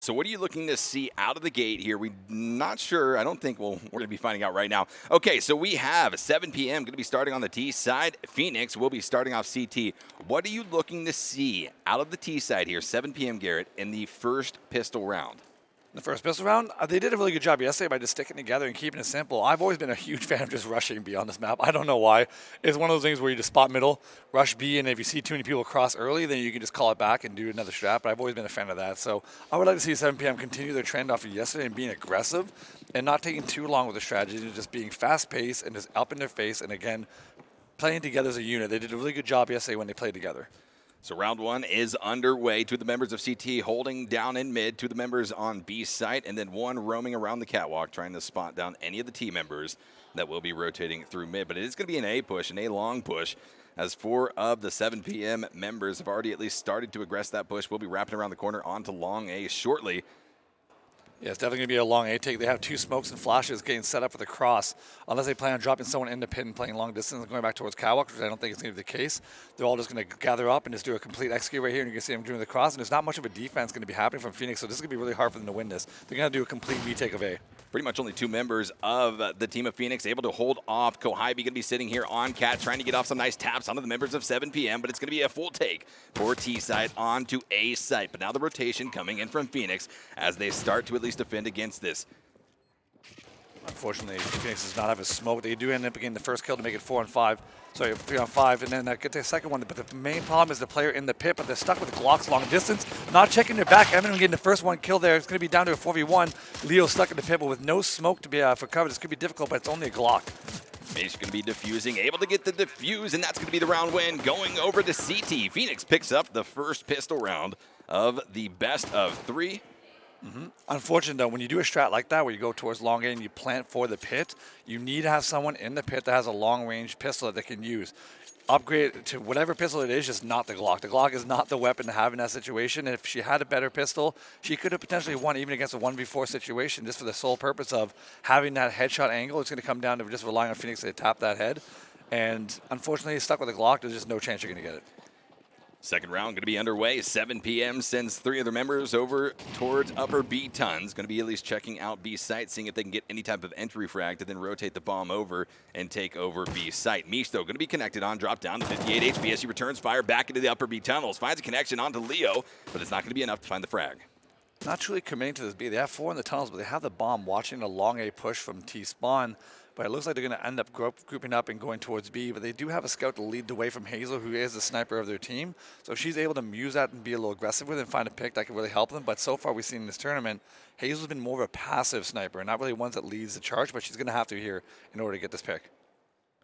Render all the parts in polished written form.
So what are you looking to see out of the gate here? We're not sure. I don't think we're going to be finding out right now. Okay, so we have 7 p.m. going to be starting on the T side. Phoenix will be starting off CT. What are you looking to see out of the T side here, 7 p.m. Garrett, in the first pistol round? The first pistol round, they did a really good job yesterday by just sticking together and keeping it simple. I've always been a huge fan of just rushing B on this map. I don't know why. It's one of those things where you just spot middle, rush B, and if you see too many people cross early, then you can just call it back and do another strat. But I've always been a fan of that. So I would like to see 7 p.m. continue their trend off of yesterday and being aggressive and not taking too long with the strategy and just being fast-paced and just up in their face and, again, playing together as a unit. They did a really good job yesterday when they played together. So round one is underway. Two of the members of CT holding down in mid, two of the members on B site, and then one roaming around the catwalk trying to spot down any of the T members that will be rotating through mid. But it is going to be an A push, an A long push, as 4 of the 7 p.m. members have already at least started to aggress that push. We'll be wrapping around the corner onto long A shortly. Yeah, it's definitely going to be a long A take. They have 2 smokes and flashes getting set up for the cross. Unless they plan on dropping someone in the pit and playing long distance and going back towards catwalk, which I don't think is going to be the case. They're all just going to gather up and just do a complete execute right here, and you can see them doing the cross. And there's not much of a defense going to be happening from Phoenix, so this is going to be really hard for them to win this. They're going to do a complete retake of A. Pretty much only 2 members of the team of Phoenix able to hold off. Kohaibi going to be sitting here on Cat, trying to get off some nice taps onto the members of 7 p.m., but it's going to be a full take for T side onto A site. But now the rotation coming in from Phoenix as they start to at least defend against this. Unfortunately, Phoenix does not have a smoke. They do end up getting the first kill to make it 4 on 5. Sorry, 3 on 5, and then get the second one. But the main problem is the player in the pit, but they're stuck with Glocks long distance, not checking their back. Eminem getting the first one kill there. It's going to be down to a 4v1. Leo stuck in the pit, but with no smoke to be for cover. This could be difficult, but it's only a Glock. Mish going to be defusing, able to get the defuse, and that's going to be the round win. Going over to CT. Phoenix picks up the first pistol round of the best of 3. Unfortunate, though, when you do a strat like that, where you go towards long A and you plant for the pit, you need to have someone in the pit that has a long-range pistol that they can use. Upgrade to whatever pistol it is, just not the Glock. The Glock is not the weapon to have in that situation. And if she had a better pistol, she could have potentially won even against a 1v4 situation just for the sole purpose of having that headshot angle. It's going to come down to just relying on Phoenix to tap that head. And unfortunately, stuck with the Glock, there's just no chance you're going to get it. Second round going to be underway. 7 p.m. sends 3 of their members over towards upper B tons. Going to be at least checking out B site, seeing if they can get any type of entry frag to then rotate the bomb over and take over B site. Mish, though, going to be connected on, drop down to 58 HP as he returns fire back into the upper B tunnels. Finds a connection onto Leo, but it's not going to be enough to find the frag. Not truly committing to this B. They have 4 in the tunnels, but they have the bomb watching a long A push from T spawn. But it looks like they're going to end up grouping up and going towards B. But they do have a scout to lead the way from Hazel, who is the sniper of their team. So if she's able to use that and be a little aggressive with it and find a pick, that could really help them. But so far we've seen in this tournament, Hazel's been more of a passive sniper, not really one that leads the charge, but she's going to have to here in order to get this pick.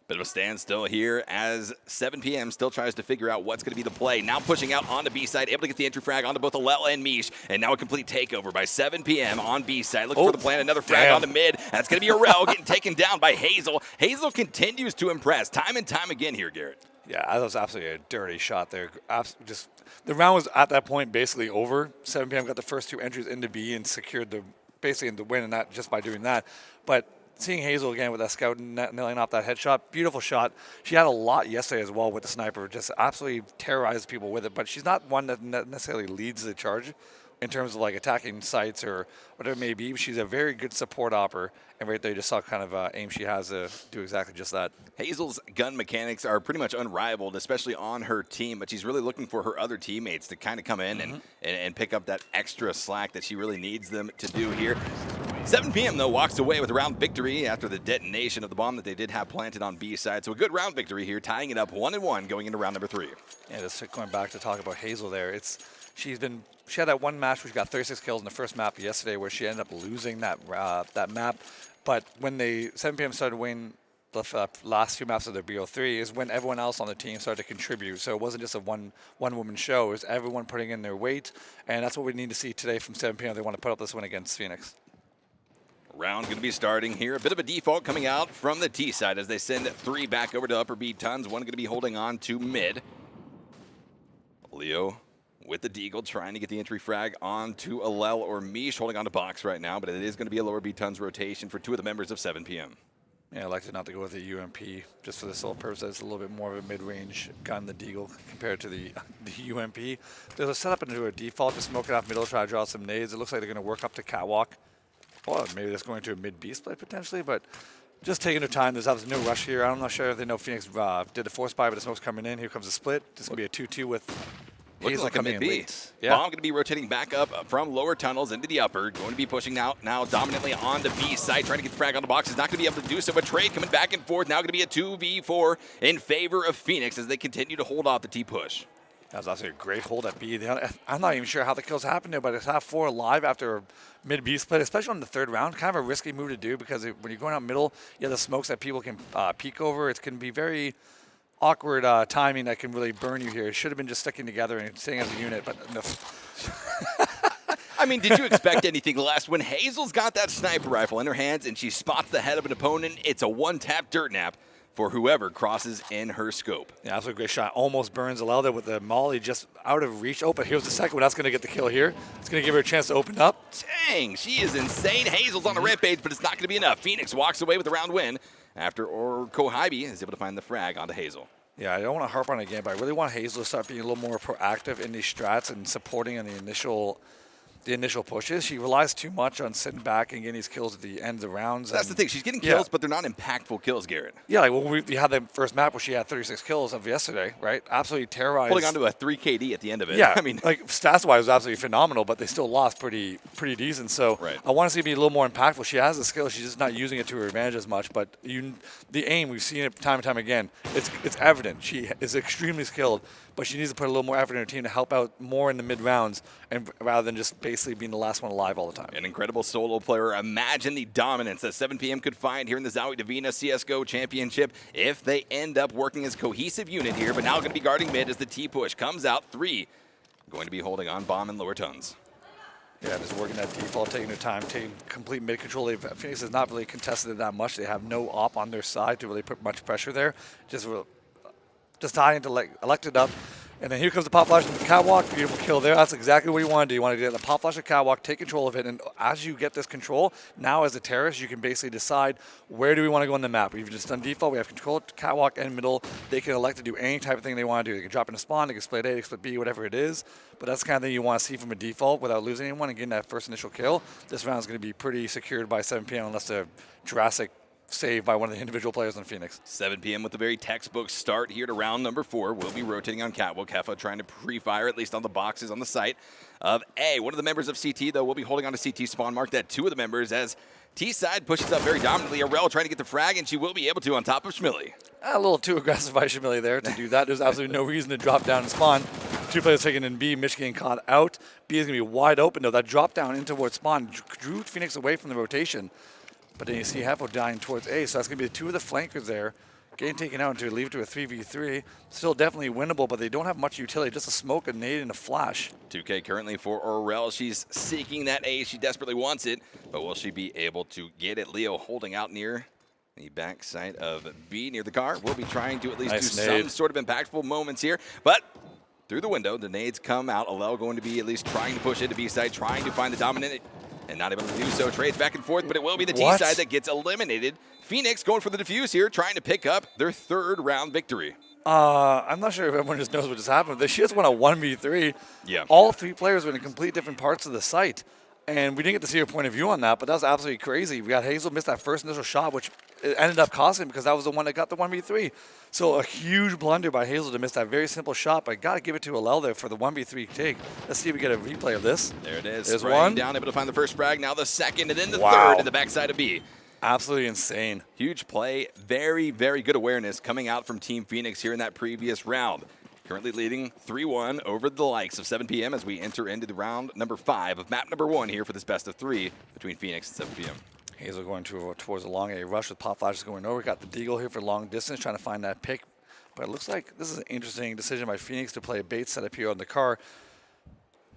Bit of a standstill here as 7 p.m. still tries to figure out what's going to be the play. Now pushing out on the B side, able to get the entry frag onto both Alel and Mish. And now a complete takeover by 7 p.m. on B side. Looking for the plan, another frag onto mid. That's going to be Arel getting taken down by Hazel. Hazel continues to impress time and time again here, Garrett. Yeah, that was absolutely a dirty shot there. Just the round was at that point basically over. 7 p.m. got the first 2 entries into B and secured basically the win, and that just by doing that. But seeing Hazel again with that scout nailing off that headshot, beautiful shot. She had a lot yesterday as well with the sniper, just absolutely terrorized people with it. But she's not one that necessarily leads the charge in terms of like attacking sites or whatever it may be. She's a very good support opper, and right there you just saw kind of aim she has to do exactly just that. Hazel's gun mechanics are pretty much unrivaled, especially on her team, but she's really looking for her other teammates to kind of come in and pick up that extra slack that she really needs them to do here. 7 p.m. though walks away with a round victory after the detonation of the bomb that they did have planted on B side. So a good round victory here, tying it up 1-1 going into round number 3. Yeah, just going back to talk about Hazel there, she had that one match where she got 36 kills in the first map yesterday where she ended up losing that map. But when 7 p.m. started winning the last 2 maps of their BO3 is when everyone else on the team started to contribute. So it wasn't just a one-woman show. It was everyone putting in their weight. And that's what we need to see today from 7 p.m. They want to put up this win against Phoenix. Round going to be starting here. A bit of a default coming out from the T side as they send 3 back over to upper B tons. One going to be holding on to mid. Leo with the deagle trying to get the entry frag onto Alel or Mish, holding on to box right now, but it is going to be a lower B tons rotation for 2 of the members of 7 p.m. Yeah, I elected not to go with the UMP just for the sole purpose that it's a little bit more of a mid-range gun, the Deagle, compared to the UMP. There's a setup into a default to smoke it off middle, try to draw some nades. It looks like they're going to work up to catwalk. Well, maybe that's going to a mid-B split potentially, but just taking their time. There's obviously no rush here. I'm not sure if they know Phoenix did the force buy, but the smoke's coming in. Here comes the split. This is going to be a 2-2 with Looks like a mid-B. Yeah. Bomb going to be rotating back up from lower tunnels into the upper. Going to be pushing now dominantly on the B side, trying to get the frag on the box. Is not going to be able to do so, but trade coming back and forth. Now going to be a 2v4 in favor of Phoenix as they continue to hold off the T push. That was actually a great hold at B. I'm not even sure how the kills happened there, but it's half 4 alive after a mid-B split, especially on the third round. Kind of a risky move to do because when you're going out middle, you have the smokes that people can peek over. It can be very awkward timing that can really burn you here. It should have been just sticking together and staying as a unit, but no. I mean, did you expect anything less? When Hazel's got that sniper rifle in her hands and she spots the head of an opponent, it's a one-tap dirt nap for whoever crosses in her scope. Yeah, that's a great shot. Almost burns Alelda with the molly just out of reach. Oh, but here's the second one. That's going to get the kill here. It's going to give her a chance to open up. Dang, she is insane. Hazel's on a rampage, but it's not going to be enough. Phoenix walks away with the round win after Kohibi is able to find the frag onto Hazel. Yeah, I don't want to harp on it again, but I really want Hazel to start being a little more proactive in these strats and supporting on the initial pushes. She relies too much on sitting back and getting these kills at the end of the rounds. That's the thing. She's getting kills, but they're not impactful kills, Garrett. Yeah, like we had the first map where she had 36 kills of yesterday, right? Absolutely terrorized. Holding on to a 3 KD at the end of it. Yeah, I mean, like stats-wise, it was absolutely phenomenal, but they still lost pretty decent. So I want to see it be a little more impactful. She has the skill. She's just not using it to her advantage as much. But the aim, we've seen it time and time again. It's evident. She is extremely skilled, but she needs to put a little more effort in her team to help out more in the mid-rounds and rather than just basically being the last one alive all the time. An incredible solo player. Imagine the dominance that 7PM could find here in the ZOWIE DIVINA CSGO Championship if they end up working as a cohesive unit here, but now going to be guarding mid as the T-push comes out. 3 going to be holding on bomb and lower tons. Yeah, just working that default, taking their time, taking complete mid control. Phoenix has not really contested it that much. They have no op on their side to really put much pressure there. Just dying to elect it up. And then here comes the pop flash and the catwalk. Beautiful kill there. That's exactly what you want to do. You want to get the pop flash and catwalk, take control of it. And as you get this control, now as a terrorist, you can basically decide where do we want to go on the map. We've just done default. We have control catwalk and middle. They can elect to do any type of thing they want to do. They can drop in a spawn. They can split A, they can split B, whatever it is. But that's the kind of thing you want to see from a default without losing anyone and getting that first initial kill. This round is going to be pretty secured by 7PM unless they're Jurassic saved by one of the individual players on Phoenix. 7PM with a very textbook start here to round number 4. We'll be rotating on catwalk. Heffa trying to pre-fire, at least on the boxes on the site of A. One of the members of CT, though, will be holding on to CT spawn mark. That 2 of the members as T-side pushes up very dominantly. Arel trying to get the frag, and she will be able to on top of Schmilly. A little too aggressive by Schmilly there to do that. There's absolutely no reason to drop down and spawn. 2 players taken in B. Mitch getting caught out. B is going to be wide open, though. That drop down in towards spawn drew Phoenix away from the rotation. But then you see Hefo dying towards A, so that's going to be the 2 of the flankers there. Getting taken out to leave it to a 3v3. Still definitely winnable, but they don't have much utility. Just a smoke, a nade, and a flash. 2K currently for Aurel. She's seeking that A. She desperately wants it, but will she be able to get it? Leo holding out near the backside of B, near the car. Will be trying to at least do some sort of impactful moments here, but through the window, the nades come out. Alel going to be at least trying to push into B side, trying to find the dominant, and not able to do so. Trades back and forth, but it will be the T side that gets eliminated. Phoenix going for the defuse here, trying to pick up their 3rd round victory. I'm not sure if everyone just knows what just happened. She just won a 1v3. Yeah. All 3 players were in complete different parts of the site. And we didn't get to see her point of view on that, but that was absolutely crazy. We got Hazel missed that first initial shot, which it ended up costing because that was the one that got the 1v3. So a huge blunder by Hazel to miss that very simple shot, but I got to give it to Alel there for the 1v3 take. Let's see if we get a replay of this. There it is. There's one. Down, able to find the first frag, now the second, and then the 3rd in the backside of B. Absolutely insane. Huge play. Very, very good awareness coming out from Team Phoenix here in that previous round. Currently leading 3-1 over the likes of 7PM as we enter into the round number 5 of map number 1 here for this best of 3 between Phoenix and 7PM. Hazel going towards a long A rush with pop flashes going over. Got the Deagle here for long distance, trying to find that pick. But it looks like this is an interesting decision by Phoenix to play a bait setup here on the car.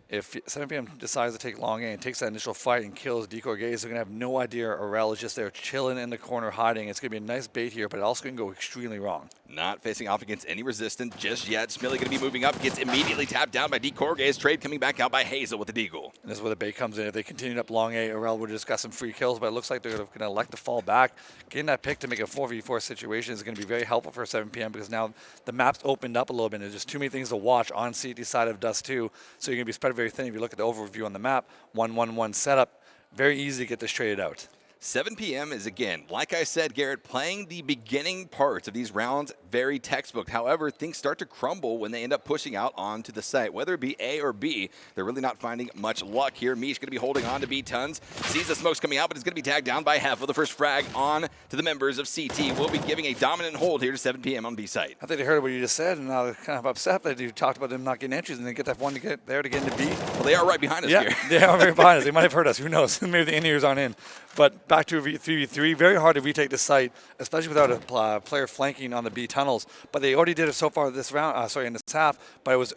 If 7PM decides to take long A and takes that initial fight and kills Decoy Gaze, they're going to have no idea Aurel is just there chilling in the corner hiding. It's going to be a nice bait here, but it also can go extremely wrong. Not facing off against any resistance just yet. Schmilly going to be moving up. Gets immediately tapped down by Decorge's trade coming back out by Hazel with the Deagle. And this is where the bait comes in. If they continue up long A, Aurel would just got some free kills, but it looks like they're going to elect to fall back. Getting that pick to make a 4v4 situation is going to be very helpful for 7PM because now the map's opened up a little bit. There's just too many things to watch on CT side of Dust 2, so you're going to be spread very thin. If you look at the overview on the map, 1-1-1 setup, very easy to get this traded out. 7 p.m. is, again, like I said, Garrett, playing the beginning parts of these rounds very textbook. However, things start to crumble when they end up pushing out onto the site. Whether it be A or B, they're really not finding much luck here. Mish going to be holding on to B tons. Sees the smokes coming out, but is going to be tagged down by Hefo. The first frag on to the members of CT. Will be giving a dominant hold here to 7 p.m. on B site. I think they heard what you just said, and now they're kind of upset that you talked about them not getting entries, and they get that one to get there to get into B. Well, they are right behind us here. They are right behind us. They might have heard us. Who knows? Maybe the in-ears aren't in. But back to 3v3, very hard to retake the site, especially without a player flanking on the B tunnels. But they already did it so far this round, in this half. But it was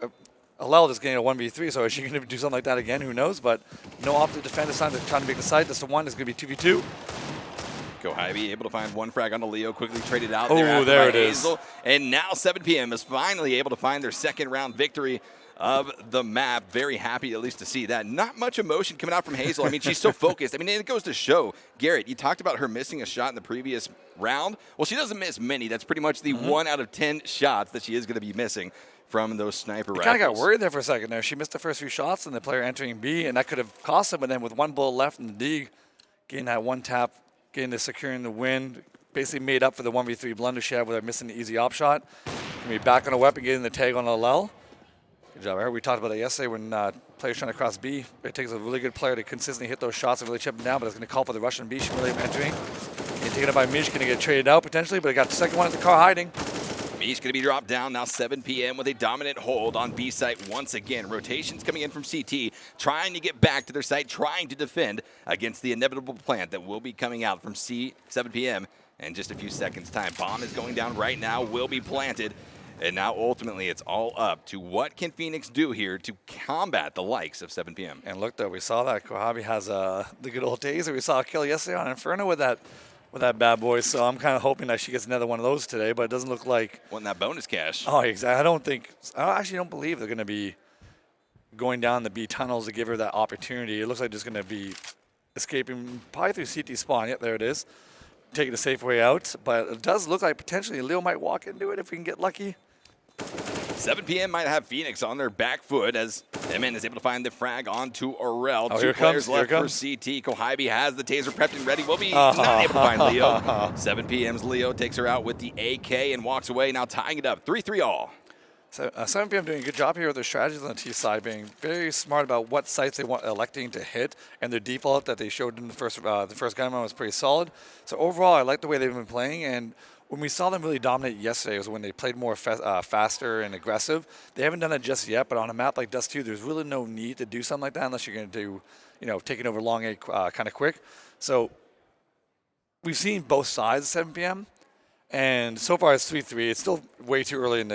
Alel just getting a 1v3, so is she going to do something like that again? Who knows? But no opposite defend this time. They're trying to make the site. That's the one. It's going to be 2v2. Kohibi able to find one frag onto Leo, quickly traded out. Oh, there it is. And now 7 p.m. is finally able to find their second round victory of the map. Very happy at least to see that. Not much emotion coming out from Hazel. I mean, she's so focused. I mean, it goes to show. Garrett, you talked about her missing a shot in the previous round. Well, she doesn't miss many. That's pretty much the 1 out of 10 shots that she is going to be missing from those sniper rifles. I kind of got worried there for a second there. She missed the first few shots and the player entering B, and that could have cost them. But then with one bullet left in the D, getting that one tap, getting to securing the win, basically made up for the 1v3 blunder she had with her missing the easy op shot. Going to be back on a weapon, getting the tag on Alel. Good job, Eric. We talked about that yesterday when players trying to cross B. It takes a really good player to consistently hit those shots and really chip them down, but it's going to call for the Russian B. She's really entering. And taken up by Mish, going to get traded out potentially, but he got the second one at the car hiding. Mish going to be dropped down now 7 p.m. with a dominant hold on B site once again. Rotations coming in from CT, trying to get back to their site, trying to defend against the inevitable plant that will be coming out from 7 p.m. in just a few seconds' time. Bomb is going down right now, will be planted. And now, ultimately, it's all up to what can Phoenix do here to combat the likes of 7 p.m. And look, though, we saw that Kohabi has the good old taser. We saw a kill yesterday on Inferno with that bad boy. So I'm kind of hoping that she gets another one of those today, but it doesn't look like. Wanting that bonus cash. Oh, exactly. I actually don't believe they're going to be going down the B tunnels to give her that opportunity. It looks like there's going to be escaping probably through CT spawn. Yep, there it is. Taking a safe way out. But it does look like potentially Leo might walk into it if we can get lucky. 7 p.m. might have Phoenix on their back foot as MN is able to find the frag onto Aurel. Oh, Two players left for CT. Kohibi has the taser prepped and ready. Will be not able to find Leo. 7 p.m.'s Leo takes her out with the AK and walks away, now tying it up 3-3 all. So 7 p.m. doing a good job here with their strategies on the T side, being very smart about what sites they want electing to hit, and their default that they showed in the first gunman was pretty solid. So overall, I like the way they've been playing, and when we saw them really dominate yesterday was when they played more faster and aggressive. They haven't done it just yet, but on a map like Dust 2, there's really no need to do something like that unless you're going to do, taking over long A kind of quick. So we've seen both sides at 7 p.m., and so far it's 3-3. It's still way too early in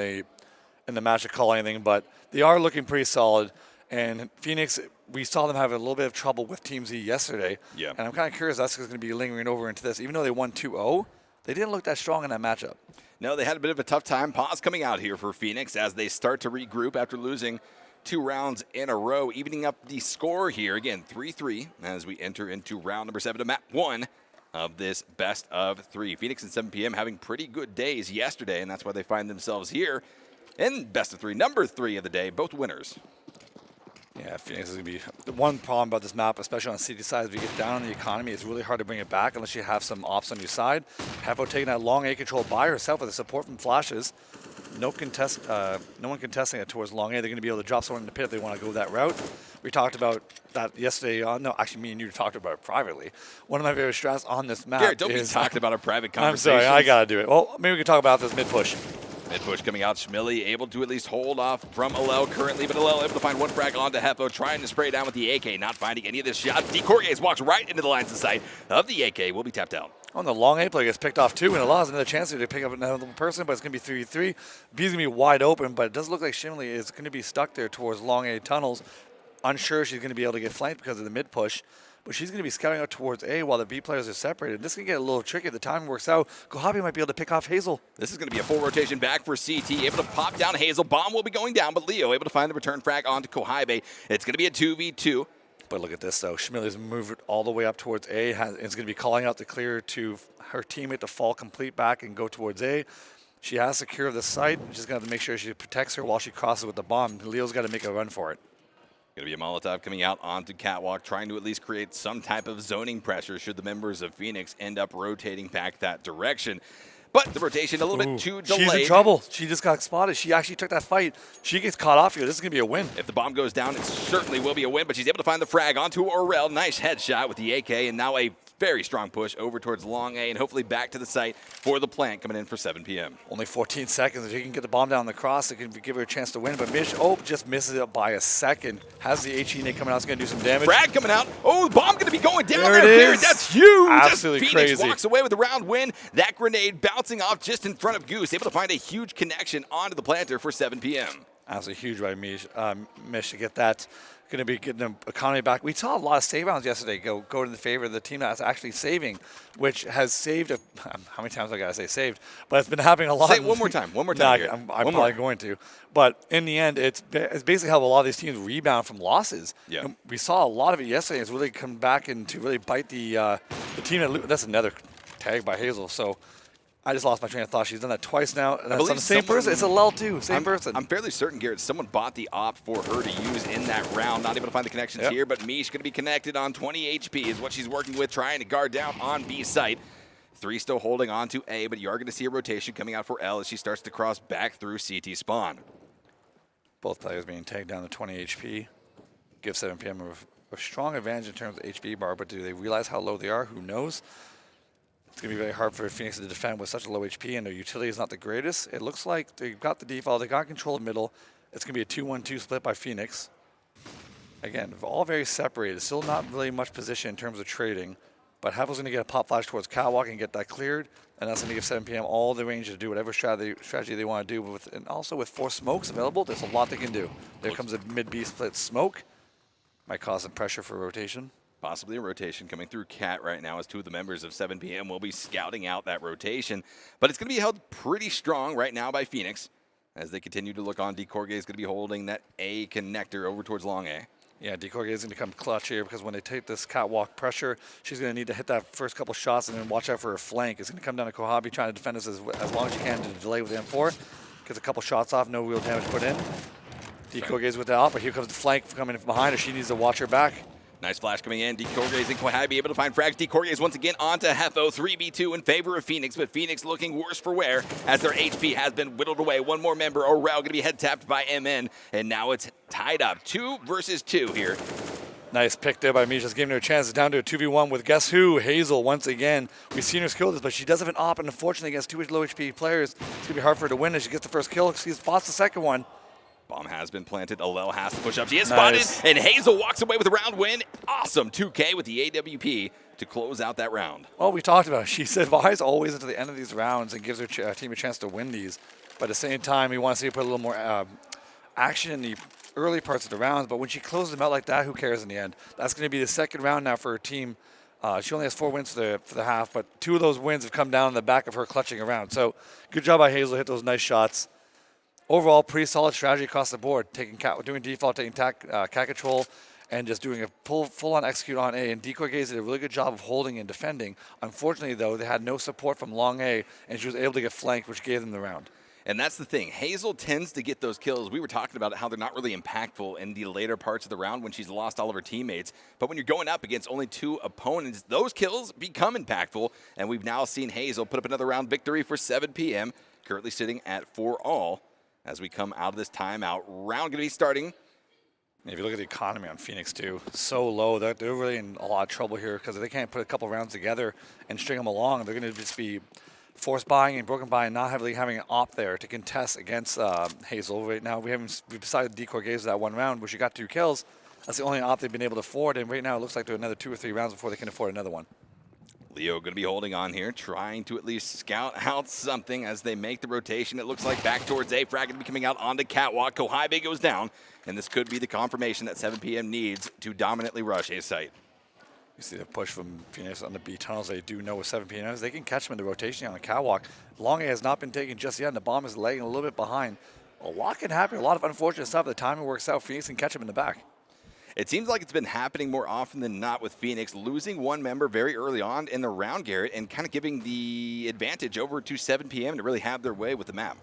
the match to call anything, but they are looking pretty solid. And Phoenix, we saw them have a little bit of trouble with Team Z yesterday. Yeah. And I'm kind of curious that's going to be lingering over into this. Even though they won 2-0, they didn't look that strong in that matchup. No, they had a bit of a tough time. Pause coming out here for Phoenix as they start to regroup after losing 2 rounds in a row, evening up the score here. Again, 3-3 as we enter into round number 7 of map 1 of this best of 3. Phoenix and 7 p.m. having pretty good days yesterday, and that's why they find themselves here in best of 3, number 3 of the day, both winners. Yeah, Phoenix is going to be the one problem about this map, especially on city side. If you get down on the economy, it's really hard to bring it back unless you have some ops on your side. Hefo taking that long A control by herself with the support from flashes. No one contesting it towards long A. They're going to be able to drop someone in the pit if they want to go that route. We talked about that yesterday. No, actually, me and you talked about it privately. One of my favorite strats on this map Garrett, don't be talking about a private conversation. I'm sorry, I got to do it. Well, maybe we can talk about this mid-push. Mid-push coming out. Schmilly able to at least hold off from Alel currently, but Alel able to find one frag onto Hefo, trying to spray down with the AK, not finding any of this shot. Decorge's walks right into the lines of sight of the AK. Will be tapped out. On the long A play gets picked off too, and Alel has another chance to pick up another person, but it's going to be 3-3. B's going to be wide open, but it does look like Schmilly is going to be stuck there towards long A tunnels. unsure she's going to be able to get flanked because of the mid push. But she's going to be scouting out towards A while the B players are separated. This can get a little tricky if the timing works out. Kohabi might be able to pick off Hazel. This is going to be a full rotation back for CT. Able to pop down Hazel. Bomb will be going down, but Leo able to find the return frag onto Kohabe. It's going to be a 2v2. But look at this, though. Schmilly's moved all the way up towards A. Is going to be calling out the clear to her teammate to fall complete back and go towards A. She has secure the site. She's going to make sure she protects her while she crosses with the bomb. Leo's got to make a run for it. Going to be a Molotov coming out onto Catwalk, trying to at least create some type of zoning pressure should the members of Phoenix end up rotating back that direction. But the rotation a little bit too delayed. She's in trouble. She just got spotted. She actually took that fight. She gets caught off here. This is going to be a win. If the bomb goes down, it certainly will be a win, but she's able to find the frag onto Orel. Nice headshot with the AK, and now a very strong push over towards long A and hopefully back to the site for the plant coming in for 7 p.m. Only 14 seconds. If he can get the bomb down the cross, it can give her a chance to win. But Mish, just misses it by a second. Has the HE coming out. It's going to do some damage. Frag coming out. Oh, the bomb going to be going down there. It is. That's huge. Absolutely Phoenix crazy. Walks away with a round win. That grenade bouncing off just in front of Goose. Able to find a huge connection onto the planter for 7 p.m. Absolutely huge by Mish to get that. Going to be getting the economy back. We saw a lot of save rounds yesterday go in the favor of the team that's actually saving, which has saved. How many times I got to say saved? But it's been happening a lot. Say it one more time. One more time. I'm probably going to. But in the end, it's basically how a lot of these teams rebound from losses. Yeah. And we saw a lot of it yesterday. It's really come back and to really bite the team. That's another tag by Hazel. So I just lost my train of thought. She's done that twice now. And that's on the same person. It's a lull too. Same person. I'm fairly certain, Garrett, someone bought the op for her to use in that round. Not able to find the connections here, but Mish going to be connected on 20 HP is what she's working with, trying to guard down on B site. 3 still holding on to A, but you are going to see a rotation coming out for L as she starts to cross back through CT spawn. Both players being tagged down to 20 HP. Give 7 p.m. a strong advantage in terms of HP bar, but do they realize how low they are? Who knows? It's going to be very hard for Phoenix to defend with such a low HP, and their utility is not the greatest. It looks like they've got the default. They got control of middle. It's going to be a 2-1-2 split by Phoenix. Again, all very separated. Still not really much position in terms of trading, but Havel's going to get a pop flash towards Catwalk and get that cleared, and that's going to give 7 p.m. all the range to do whatever strategy they want to do. And also with 4 smokes available, there's a lot they can do. There comes a mid-B split smoke. Might cause some pressure for rotation. Possibly a rotation coming through Cat right now as 2 of the members of 7 p.m. will be scouting out that rotation. But it's going to be held pretty strong right now by Phoenix as they continue to look on. Decorge is going to be holding that A connector over towards long A. Yeah, Decorge is going to come clutch here because when they take this Catwalk pressure, she's going to need to hit that first couple shots and then watch out for her flank. It's going to come down to Kohabi trying to defend us as long as she can to delay with the M4. Gets a couple shots off, no real damage put in. Decorge is with the op, but here comes the flank coming in from behind her. She needs to watch her back. Nice flash coming in. Decorge and Kohabi able to find frags. Decorge is once again onto Hefo. 3v2 in favor of Phoenix, but Phoenix looking worse for wear as their HP has been whittled away. One more member, Orel, going to be head tapped by MN, and now it's tied up. 2 versus 2 here. Nice pick there by Misha, just giving her a chance. It's down to a 2v1 with guess who? Hazel once again. We've seen her skill this, but she does have an op, and unfortunately against 2 low HP players, it's going to be hard for her to win as she gets the first kill. She spots the second one. Bomb has been planted. Alel has to push up. She is spotted, and Hazel walks away with a round win. Awesome 2K with the AWP to close out that round. Well, we talked about it. She said Vi's always into the end of these rounds and gives her team a chance to win these. But at the same time, we want to see her put a little more action in the early parts of the rounds. But when she closes them out like that, who cares in the end? That's going to be the second round now for her team. She only has 4 wins for the half, but 2 of those wins have come down on the back of her clutching around. So good job by Hazel, hit those nice shots. Overall, pretty solid strategy across the board. Doing default, taking cat control, and just doing a full-on execute on A. And Decoy Gaze did a really good job of holding and defending. Unfortunately, though, they had no support from long A, and she was able to get flanked, which gave them the round. And that's the thing. Hazel tends to get those kills. We were talking about how they're not really impactful in the later parts of the round when she's lost all of her teammates. But when you're going up against only 2 opponents, those kills become impactful. And we've now seen Hazel put up another round victory for 7 p.m., currently sitting at 4-all. As we come out of this timeout, round going to be starting. If you look at the economy on Phoenix too, so low. They're really in a lot of trouble here because if they can't put a couple rounds together and string them along, they're going to just be forced buying and broken by and not having an op there to contest against Hazel. Right now, we decided to Decoy Gaze that 1 round, where she got 2 kills. That's the only op they've been able to afford, and right now it looks like they're another 2 or 3 rounds before they can afford another one. Leo going to be holding on here, trying to at least scout out something as they make the rotation. It looks like back towards A. Frag going to be coming out onto Catwalk. Kohibe goes down, and this could be the confirmation that 7PM needs to dominantly rush A site. You see the push from Phoenix on the B tunnels. They do know with 7PM is they can catch him in the rotation on the Catwalk. Long A has not been taken just yet, and the bomb is lagging a little bit behind. A lot can happen. A lot of unfortunate stuff. The timing works out. Phoenix can catch him in the back. It seems like it's been happening more often than not with Phoenix, losing one member very early on in the round, Garrett, and kind of giving the advantage over to 7PM to really have their way with the map.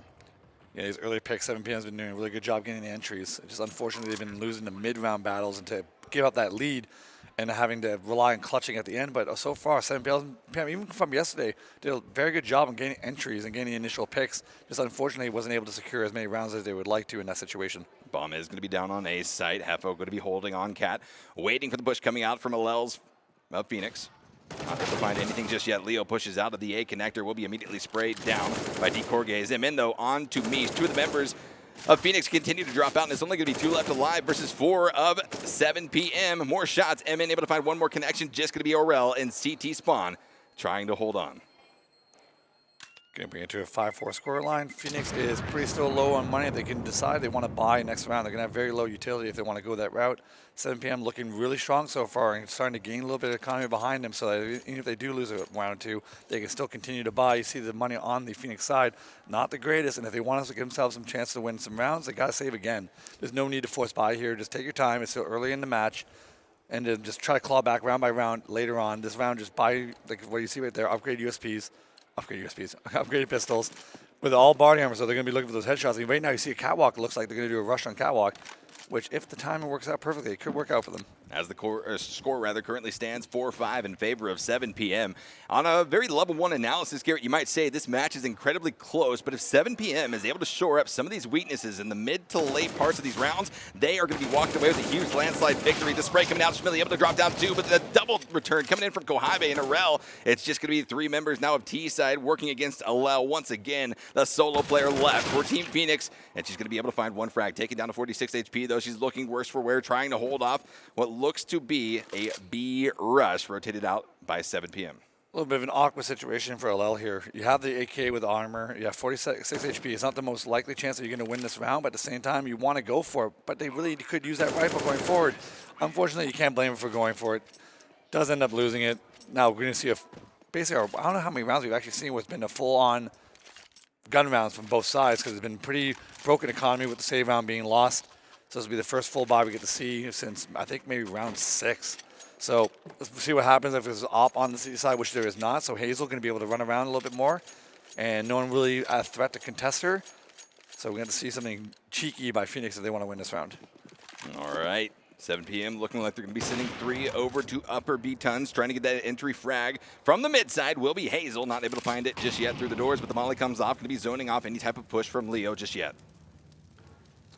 Yeah, these early picks, 7PM has been doing a really good job getting the entries. Just unfortunately, they've been losing the mid-round battles and to give up that lead and having to rely on clutching at the end. But so far, 7PM, even from yesterday, did a very good job on gaining entries and gaining initial picks. Just unfortunately, wasn't able to secure as many rounds as they would like to in that situation. Bomb is going to be down on A's site. Hefo going to be holding on Cat, waiting for the push coming out from Alel's Phoenix. Not able to find anything just yet. Leo pushes out of the A connector. Will be immediately sprayed down by D-Corgaze. Him though, on to Mish. Two of the members of Phoenix continue to drop out, and it's only going to be 2 left alive versus 4 of 7PM. More shots. MN able to find one more connection. Just going to be Orel and CT Spawn trying to hold on. Going to bring it to a 5-4 score line. Phoenix is pretty still low on money. If they can decide they want to buy next round, they're going to have very low utility if they want to go that route. 7PM looking really strong so far and starting to gain a little bit of economy behind them so that even if they do lose a round or two, they can still continue to buy. You see the money on the Phoenix side, not the greatest, and if they want to give themselves some chance to win some rounds, they got to save again. There's no need to force buy here. Just take your time. It's still early in the match. And then just try to claw back round by round later on. This round, just buy, like what you see right there, upgrade upgraded pistols with all body armor, so they're going to be looking for those headshots. And right now you see a Catwalk. It looks like they're going to do a rush on Catwalk, which if the timing works out perfectly, it could work out for them. As the score currently stands 4-5 in favor of 7PM. On a very level 1 analysis, Garrett, you might say this match is incredibly close, but if 7PM is able to shore up some of these weaknesses in the mid to late parts of these rounds, they are going to be walking away with a huge landslide victory. The spray coming out, Schmilly able to drop down 2, but the double return coming in from Kohibe and Arel. It's just going to be 3 members now of T side working against Alel once again. The solo player left for Team Phoenix, and she's going to be able to find one frag. Taking down to 46 HP, though she's looking worse for wear, trying to hold off what looks to be a B rush rotated out by 7PM. A little bit of an awkward situation for Alel here. You have the AK with armor. You have 46 HP. It's not the most likely chance that you're going to win this round, but at the same time, you want to go for it. But they really could use that rifle going forward. Unfortunately, you can't blame them for going for it. Does end up losing it. Now we're going to see basically, I don't know how many rounds we've actually seen where it's been a full-on gun rounds from both sides because it's been pretty broken economy with the save round being lost. So this will be the first full buy we get to see since, I think, maybe round 6. So let's see what happens if there's an op on the city side, which there is not. So Hazel going to be able to run around a little bit more. And no one really a threat to contest her. So we're going to see something cheeky by Phoenix if they want to win this round. All right. 7PM looking like they're going to be sending 3 over to upper B tons, trying to get that entry frag from the mid side. Will be Hazel, not able to find it just yet through the doors, but the molly comes off, going to be zoning off any type of push from Leo just yet.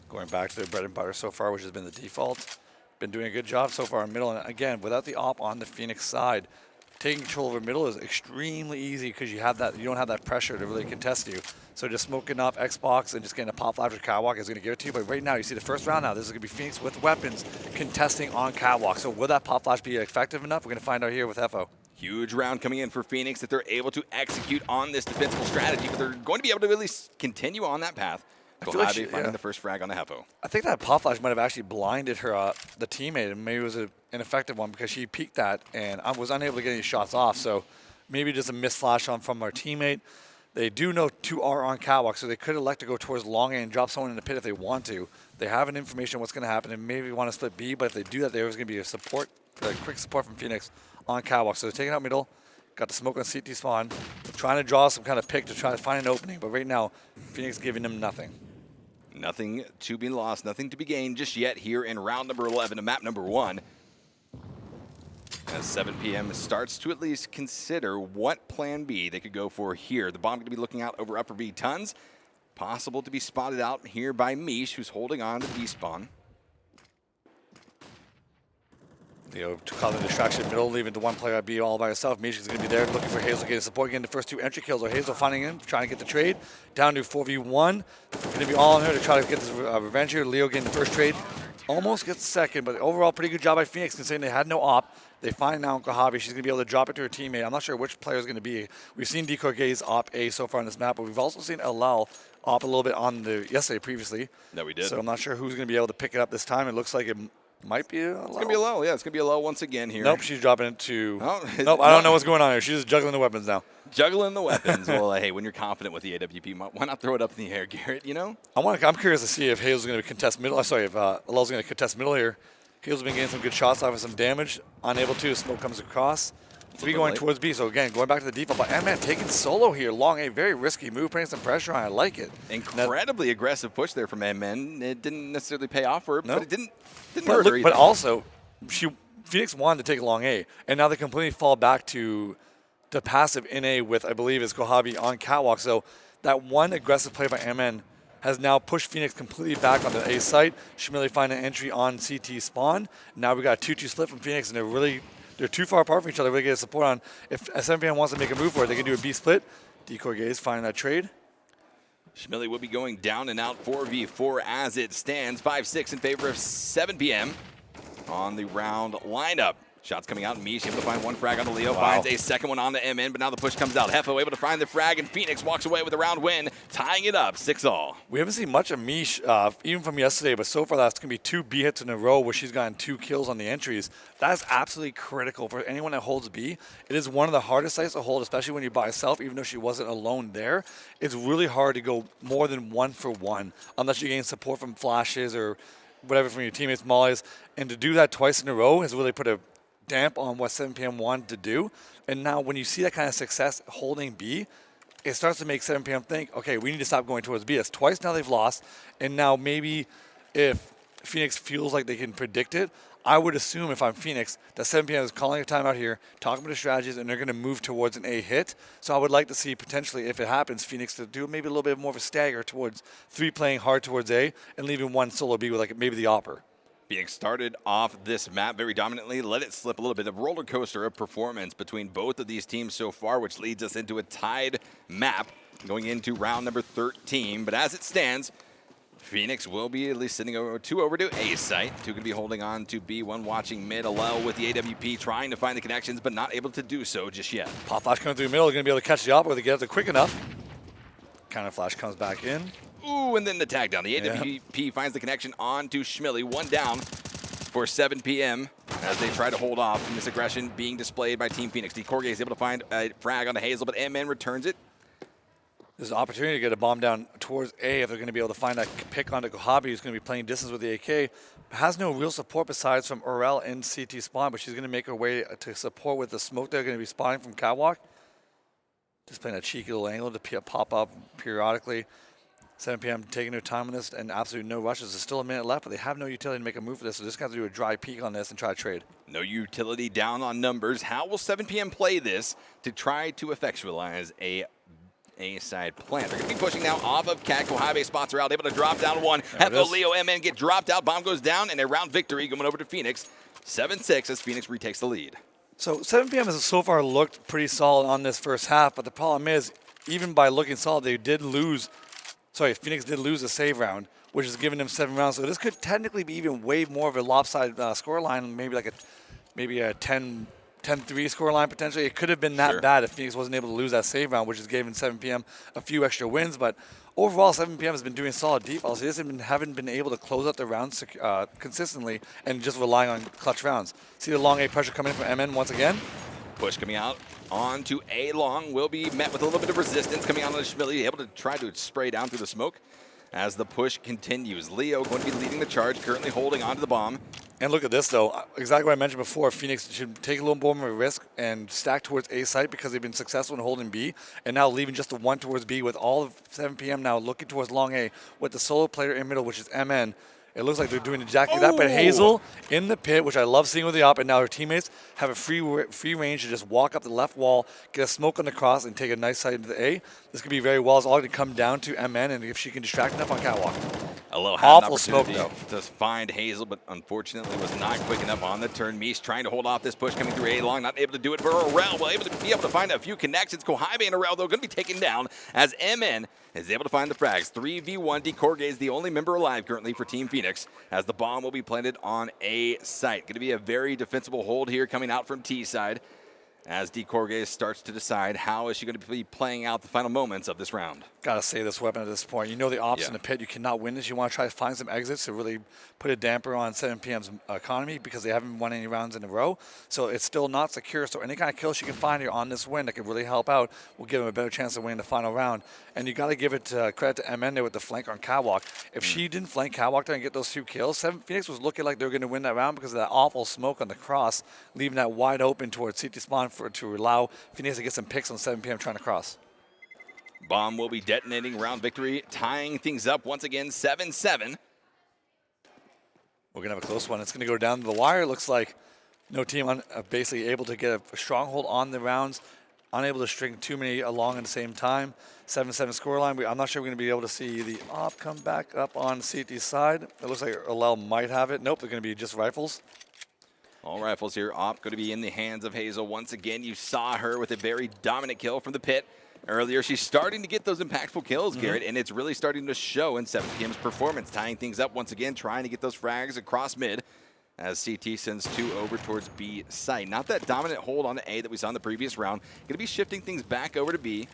Going back to their bread and butter so far, which has been the default. Been doing a good job so far in middle. And again, without the op on the Phoenix side, taking control over middle is extremely easy because you don't have that pressure to really contest you. So just smoking off Xbox and just getting a pop flash with Catwalk is going to give it to you. But right now, you see the first round now, this is going to be Phoenix with weapons contesting on Catwalk. So will that pop flash be effective enough? We're going to find out here with Hefo. Huge round coming in for Phoenix if they're able to execute on this defensible strategy, but they're going to be able to at least continue on that path. Kohibe finding the first frag on the Hefo. I think that pop flash might have actually blinded her, the teammate, and maybe it was an ineffective one because she peeked that and I was unable to get any shots off. So maybe just a missed flash on from our teammate. They do know 2 are on Catwalk, so they could elect to go towards long A and drop someone in the pit if they want to. They have an information what's going to happen and maybe want to split B, but if they do that, there's going to be a quick support from Phoenix on Catwalk. So they're taking out middle. Got the smoke on CT spawn, trying to draw some kind of pick to try to find an opening, but right now, Phoenix giving them nothing. Nothing to be lost, nothing to be gained just yet here in round number 11 of map number 1. As 7PM starts to at least consider what plan B they could go for here. The bomb going to be looking out over upper B tons. Possible to be spotted out here by Mish, who's holding on to B spawn. To cause a distraction middle, leaving the one player B all by herself. Mish is going to be there looking for Hazel, getting support, getting the first 2 entry kills. Or Hazel finding him, trying to get the trade. Down to 4v1. Going to be all on her to try to get this revenge here. Leo getting the first trade. Almost gets second, but overall pretty good job by Phoenix considering they had no op. They find now Kohavi. She's going to be able to drop it to her teammate. I'm not sure which player is going to be. We've seen Decorgaze op A so far on this map, but we've also seen Alal op a little bit on the yesterday previously. That we did. So I'm not sure who's going to be able to pick it up this time. It looks like it might be Alal. It's going to be Alal. Yeah, it's going to be Alal once again here. Nope, she's dropping it to... Oh, nope, I don't know what's going on here. She's just juggling the weapons now. Juggling the weapons. Well, hey, when you're confident with the AWP, why not throw it up in the air, Garrett, you know? I'm curious to see if Hazel's going to contest middle. Sorry, if Alal's going to contest middle here. Hazel's been getting some good shots off of some damage. Unable to. Smoke comes across. 3 going towards B. So, again, going back to the default. But M-Man taking solo here. Long A. Very risky move. Putting some pressure on. I like it. Incredibly aggressive push there from M-Man. It didn't necessarily pay off for her, but it didn't hurt her either. But also, Phoenix wanted to take long A. And now they completely fall back to the passive in A with, I believe, is Kohabi on catwalk. So, that one aggressive play by M-Man has now pushed Phoenix completely back on the A site. Shmili find an entry on CT spawn. Now we got a 2-2 split from Phoenix, and they're too far apart from each other. Really get support on. If 7PM wants to make a move for it, they can do a B split. Decorgaze finding that trade. Shmili will be going down and out 4v4 as it stands. 5-6 in favor of 7PM on the round lineup. Shots coming out, Mish able to find one frag on the Leo, finds a second one on the MN, but now the push comes out. Hefo able to find the frag, and Phoenix walks away with a round win, tying it up 6-all. We haven't seen much of Mish, even from yesterday, but so far that's going to be 2 B hits in a row where she's gotten 2 kills on the entries. That is absolutely critical for anyone that holds B. It is one of the hardest sites to hold, especially when you're by yourself, even though she wasn't alone there. It's really hard to go more than 1-for-1 unless you're getting support from flashes or whatever from your teammates, mollies. And to do that twice in a row has really put a damp on what 7PM wanted to do. And now when you see that kind of success holding B, it starts to make 7PM think, okay, we need to stop going towards B. It's twice now they've lost. And now maybe if Phoenix feels like they can predict it, I would assume if I'm Phoenix that 7PM is calling a timeout here, talking about the strategies, and they're going to move towards an A hit. So I would like to see potentially, if it happens, Phoenix to do maybe a little bit more of a stagger towards 3 playing hard towards A and leaving 1 solo B with like maybe the Opper. Phoenix started off this map very dominantly, let it slip a little bit. A roller coaster of performance between both of these teams so far, which leads us into a tied map going into round number 13. But as it stands, Phoenix will be at least sending over 2 over to A site. 2 going to be holding on to B, 1 watching mid. Alel with the AWP trying to find the connections, but not able to do so just yet. Pop flash coming through the middle, going to be able to catch the Opper if they get up there quick enough. Counter flash comes back in. Ooh, and then the tag down. The AWP finds the connection onto Shmili. 1 down for 7PM as they try to hold off from this aggression being displayed by Team Phoenix. Decorgaze is able to find a frag on the Hazel, but MN returns it. There's an opportunity to get a bomb down towards A if they're going to be able to find that pick onto Kohabi, who's going to be playing distance with the AK. Has no real support besides from Urel in CT spawn, but she's going to make her way to support with the smoke they're going to be spawning from catwalk. Just playing a cheeky little angle to pop up periodically. 7PM taking their time on this and absolutely no rushes. There's still a minute left, but they have no utility to make a move for this, so they're just going to do a dry peek on this and try to trade. No utility down on numbers. How will 7PM play this to try to effectualize a A-side plant? They're going to be pushing now off of Cat. Kohabe spots her out, able to drop down 1. Hefo, Leo, MN get dropped out. Bomb goes down, and a round victory going over to Phoenix. 7-6 as Phoenix retakes the lead. So 7PM has so far looked pretty solid on this first half, but the problem is, even by looking solid, they did lose. Phoenix did lose a save round, which is giving them 7 rounds. So this could technically be even way more of a lopsided scoreline, maybe like a 10-3 scoreline potentially. It could have been that bad if Phoenix wasn't able to lose that save round, which is giving 7PM a few extra wins. But overall, 7PM has been doing solid defense. They just haven't been able to close out the rounds consistently and just relying on clutch rounds. See the long A pressure coming in from MN once again. Push coming out onto A long will be met with a little bit of resistance coming out on Shmili, able to try to spray down through the smoke as the push continues. Leo going to be leading the charge, currently holding onto the bomb. And look at this, though. Exactly what I mentioned before. Phoenix should take a little more of a risk and stack towards A site because they've been successful in holding B, and now leaving just the 1 towards B with all of 7PM now looking towards long A with the solo player in middle, which is MN. It looks like they're doing exactly that, but Hazel in the pit, which I love seeing with the op, and now her teammates have a free range to just walk up the left wall, get a smoke on the cross, and take a nice side into the A. This could be very well. It's all going to come down to MN, and if she can distract enough on catwalk. Alo had an Awful smoke, opportunity though. to find Hazel, but unfortunately was not quick enough on the turn. Mish trying to hold off this push coming through A-Long, not able to do it for Arel. Well, able to find a few connections. Kohabe and Arel, though, going to be taken down as MN is able to find the frags. 3v1. Decorge is the only member alive currently for Team Phoenix, as the bomb will be planted on A site. Going to be a very defensible hold here coming out from T side, as Decorge starts to decide how is she going to be playing out the final moments of this round. Gotta save this weapon at this point. You know the ops Yeah. in the pit. You cannot win this. You want to try to find some exits to really put a damper on 7PM's economy, because they haven't won any rounds in a row. So it's still not secure. So any kind of kill she can find here on this win that can really help out will give them a better chance of winning the final round. And you got to give it credit to MN there with the flank on Catwalk. If she didn't flank Catwalk there and get those 2 kills, Phoenix was looking like they were going to win that round because of that awful smoke on the cross, leaving that wide open towards CT spawn to allow Phoenix to get some picks on 7PM trying to cross. Bomb will be detonating, round victory, tying things up once again, 7-7. We're going to have a close one. It's going to go down to the wire. It looks like no team basically able to get a stronghold on the rounds, unable to string too many along at the same time. 7-7 scoreline. I'm not sure we're going to be able to see the op come back up on CT side. It looks like Alel might have it. Nope, they're going to be just rifles. All rifles here. Op going to be in the hands of Hazel. Once again, you saw her with a very dominant kill from the pit earlier. She's starting to get those impactful kills, Garrett, and it's really starting to show in 7PM's performance, tying things up once again, trying to get those frags across mid as CT sends 2 over towards B site. Not that dominant hold on the A that we saw in the previous round. Going to be shifting things back over to B.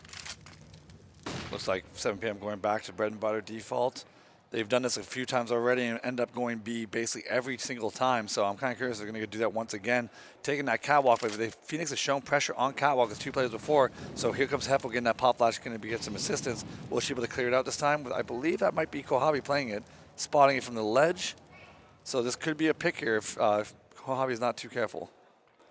Looks like 7PM going back to bread and butter default. They've done this a few times already and end up going B basically every single time. So I'm kind of curious if they're going to do that once again. Taking that Catwalk, but Phoenix has shown pressure on Catwalk with 2 players before. So here comes Heffel getting that pop flash, going to get some assistance. Will she be able to clear it out this time? I believe that might be Kohabe playing it, spotting it from the ledge. So this could be a pick here if Kohabe is not too careful.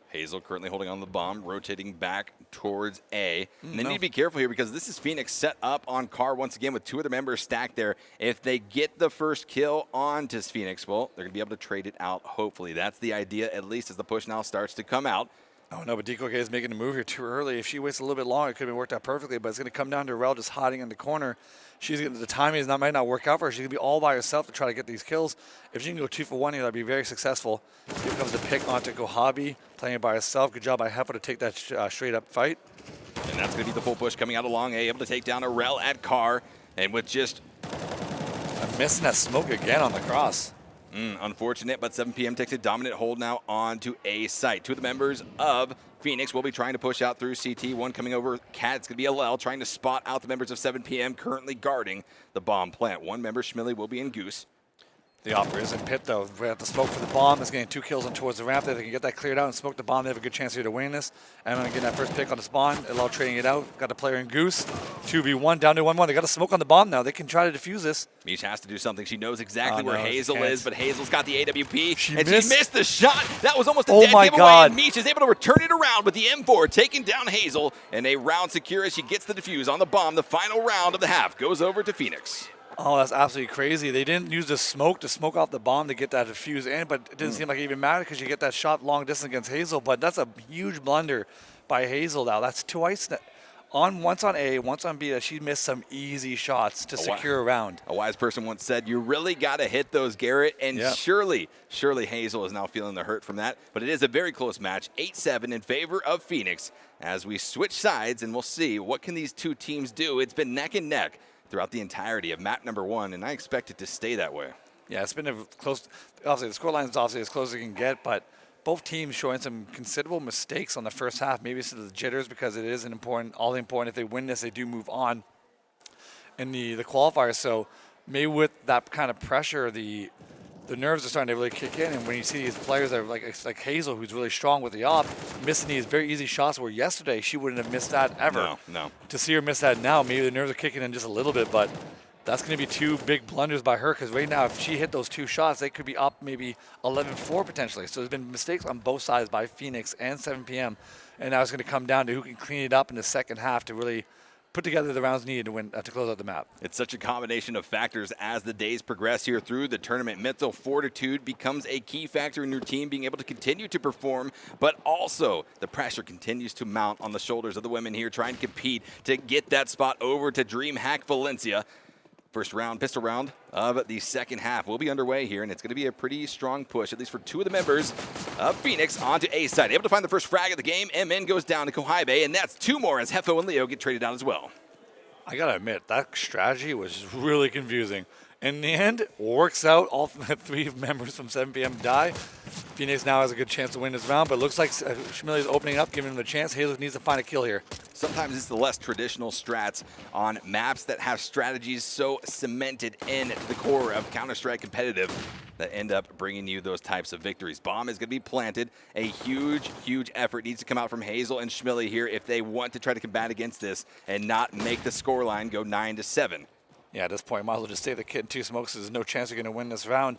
Hazel currently holding on the bomb, rotating back towards A. And they need to be careful here because this is Phoenix set up on car once again with 2 of the members stacked there. If they get the first kill onto Phoenix, well, they're going to be able to trade it out, hopefully. That's the idea, at least as the push now starts to come out. Oh, no, but Decoy is making a move here too early. If she waits a little bit longer, it could have worked out perfectly, but it's going to come down to Rel just hiding in the corner. The timing might not work out for her. She's going to be all by herself to try to get these kills. If she can go 2 for 1 here, that'd be very successful. Here comes the pick onto Kohabe, playing it by herself. Good job by Heffa to take that straight up fight. And that's going to be the full push coming out along A, able to take down Arel at car. And with just... I'm missing that smoke again on the cross. Unfortunate, but 7PM takes a dominant hold now onto A site. 2 of the members of Phoenix will be trying to push out through CT. 1 coming over Cat. It's going to be LL trying to spot out the members of 7PM currently guarding the bomb plant. 1 member, Schmilly, will be in Goose. The Opera is in pit, though. We have to smoke for the bomb. It's getting 2 kills on towards the ramp there. They can get that cleared out and smoke the bomb. They have a good chance here to win this. And I'm going to get that first pick on the spawn. Allow trading it out. Got the player in Goose. 2v1 down to 1-1. They got to smoke on the bomb now. They can try to defuse this. Mish has to do something. She knows exactly where Hazel is, but Hazel's got the AWP. She missed the shot. That was almost a Oh dead my giveaway. God. And Mish is able to return it around with the M4, taking down Hazel. And a round secure as she gets the defuse on the bomb. The final round of the half goes over to Phoenix. Oh, that's absolutely crazy. They didn't use the smoke to smoke off the bomb to get that defuse in, but it didn't seem like it even mattered because you get that shot long distance against Hazel. But that's a huge blunder by Hazel now. That's twice once on A, once on B, that she missed some easy shots to secure a round. A wise person once said, you really got to hit those, Garrett. And surely Hazel is now feeling the hurt from that. But it is a very close match, 8-7 in favor of Phoenix as we switch sides, and we'll see what can these 2 teams do. It's been neck and neck throughout the entirety of map number 1, and I expect it to stay that way. Yeah, it's been a close. Obviously, the scoreline is obviously as close as you can get, but both teams showing some considerable mistakes on the first half. Maybe it's the jitters because it is all important. If they win this, they do move on in the qualifiers. So maybe with that kind of pressure, the nerves are starting to really kick in. And when you see these players that are like Hazel, who's really strong with the op, missing these very easy shots where yesterday she wouldn't have missed that ever. No. To see her miss that now, maybe the nerves are kicking in just a little bit, but that's going to be 2 big blunders by her because right now, if she hit those 2 shots, they could be up maybe 11-4 potentially. So there's been mistakes on both sides by Phoenix and 7PM, and now it's going to come down to who can clean it up in the second half to really put together the rounds needed to win to close out the map. It's such a combination of factors as the days progress here through the tournament. Mental fortitude becomes a key factor in your team being able to continue to perform, but also the pressure continues to mount on the shoulders of the women here trying to compete to get that spot over to DreamHack Valencia. First round, pistol round of the second half will be underway here, and it's going to be a pretty strong push, at least for two of the members of Phoenix onto A side. Able to find the first frag of the game. MN goes down to Kohaibe, and that's two more as Hefo and Leo get traded out as well. I got to admit, that strategy was really confusing. In the end, works out. All three members from 7PM die. Phoenix now has a good chance to win this round, but it looks like Schmilly is opening up, giving him the chance. Hazel needs to find a kill here. Sometimes it's the less traditional strats on maps that have strategies so cemented in the core of Counter-Strike competitive that end up bringing you those types of victories. Bomb is going to be planted. A huge, huge effort needs to come out from Hazel and Schmilly here if they want to try to combat against this and not make the scoreline go 9-7. Yeah, at this point, might as well just save the kid in two smokes. There's no chance you're going to win this round.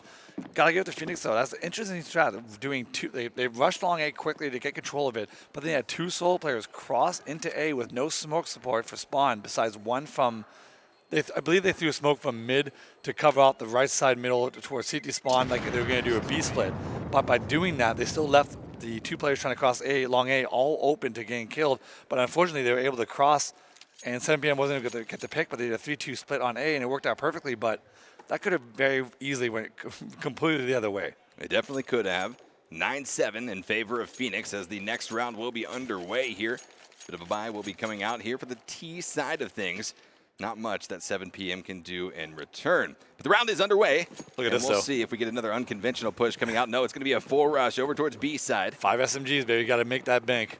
Got to give it to Phoenix, though. That's an interesting strat of doing two. They rushed along A quickly to get control of it, but they had two solo players cross into A with no smoke support for spawn, besides one from, I believe they threw a smoke from mid to cover out the right side middle towards CT spawn like they were going to do a B split. But by doing that, they still left the two players trying to cross A, long A, all open to getting killed. But unfortunately, they were able to cross, and 7PM wasn't able to get the pick, but they did a 3-2 split on A, and it worked out perfectly. But that could have very easily went completely the other way. It definitely could have. 9-7 in favor of Phoenix as the next round will be underway here. Bit of a bye will be coming out here for the T side of things. Not much that 7PM can do in return. But the round is underway. Look at this, we'll though. see if we get another unconventional push coming out. No, it's going to be a full rush over towards B side. 5 SMGs, baby. Got to make that bank.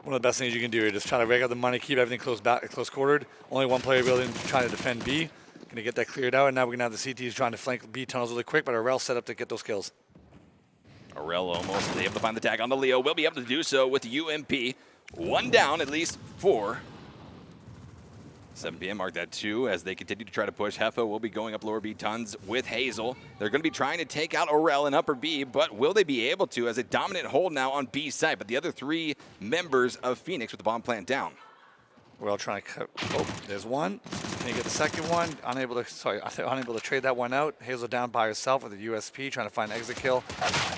One of the best things you can do. Just try to rake out the money, keep everything close quartered. Only one player building trying to defend B. Going to get that cleared out, and now we're going to have the CTs trying to flank B tunnels really quick, but Arel set up to get those kills. Arel almost able to find the tag on the Leo. Will be able to do so with UMP. One down, at least for 7PM. Mark that 2 as they continue to try to push. Hefo will be going up lower B tons with Hazel. They're going to be trying to take out Arel in upper B, but will they be able to as a dominant hold now on B side? But the other three members of Phoenix with the bomb plant down. We're all trying to cut. Oh, there's one. Can you get the second one? Unable to trade that one out. Hazel down by herself with a USP, trying to find an exit kill.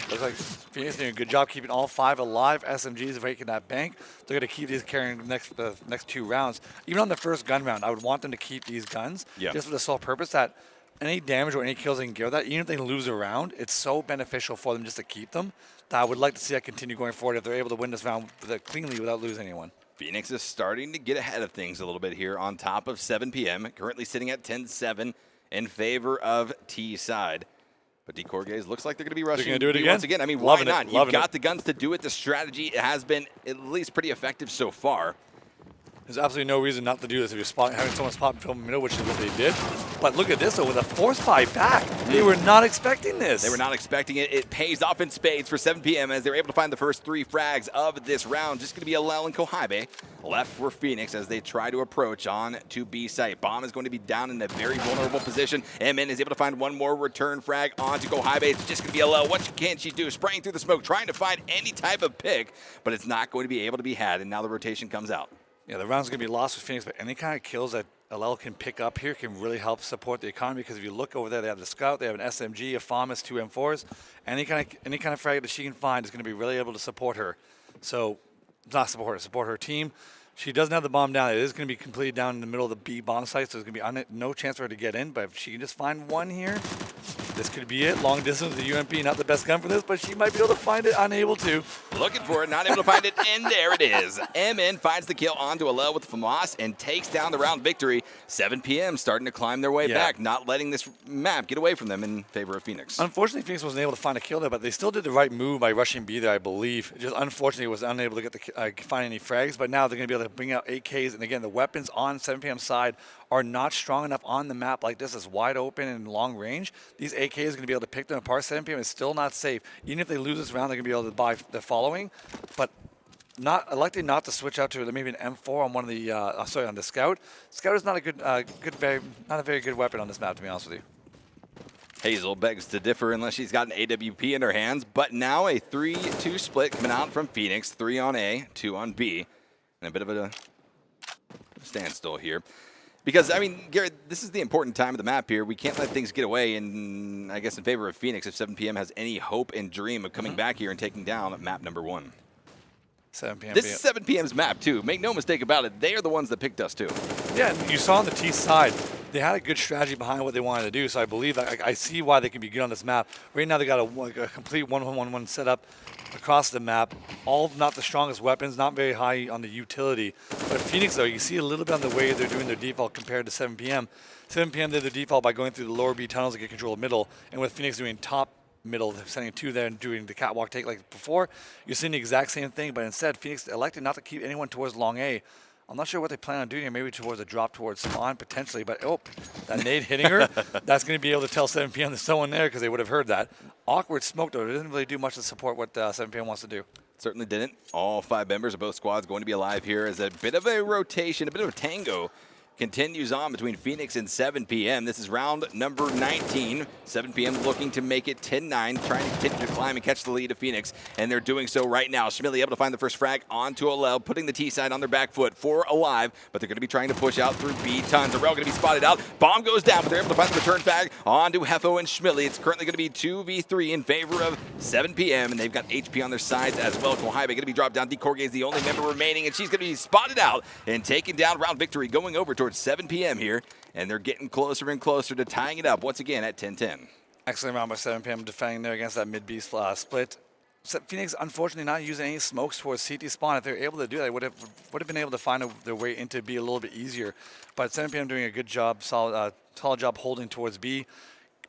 Looks like Phoenix doing a good job keeping all 5 alive. SMGs breaking that bank. They're going to keep these carrying the next 2 rounds. Even on the first gun round, I would want them to keep these guns just for the sole purpose that any damage or any kills they can give that, even if they lose a round, it's so beneficial for them just to keep them that I would like to see that continue going forward if they're able to win this round cleanly without losing anyone. Phoenix is starting to get ahead of things a little bit here on top of 7PM, currently sitting at 10-7 in favor of T side. But D-Corgaze looks like they're going to be rushing they're gonna do it once again. I mean, Loving why not? it. You've got the guns to do it. The strategy has been at least pretty effective so far. There's absolutely no reason not to do this if you're having someone spot and film in the middle, which is what they did. But look at this, though, with a force buy back. They were not expecting this. They were not expecting it. It pays off in spades for 7PM as they're able to find the first 3 frags of this round. Just going to be Alel and Kohaibe left for Phoenix as they try to approach on to B site. Bomb is going to be down in a very vulnerable position. MN is able to find one more return frag onto Kohaibe. It's just going to be Alel. What can she do? Spraying through the smoke, trying to find any type of pick, but it's not going to be able to be had, and now the rotation comes out. Yeah, the round's going to be lost with Phoenix, but any kind of kills that Alel can pick up here can really help support the economy, because if you look over there, they have the Scout, they have an SMG, a FAMAS, 2 M4s. Any kind of frag that she can find is going to be really able to support her. So, not support her team. She doesn't have the bomb down. It is going to be completely down in the middle of the B bomb site, so there's going to be no chance for her to get in. But if she can just find one here, this could be it. Long distance, the UMP, not the best gun for this, but she might be able to find it, unable to. Looking for it, not able to find it, and there it is. MN finds the kill onto Alel with FAMAS and takes down the round victory. 7PM starting to climb their way back, not letting this map get away from them in favor of Phoenix. Unfortunately, Phoenix wasn't able to find a kill there, but they still did the right move by rushing B there, I believe. Just unfortunately was unable to get find any frags, but now they're going to be able to bring out AKs, and again, the weapons on 7PM side are not strong enough on the map like this. Is wide open and long range. These AKs are going to be able to pick them apart. 7PM is still not safe. Even if they lose this round, they're going to be able to buy the following, but electing not to switch out to maybe an M4 on one of the on the Scout. Scout is not a not a very good weapon on this map, to be honest with you. Hazel begs to differ unless she's got an AWP in her hands, but now a 3-2 split coming out from Phoenix, 3 on A, 2 on B, and a bit of a standstill here. Because, I mean, Garrett, this is the important time of the map here. We can't let things get away, and I guess in favor of Phoenix if 7PM has any hope and dream of coming back here and taking down map number 1. 7PM. This is 7PM's map, too. Make no mistake about it. They are the ones that picked us, too. Yeah, and you saw on the T side, they had a good strategy behind what they wanted to do. So I believe I see why they can be good on this map. Right now they got a complete 1-1-1-1 setup across the map. All not the strongest weapons, not very high on the utility. But Phoenix though, you see a little bit on the way they're doing their default compared to 7PM. 7PM did their default by going through the lower B tunnels to get control of middle, and with Phoenix doing top middle, sending 2 there and doing the catwalk take like before, you're seeing the exact same thing, but instead Phoenix elected not to keep anyone towards long A. I'm not sure what they plan on doing here, maybe towards a drop towards spawn potentially, but oh, that nade hitting her, that's going to be able to tell 7PM there's someone there because they would have heard that. Awkward smoke though, it doesn't really do much to support what 7PM wants to do. Certainly didn't. All 5 members of both squads going to be alive here as a bit of a rotation, a bit of a tango continues on between Phoenix and 7PM. This is round number 19. 7PM looking to make it 10-9, trying to continue to climb and catch the lead of Phoenix, and they're doing so right now. Schmilly able to find the first frag onto Alel, putting the T side on their back foot for alive, but they're going to be trying to push out through B tons. Arel going to be spotted out. Bomb goes down, but they're able to find the return frag onto Hefo and Schmilly. It's currently going to be 2v3 in favor of 7PM, and they've got HP on their sides as well. Kohaibe going to be dropped down. Decorge is the only member remaining, and she's going to be spotted out and taken down. Round victory going over towards 7PM here, and they're getting closer and closer to tying it up once again at 10-10. Excellent round by 7PM defending there against that mid-B split. Phoenix, unfortunately, not using any smokes towards CT spawn. If they were able to do that, they would have been able to find their way into B a little bit easier. But 7PM doing a good job, solid job holding towards B,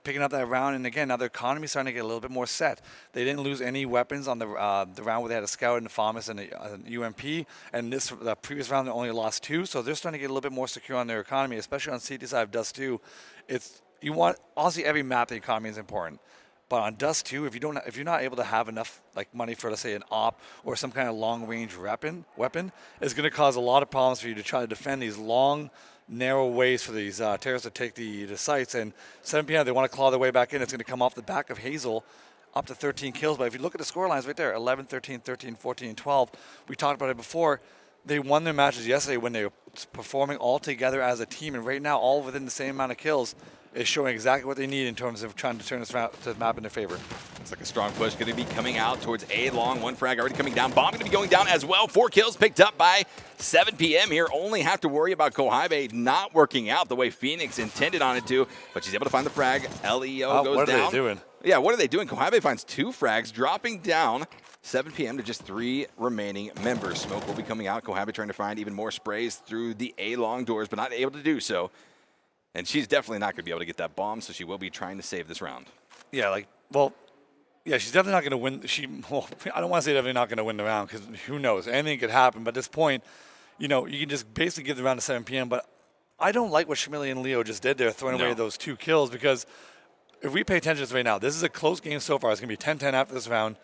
picking up that round. And again, now their economy is starting to get a little bit more set. They didn't lose any weapons on the round where they had a scout and a FAMAS and a UMP. And the previous round, they only lost 2. So they're starting to get a little bit more secure on their economy, especially on CT side of Dust 2. Obviously every map, the economy is important. But on Dust 2, if you're not able to have enough money for, let's say, an op or some kind of long-range weapon, it's going to cause a lot of problems for you to try to defend these long, narrow ways for these terrorists to take the sites. And 7PM, they want to claw their way back in. It's going to come off the back of Hazel up to 13 kills. But if you look at the score lines right there, 11, 13, 13, 14, and 12, we talked about it before. They won their matches yesterday when they were performing all together as a team. And right now, all within the same amount of kills, is showing exactly what they need in terms of trying to turn this map in their favor. It's like a strong push going to be coming out towards A long. 1 frag already coming down. Bomb going to be going down as well. 4 kills picked up by 7PM here. Only have to worry about Kohaibe not working out the way Phoenix intended on it to, but she's able to find the frag. LEO goes down. What are they doing? Yeah, what are they doing? Kohaibe finds 2 frags, dropping down 7PM to just 3 remaining members. Smoke will be coming out. Kohaibe trying to find even more sprays through the A long doors, but not able to do so. And she's definitely not going to be able to get that bomb, so she will be trying to save this round. Yeah, she's definitely not going to win. I don't want to say definitely not going to win the round because who knows? Anything could happen. But at this point, you can just basically give the round to 7PM. But I don't like what Schmilly and Leo just did there, throwing away those 2 kills, because if we pay attention to this right now, this is a close game so far. It's going to be 10-10 after this round.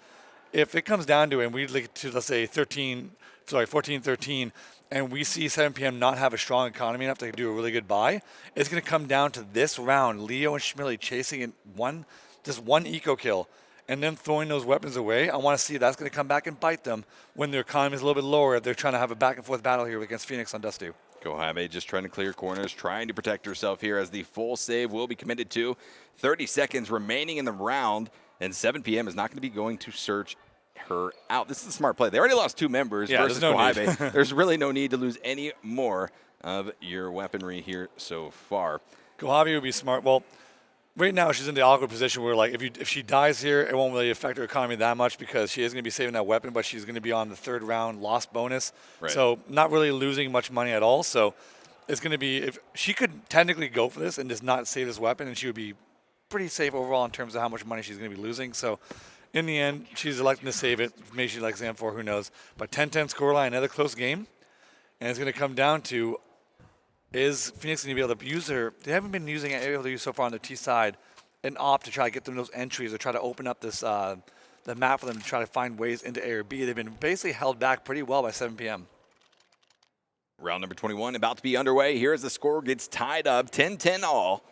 If it comes down to it and we look to, let's say, 14-13, and we see 7PM not have a strong economy enough to do a really good buy, it's going to come down to this round. Leo and Schmilly chasing it just one eco kill and then throwing those weapons away. I want to see that's going to come back and bite them when their economy is a little bit lower if they're trying to have a back-and-forth battle here against Phoenix on Dust 2. Kohaibe just trying to clear corners, trying to protect herself here as the full save will be committed to. 30 seconds remaining in the round, and 7PM is not going to be going to search her out. This is a smart play. They already lost 2 members versus Kohaibe. There's really no need to lose any more of your weaponry here so far. Kohaibe would be smart. Well, right now she's in the awkward position where, if she dies here, it won't really affect her economy that much because she is going to be saving that weapon, but she's going to be on the 3rd round loss bonus. Right. So not really losing much money at all. So it's going to be, if she could technically go for this and just not save this weapon, and she would be pretty safe overall in terms of how much money she's going to be losing. So in the end, she's electing to save it. Maybe she likes M4, who knows. But 10-10 scoreline, another close game. And it's going to come down to, is Phoenix going to be able to use they haven't been able to use so far on the T side, an op to try to get them those entries or try to open up this the map for them to try to find ways into A or B. They've been basically held back pretty well by 7PM. Round number 21 about to be underway. Here's the score gets tied up, 10-10 all.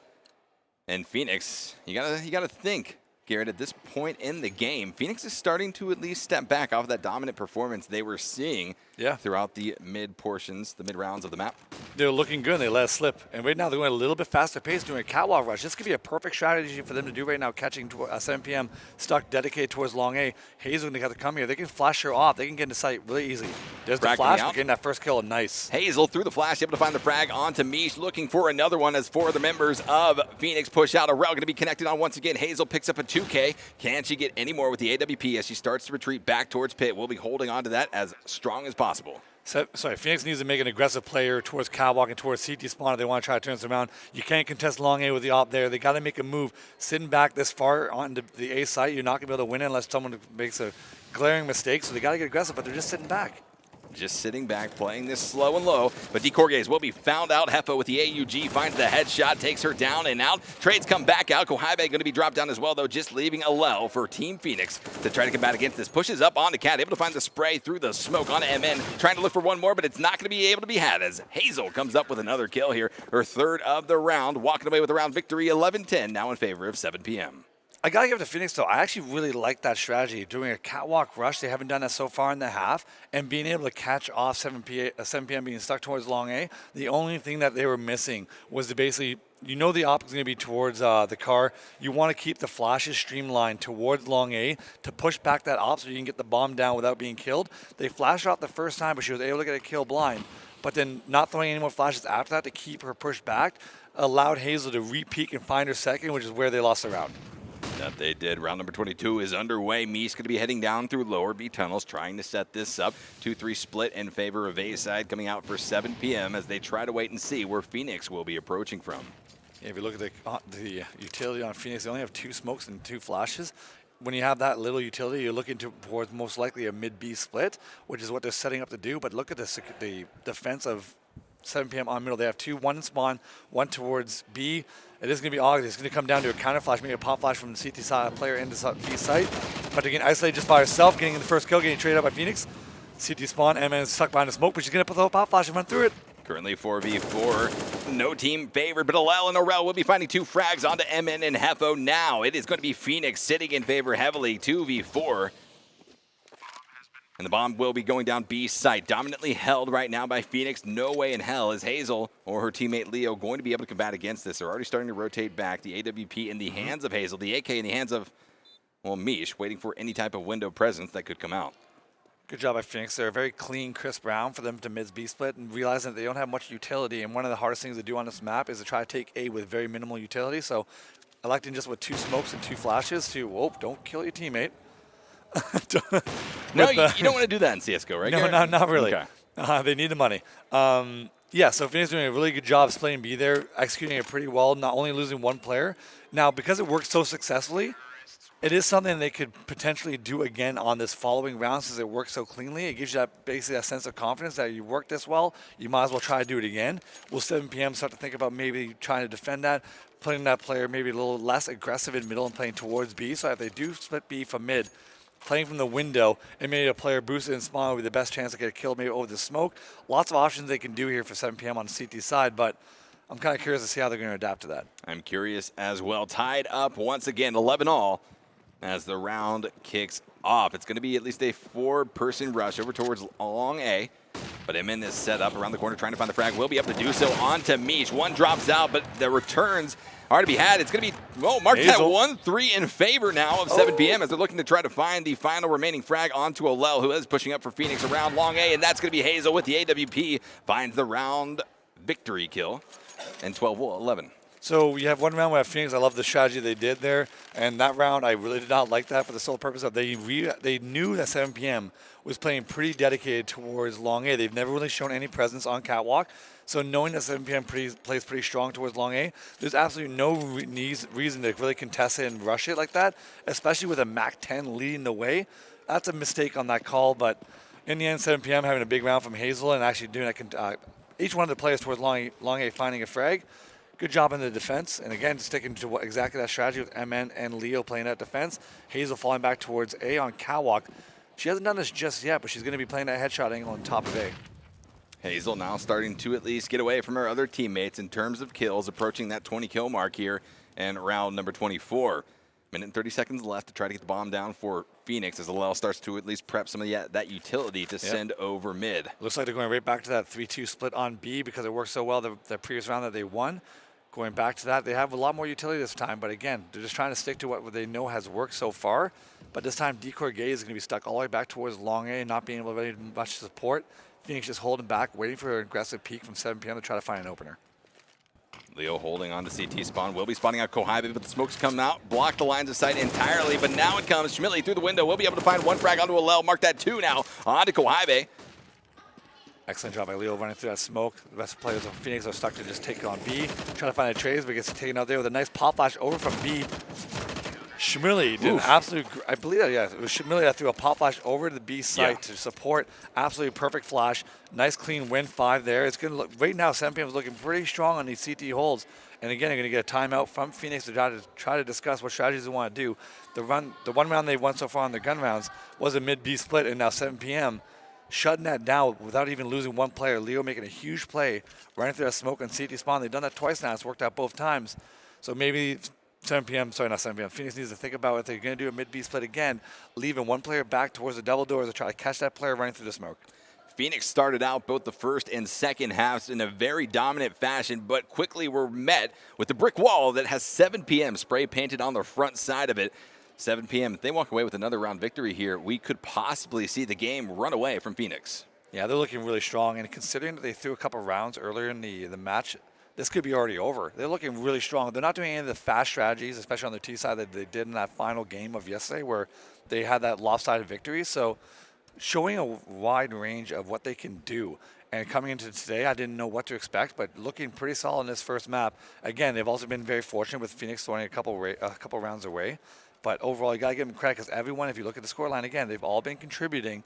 And Phoenix, you gotta think, Garrett, at this point in the game, Phoenix is starting to at least step back off of that dominant performance they were seeing throughout the mid rounds of the map. They're looking good. They let it slip. And right now they're going a little bit faster pace, doing a catwalk rush. This could be a perfect strategy for them to do right now, catching 7PM stuck dedicated towards long A. Hazel going to have to come here. They can flash her off. They can get into sight really easy. There's the Frag flash, coming but out. getting that first kill, nice. Hazel through the flash, able to find the frag onto Mish, looking for another one as four of the members of Phoenix push out. Arel going to be connected on once again. Hazel picks up a 2K. Can she get any more with the AWP as she starts to retreat back towards pit? We'll be holding on to that as strong as possible. Phoenix needs to make an aggressive player towards catwalk and towards CT spawn if they want to try to turn this around. You can't contest long A with the op there. They got to make a move. Sitting back this far on the A site, you're not going to be able to win it unless someone makes a glaring mistake. So they got to get aggressive, but they're just sitting back. Just sitting back, playing this slow and low. But DeCorgaze will be found out. Heffa with the AUG finds the headshot, takes her down and out. Trades come back out. Kohibe going to be dropped down as well, though, just leaving Alel for Team Phoenix to try to combat against this. Pushes up onto Cat, able to find the spray through the smoke onto MN, trying to look for one more, but it's not going to be able to be had as Hazel comes up with another kill here, her third of the round, walking away with the round victory, 11-10, now in favor of 7PM. I got to give it to Phoenix, though. I actually really like that strategy. Doing a catwalk rush, they haven't done that so far in the half, and being able to catch off 7 p.m. being stuck towards long A. The only thing that they were missing was to basically, the op is going to be towards the car. You want to keep the flashes streamlined towards long A to push back that op so you can get the bomb down without being killed. They flashed off the first time, but she was able to get a kill blind. But then not throwing any more flashes after that to keep her pushed back allowed Hazel to re-peek and find her second, which is where they lost the round. That they did. Round number 22 is underway. Meese going to be heading down through lower B tunnels, trying to set this up. 2-3 split in favor of A side, coming out for 7 p.m. as they try to wait and see where Phoenix will be approaching from. Yeah, if you look at the utility on Phoenix, they only have 2 smokes and 2 flashes. When you have that little utility, you're looking towards most likely a mid-B split, which is what they're setting up to do. But look at the defense of 7 p.m. on middle. They have 2, one in spawn, one towards B. It is going to be August. It's going to come down to a counter flash, maybe a pop flash from the CT side player into B site. But again, isolated just by herself, getting the first kill, getting traded up by Phoenix. CT spawn, MN is stuck behind the smoke, but she's going to put the pop flash and run through it. Currently 4v4, no team favored, but Alel and Arel will be finding 2 frags onto MN and Hefo now. It is going to be Phoenix sitting in favor heavily, 2v4. And the bomb will be going down B site, dominantly held right now by Phoenix. No way in hell is Hazel or her teammate Leo going to be able to combat against this. They're already starting to rotate back. The AWP in the hands of Hazel, the AK in the hands of, Mish, waiting for any type of window presence that could come out. Good job by Phoenix. They're a very clean, crisp round for them to mid-B split and realizing that they don't have much utility. And one of the hardest things to do on this map is to try to take A with very minimal utility. So electing just with 2 smokes and 2 flashes to, don't kill your teammate. No, you don't want to do that in CSGO, right? No, not really. Okay. They need the money. So Phoenix doing a really good job splitting B there, executing it pretty well, not only losing 1 player. Now, because it worked so successfully, it is something they could potentially do again on this following round since it worked so cleanly. It gives you basically a sense of confidence that you worked this well, you might as well try to do it again. Will 7 p.m. start to think about maybe trying to defend that, putting that player maybe a little less aggressive in middle and playing towards B. So if they do split B from mid, playing from the window and maybe a player boosted in spawn would be the best chance to get a kill maybe over the smoke. Lots of options they can do here for 7 p.m. on the CT side, but I'm kind of curious to see how they're going to adapt to that. I'm curious as well. Tied up once again, 11-all as the round kicks off. It's going to be at least a 4-person rush over towards long A. But MN is set up around the corner trying to find the frag. Will be able to do so onto Mish. One drops out, but the returns are to be had. It's going to be, Marquette 1-3 in favor now of 7 p.m. as they're looking to try to find the final remaining frag onto Alel, who is pushing up for Phoenix around long A, and that's going to be Hazel with the AWP. Finds the round victory kill, and 12-11. So you have 1 round where Phoenix, I love the strategy they did there, and that round I really did not like that for the sole purpose of they knew that 7 p.m. was playing pretty dedicated towards long A. They've never really shown any presence on catwalk, so knowing that 7 p.m. plays pretty strong towards long A, there's absolutely no reason to really contest it and rush it like that, especially with a MAC-10 leading the way. That's a mistake on that call, but in the end, 7 p.m. having a big round from Hazel and actually doing that, each one of the players towards long A finding a frag. Good job in the defense, and again, sticking to exactly that strategy with MN and Leo playing that defense. Hazel falling back towards A on catwalk. She hasn't done this just yet, but she's going to be playing that headshot angle on top of A. Hazel now starting to at least get away from her other teammates in terms of kills, approaching that 20-kill mark here in round number 24. Minute and 30 seconds left to try to get the bomb down for Phoenix as Alel starts to at least prep some of that utility to send over mid. Looks like they're going right back to that 3-2 split on B because it worked so well the previous round that they won. Going back to that, they have a lot more utility this time, but again, they're just trying to stick to what they know has worked so far. But this time, Decoy Gay is going to be stuck all the way back towards long A, not being able to get much support. Phoenix just holding back, waiting for an aggressive peek from 7 PM to try to find an opener. Leo holding on to CT spawn, will be spawning out Kohibe, but the smoke's coming out, block the lines of sight entirely, but now it comes. Schmidtly through the window, will be able to find one frag onto a Lel, mark that 2 now, onto Kohibe. Excellent job by Leo running through that smoke. The rest of the players of Phoenix are stuck to just take it on B, trying to find a trade, but gets taken out there with a nice pop flash over from B. Schmidtly did an absolute, I believe that, yeah, it was Schmidtly that threw a pop flash over to the B site to support. Absolutely perfect flash. Nice clean win 5 there. It's going to look, right now 7 PM is looking pretty strong on these CT holds. And again, they're going to get a timeout from Phoenix to try to discuss what strategies they want to do. The one round they've won so far on their gun rounds was a mid-B split, and now 7 PM shutting that down without even losing one player. Leo making a huge play, running through that smoke on CT spawn. They've done that twice now. It's worked out both times. So maybe 7 PM, sorry, not 7 PM. Phoenix needs to think about if they're going to do a mid-B split again, leaving one player back towards the double doors to try to catch that player running through the smoke. Phoenix started out both the first and second halves in a very dominant fashion, but quickly were met with the brick wall that has 7 PM spray painted on the front side of it. 7 PM, if they walk away with another round victory here, we could possibly see the game run away from Phoenix. Yeah, they're looking really strong, and considering that they threw a couple rounds earlier in the match, this could be already over. They're looking really strong. They're not doing any of the fast strategies, especially on the T side, that they did in that final game of yesterday where they had that lopsided victory. So showing a wide range of what they can do. And coming into today, I didn't know what to expect, but looking pretty solid in this first map. Again, they've also been very fortunate with Phoenix throwing a couple rounds away. But overall, you got to give them credit because everyone, if you look at the scoreline again, they've all been contributing.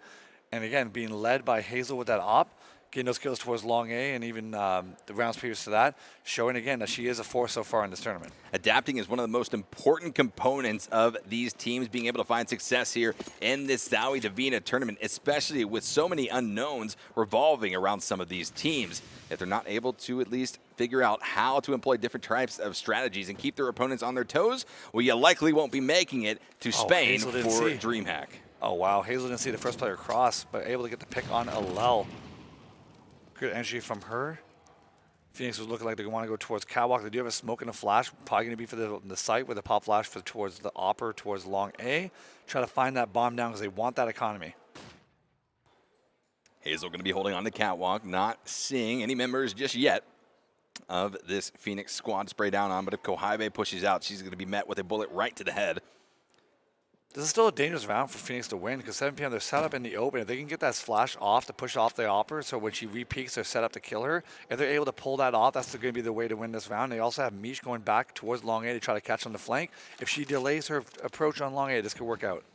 And again, being led by Hazel with that op, getting those kills towards long A, and even the rounds previous to that, showing again that she is a force so far in this tournament. Adapting is one of the most important components of these teams being able to find success here in this ZOWIE Divina tournament, especially with so many unknowns revolving around some of these teams. If they're not able to at least figure out how to employ different types of strategies and keep their opponents on their toes, well, you likely won't be making it to Spain for DreamHack. Oh, wow. Hazel didn't see the first player cross, but able to get the pick on Alel. Good entry from her. Phoenix was looking like they want to go towards Catwalk. They do have a smoke and a flash. Probably going to be for the site with a pop flash for towards the Opper, towards long A. Try to find that bomb down because they want that economy. Hazel going to be holding on to Catwalk, not seeing any members just yet of this Phoenix squad spray down on. But if Kohibe pushes out, she's going to be met with a bullet right to the head. This is still a dangerous round for Phoenix to win because 7 PM, they're set up in the open. If they can get that flash off to push off the Opper, so when she re-peaks, they're set up to kill her. If they're able to pull that off, that's going to be the way to win this round. They also have Mish going back towards long A to try to catch on the flank. If she delays her approach on long A, this could work out.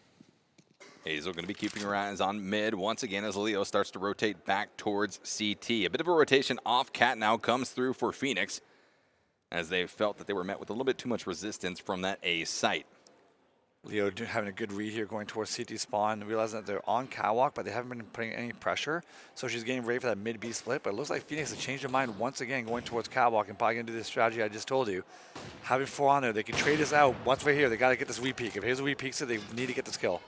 Hazel going to be keeping her eyes on mid once again as Leo starts to rotate back towards CT. A bit of a rotation off Cat now comes through for Phoenix as they felt that they were met with a little bit too much resistance from that A site. Leo having a good read here going towards CT spawn, realizing that they're on Catwalk, but they haven't been putting any pressure. So she's getting ready for that mid-B split, but it looks like Phoenix has changed their mind once again going towards Catwalk and probably going to do this strategy I just told you. Having 4 on there, they can trade this out. Once we're here, they got to get this re-peak. If Hazel re-peaks it, they need to get this kill.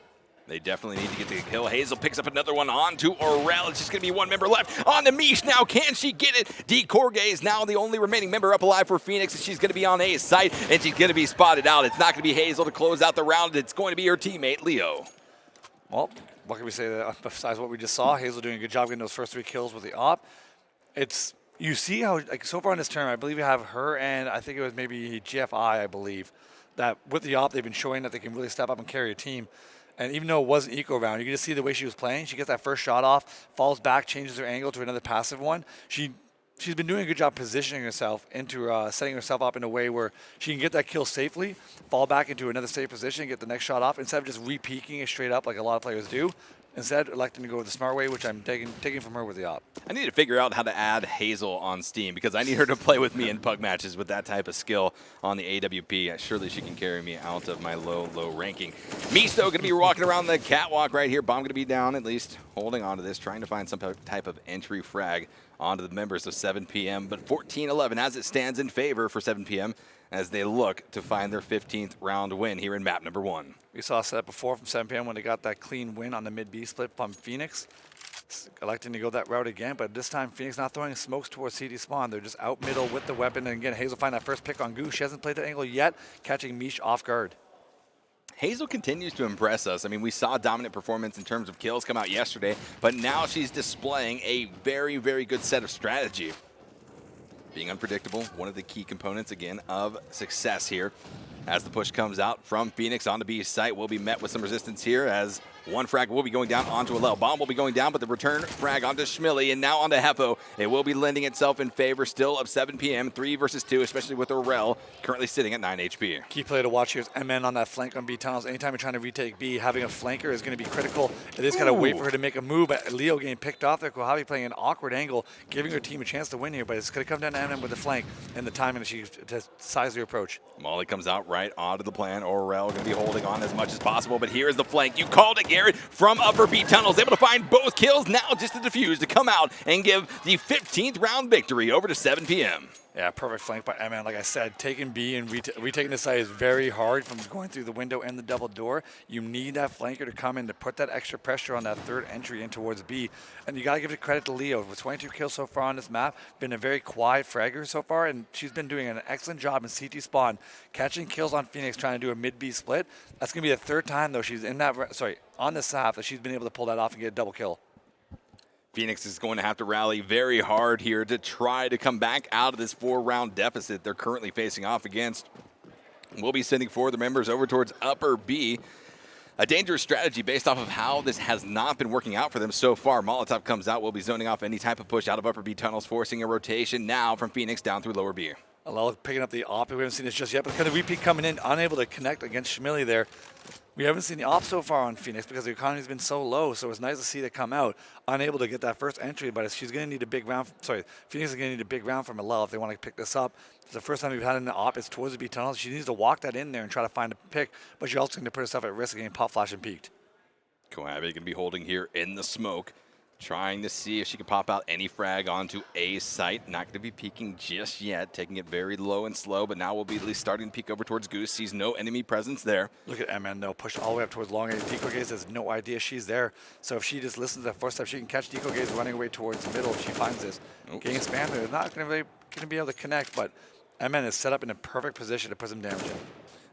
They definitely need to get the kill. Hazel picks up another one onto Aurel. It's just going to be one member left. On the Mish now. Can she get it? D. Corgay is now the only remaining member up alive for Phoenix. And she's going to be on A's site, and she's going to be spotted out. It's not going to be Hazel to close out the round. It's going to be her teammate, Leo. Well, what can we say besides what we just saw? Hazel doing a good job getting those first 3 kills with the op. You see how, like, so far in this tournament, I believe you have her and I think it was maybe GFI, I believe, that with the op, they've been showing that they can really step up and carry a team. And even though it was an eco round, you can just see the way she was playing. She gets that first shot off, falls back, changes her angle to another passive one. She's been doing a good job positioning herself into setting herself up in a way where she can get that kill safely, fall back into another safe position, get the next shot off, instead of just re-peeking it straight up like a lot of players do. Instead, electing to go the smart way, which I'm taking from her with the op. I need to figure out how to add Hazel on Steam because I need her to play with me in pug matches with that type of skill on the AWP. Surely she can carry me out of my low ranking. Misto going to be walking around the catwalk right here. Bomb going to be down, at least holding on to this, trying to find some type of entry frag onto the members of 7 PM. But 14-11 as it stands in favor for 7 PM as they look to find their 15th round win here in map number 1. We saw a setup before from 7 PM when they got that clean win on the mid-B split from Phoenix. electing to go that route again, but this time Phoenix not throwing smokes towards CT spawn. They're just out middle with the weapon, and again, Hazel find that first pick on Goose. She hasn't played that angle yet, catching Mish off guard. Hazel continues to impress us. I mean, we saw dominant performance in terms of kills come out yesterday, but now she's displaying a very, very good set of strategy. Being unpredictable, one of the key components, again, of success here. As the push comes out from Phoenix on the B site, will be met with some resistance here as one frag will be going down onto a Alel. Bomb will be going down, but the return frag onto Schmilly, and now onto Hefo. It will be lending itself in favor still of 7PM, 3 versus 2, especially with Aurel currently sitting at 9 HP. Key play to watch here is MN on that flank on B tunnels. Anytime you're trying to retake B, having a flanker is going to be critical. It is kind of wait for her to make a move, but Leo getting picked off there. Kohabi playing an awkward angle, giving her team a chance to win here, but it's going to come down to MN with the flank and the timing that she decides to approach. Molly comes out right onto the plan. Aurel going to be holding on as much as possible, but here's the flank. You called it, Garrett, from upper B tunnels, able to find both kills. Now just to defuse to come out and give the 15th round victory over to 7PM. Yeah, perfect flank by MN. Like I said, taking B and retaking the site is very hard from going through the window and the double door. You need that flanker to come in to put that extra pressure on that third entry in towards B. And you got to give it credit to Leo. With 22 kills so far on this map, been a very quiet fragger so far, and she's been doing an excellent job in CT spawn, catching kills on Phoenix, trying to do a mid-B split. That's going to be the third time, though, she's in that, on this map that she's been able to pull that off and get a double kill. Phoenix is going to have to rally very hard here to try to come back out of this 4-round deficit they're currently facing off against. We'll be sending 4 of the members over towards upper B. A dangerous strategy based off of how this has not been working out for them so far. Molotov comes out. We'll be zoning off any type of push out of upper B tunnels, forcing a rotation now from Phoenix down through lower B. Alel picking up the op. We haven't seen this just yet, but kind of repeat coming in, unable to connect against Schmilly there. We haven't seen the op so far on Phoenix because the economy's been so low, so it's nice to see it come out. Unable to get that first entry, but she's going to need a big round. Phoenix is going to need a big round from Alel if they want to pick this up. It's the first time we've had an op. It's towards the B tunnel. She needs to walk that in there and try to find a pick, but she's also going to put herself at risk of getting pop flash and peeked. Kohabe going to be holding here in the smoke, trying to see if she can pop out any frag onto A site. Not going to be peeking just yet, taking it very low and slow, but now we'll be at least starting to peek over towards Goose. Sees no enemy presence there. Look at MN, though, pushed all the way up towards long A. Deco Gaze has no idea she's there, so if she just listens to that first step, she can catch Deco Gaze running away towards the middle if she finds this. Getting spammed, they're not going to be able to connect, but MN is set up in a perfect position to put some damage in.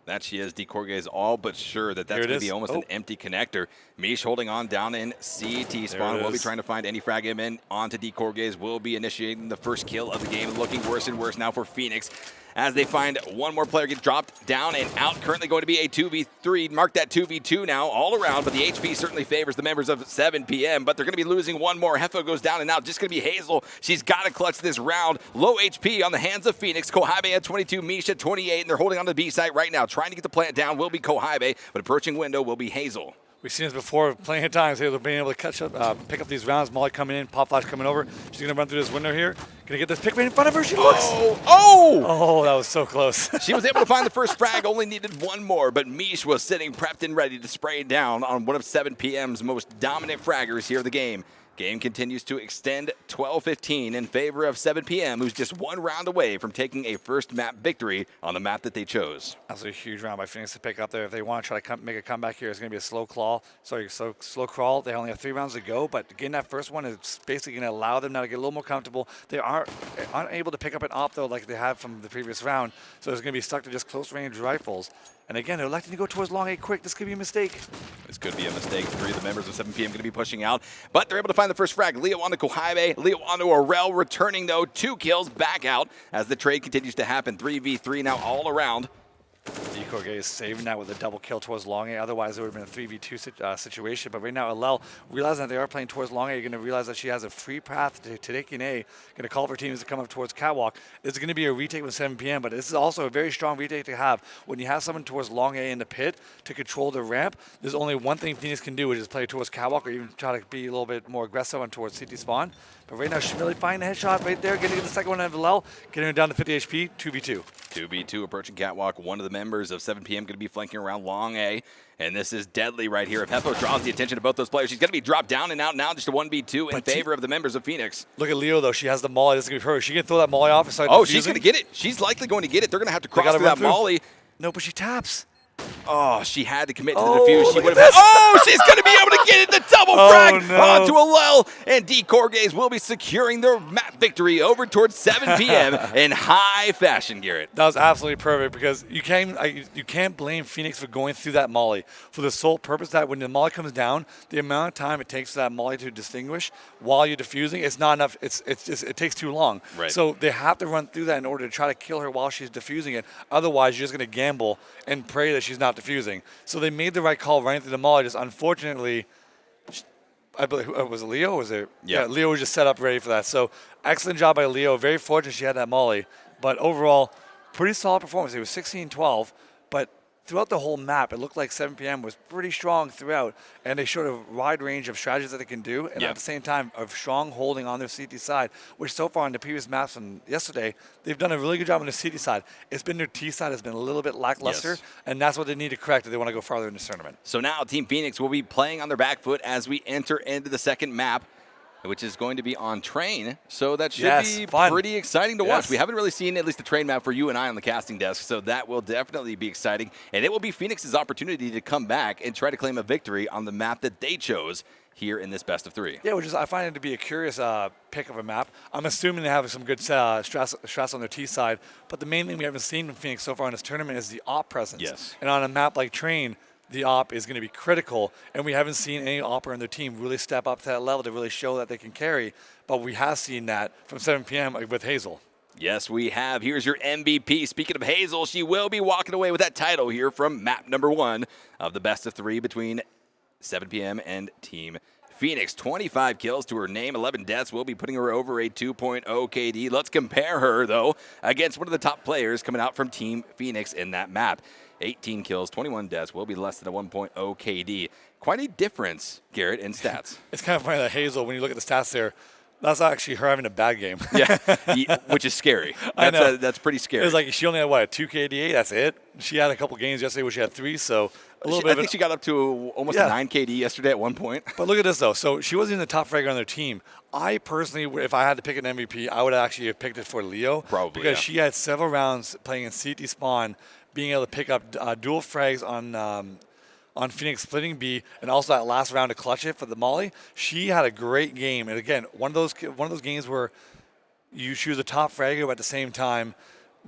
That she is. Decorge is all but sure that that's going to be almost an empty connector. Mish holding on down in CT spawn. Will be trying to find any frag him in onto Decorge. Will be initiating the first kill of the game. Looking worse and worse now for Phoenix as they find one more player get dropped down and out. Currently going to be a 2v3. Mark that 2v2 now all around, but the HP certainly favors the members of 7PM, but they're going to be losing one more. Hefo goes down and out. Just going to be Hazel. She's got to clutch this round. Low HP on the hands of Phoenix. Kohabe at 22, Mish at 28, and they're holding on to the B site right now. Trying to get the plant down will be Kohabe, but approaching window will be Hazel. We've seen this before plenty of times. Hazel being able to catch up, pick up these rounds. Molly coming in, pop flash coming over. She's going to run through this window here. Going to get this pick right in front of her. She looks. Oh, that was so close. She was able to find the first frag, only needed one more, but Mish was sitting prepped and ready to spray down on one of 7PM's most dominant fraggers here of the game. Game continues to extend 12-15 in favor of 7PM, who's just one round away from taking a first map victory on the map that they chose. That's a huge round by Phoenix to pick up there. If they want to try to make a comeback here, it's going to be a slow crawl. Slow crawl. They only have 3 rounds to go, but getting that first one is basically going to allow them now to get a little more comfortable. They aren't able to pick up an op, though, like they had from the previous round, so it's going to be stuck to just close-range rifles. And again, they're electing to go towards long A quick. This could be a mistake. This could be a mistake. 3 of the members of 7PM going to be pushing out, but they're able to find the first frag. Leo onto Kohabe, Leo onto Aurel, returning though 2 kills back out as the trade continues to happen. 3v3 now all around. Decorge is saving that with a double kill towards long A. Otherwise, it would have been a 3v2 situation. But right now, Alel, realizing that they are playing towards long A, you're going to realize that she has a free path to taking A. Going to call for teams to come up towards Catwalk. It's going to be a retake with 7PM, but this is also a very strong retake to have. When you have someone towards long A in the pit to control the ramp, there's only one thing Phoenix can do, which is play towards Catwalk or even try to be a little bit more aggressive on towards CT spawn. But right now, Schmilly finding a headshot right there, getting the second one out of Alel, getting her down to 50 HP, 2v2. 2v2 approaching Catwalk. One of the members of 7PM going to be flanking around long A, and this is deadly right here. If Hefo draws the attention of both those players, she's going to be dropped down and out now, just a 1v2 in favor of the members of Phoenix. Look at Leo, though. She has the molly. This is going to be her. She can throw that molly off. Oh, she's going to get it. She's likely going to get it. They're going to have to cross through that molly. No, but she taps. Oh, she had to commit to the Oh, defuse. She look would at have. this. Oh, she's going to be able to get it. The double Oh, frag no. onto a lull. And D Corgaze will be securing their map victory over towards 7 p.m. in high fashion, Garrett. That was absolutely perfect because you can't blame Phoenix for going through that molly for the sole purpose that when the molly comes down, the amount of time it takes for that molly to distinguish while you're diffusing, it's not enough. It takes too long. Right. So they have to run through that in order to try to kill her while she's diffusing it. Otherwise, you're just going to gamble and pray that she's not diffusing. So they made the right call running through the molly. Just unfortunately, I believe was it Leo? Or was it? Yeah. Leo was just set up ready for that. So excellent job by Leo. Very fortunate she had that molly. But overall, pretty solid performance. It was 16-12, but throughout the whole map, it looked like 7 p.m. was pretty strong throughout, and they showed a wide range of strategies that they can do, and at the same time, a strong holding on their CT side, which so far on the previous maps from yesterday, they've done a really good job on the CT side. It's been their T side has been a little bit lackluster, and that's what they need to correct if they want to go farther in this tournament. So now Team Phoenix will be playing on their back foot as we enter into the second map, which is going to be on train. So that should be pretty exciting to watch. We haven't really seen at least the train map for you and I on the casting desk, so that will definitely be exciting. And it will be Phoenix's opportunity to come back and try to claim a victory on the map that they chose here in this best of 3. Yeah, which is I find it to be a curious pick of a map. I'm assuming they have some good stress on their T side, but the main thing we haven't seen from Phoenix so far in this tournament is the op presence. Yes. And on a map like Train, the op is going to be critical, and we haven't seen any opper on their team really step up to that level to really show that they can carry, but we have seen that from 7 p.m. with Hazel. Yes, we have. Here's your MVP. Speaking of Hazel, she will be walking away with that title here from map number 1 of the best of 3 between 7 p.m. and Team Phoenix. 25 kills to her name, 11 deaths. Will be putting her over a 2.0 KD. Let's compare her, though, against one of the top players coming out from Team Phoenix in that map. 18 kills, 21 deaths, will be less than a 1.0 KD. Quite a difference, Garrett, in stats. It's kind of funny that Hazel, when you look at the stats there, that's actually her having a bad game. Yeah, which is scary. I know. That's pretty scary. It was like she only had, what, a 2 KDA? That's it? She had a couple games yesterday where she had 3, so a little bit I think she got up to almost a 9 KD yesterday at one point. But look at this, though. So she wasn't even the top fragger on their team. I personally, if I had to pick an MVP, I would actually have picked it for Leo. Probably, because she had several rounds playing in CT spawn, being able to pick up dual frags on Phoenix splitting B, and also that last round to clutch it for the molly. She had a great game, and again, one of those games where she was a top fragger, but at the same time,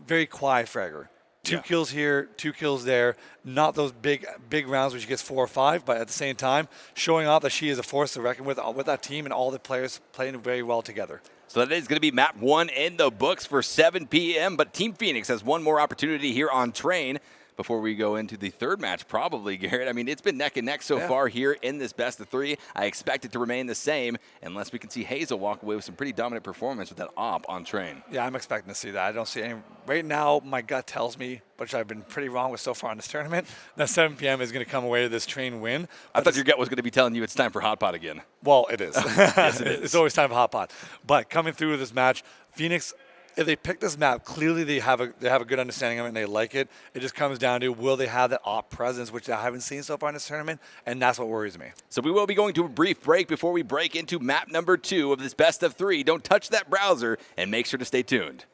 very quiet fragger. 2 kills here, 2 kills there. Not those big rounds where she gets 4 or 5, but at the same time, showing off that she is a force to reckon with that team and all the players playing very well together. So that is going to be map 1 in the books for 7 p.m., but Team Phoenix has one more opportunity here on Train before we go into the third match, probably, Garrett. I mean, it's been neck and neck so far here in this best of 3. I expect it to remain the same unless we can see Hazel walk away with some pretty dominant performance with that op on Train. Yeah, I'm expecting to see that. I don't see any. Right now, my gut tells me, which I've been pretty wrong with so far in this tournament, that 7 p.m. is going to come away with this Train win. I thought your gut was going to be telling you it's time for Hot Pot again. Well, it is. Yes, it is. It's always time for Hot Pot. But coming through with this match, Phoenix, if they pick this map, clearly they have a good understanding of it and they like it. It just comes down to, will they have that op presence, which I haven't seen so far in this tournament, and that's what worries me. So we will be going to a brief break before we break into map number 2 of this best of 3. Don't touch that browser and make sure to stay tuned.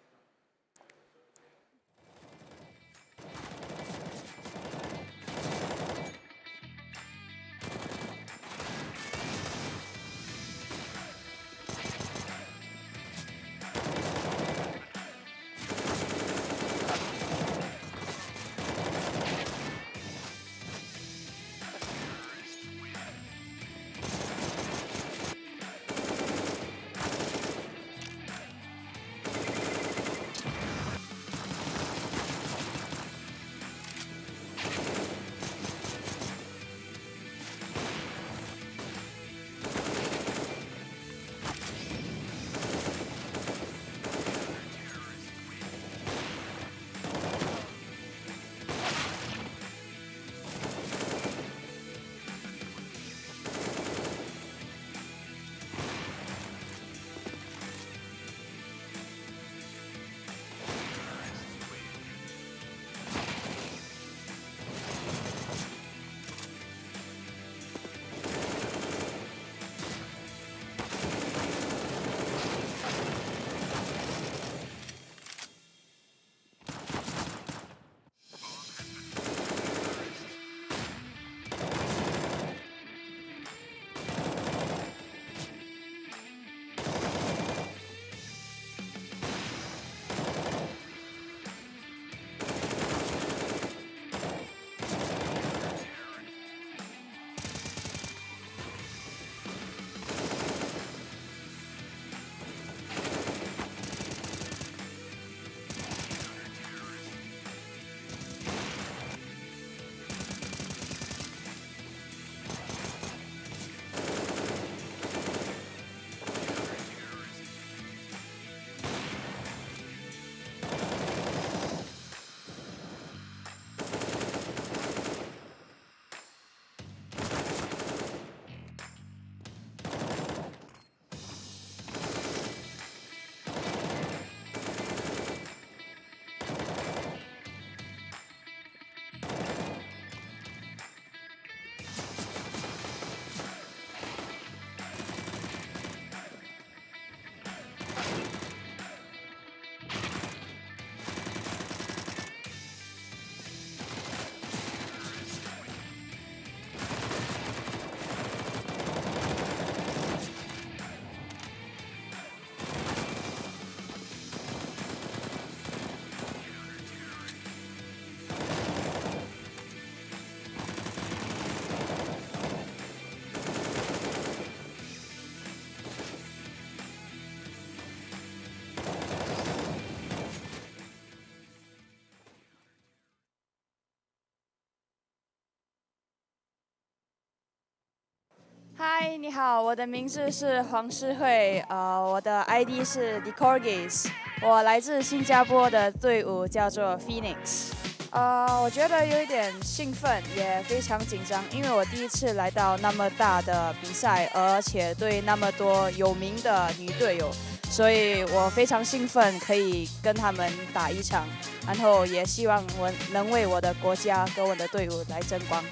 嗨，你好，我的名字是黄世慧，我的 ID 是 The Corgis，我来自新加坡的队伍叫做 Phoenix。我觉得有一点兴奋，也非常紧张，因为我第一次来到那么大的比赛，而且对那么多有名的女队友，所以我非常兴奋，可以跟他们打一场，然后也希望我能为我的国家跟我的队伍来争光。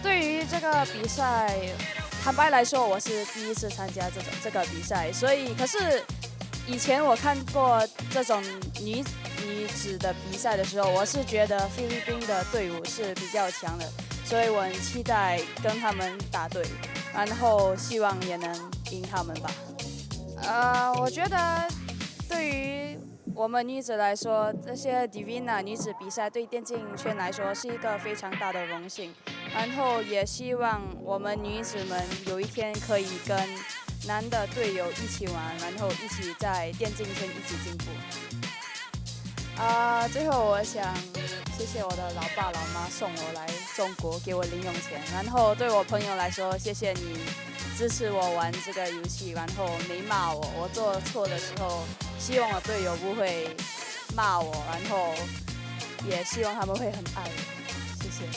对于这个比赛，坦白来说，我是第一次参加这个比赛，所以可是以前我看过这种女子的比赛的时候，我是觉得菲律宾的队伍是比较强的，所以我很期待跟他们打队，然后希望也能赢他们吧。我觉得对于我们女子来说，这些 Divina 女子比赛对电竞圈来说是一个非常大的荣幸，然后也希望我们女子们有一天可以跟男的队友一起玩，然后一起在电竞圈一起进步。最后我想谢谢我的老爸老妈送我来中国，给我零用钱，然后对我朋友来说，谢谢你支持我玩这个游戏，然后没骂我，我做错的时候，希望我队友不会骂我，然后也希望他们会很爱我，谢谢。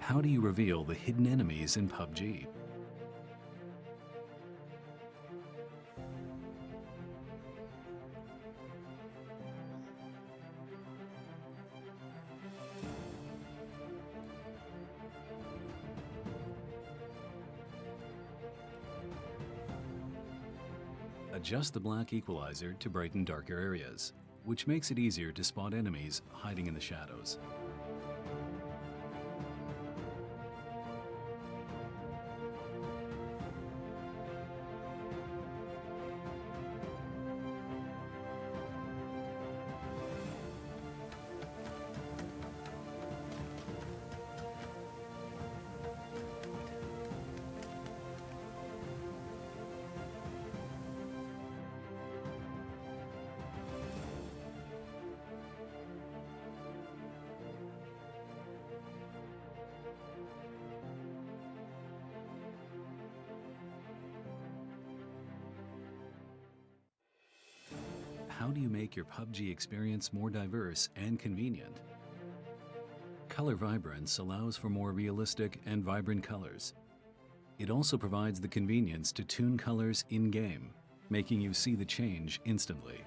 How do you reveal the hidden enemies in PUBG? Adjust the black equalizer to brighten darker areas, which makes it easier to spot enemies hiding in the shadows. How do you make your PUBG experience more diverse and convenient? Color Vibrance allows for more realistic and vibrant colors. It also provides the convenience to tune colors in-game, making you see the change instantly.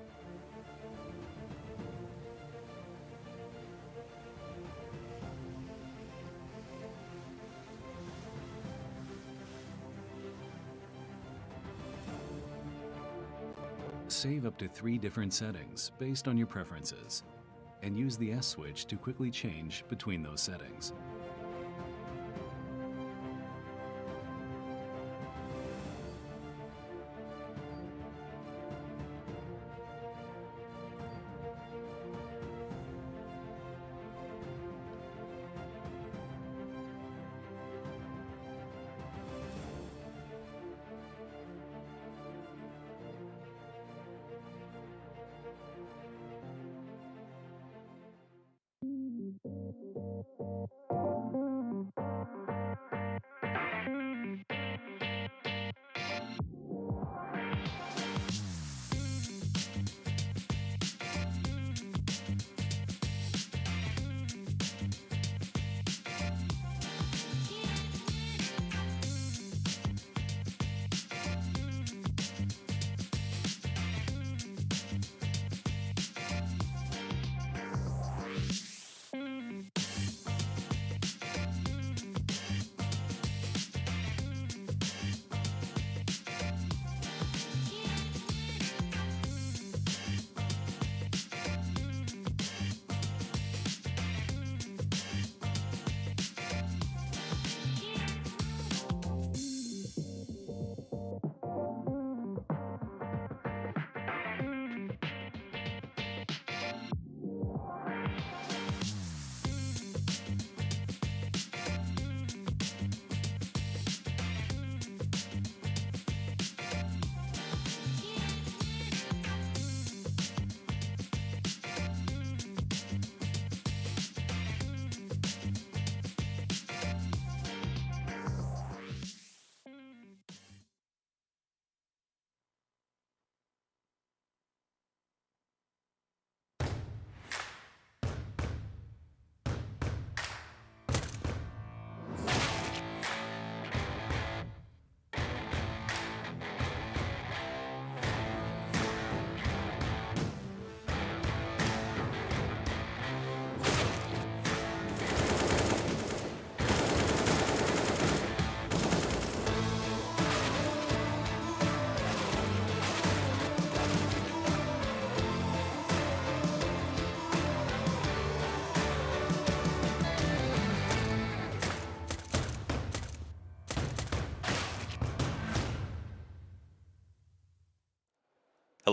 Save up to 3 different settings based on your preferences, and use the S switch to quickly change between those settings.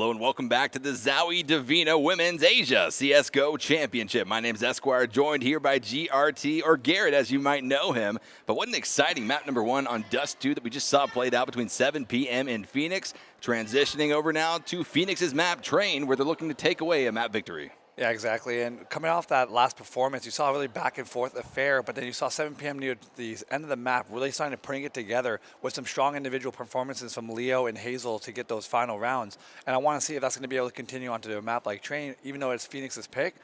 Hello and welcome back to the ZOWIE Divina Women's Asia CSGO Championship. My name's Esquire, joined here by GRT, or Garrett as you might know him. But what an exciting map number 1 on Dust 2 that we just saw played out between 7PM in Phoenix. Transitioning over now to Phoenix's map Train, where they're looking to take away a map victory. Yeah, exactly. And coming off that last performance, you saw a really back and forth affair, but then you saw 7PM near the end of the map really starting to putting it together with some strong individual performances from Leo and Hazel to get those final rounds. And I want to see if that's going to be able to continue onto a map like Train, even though it's Phoenix's pick.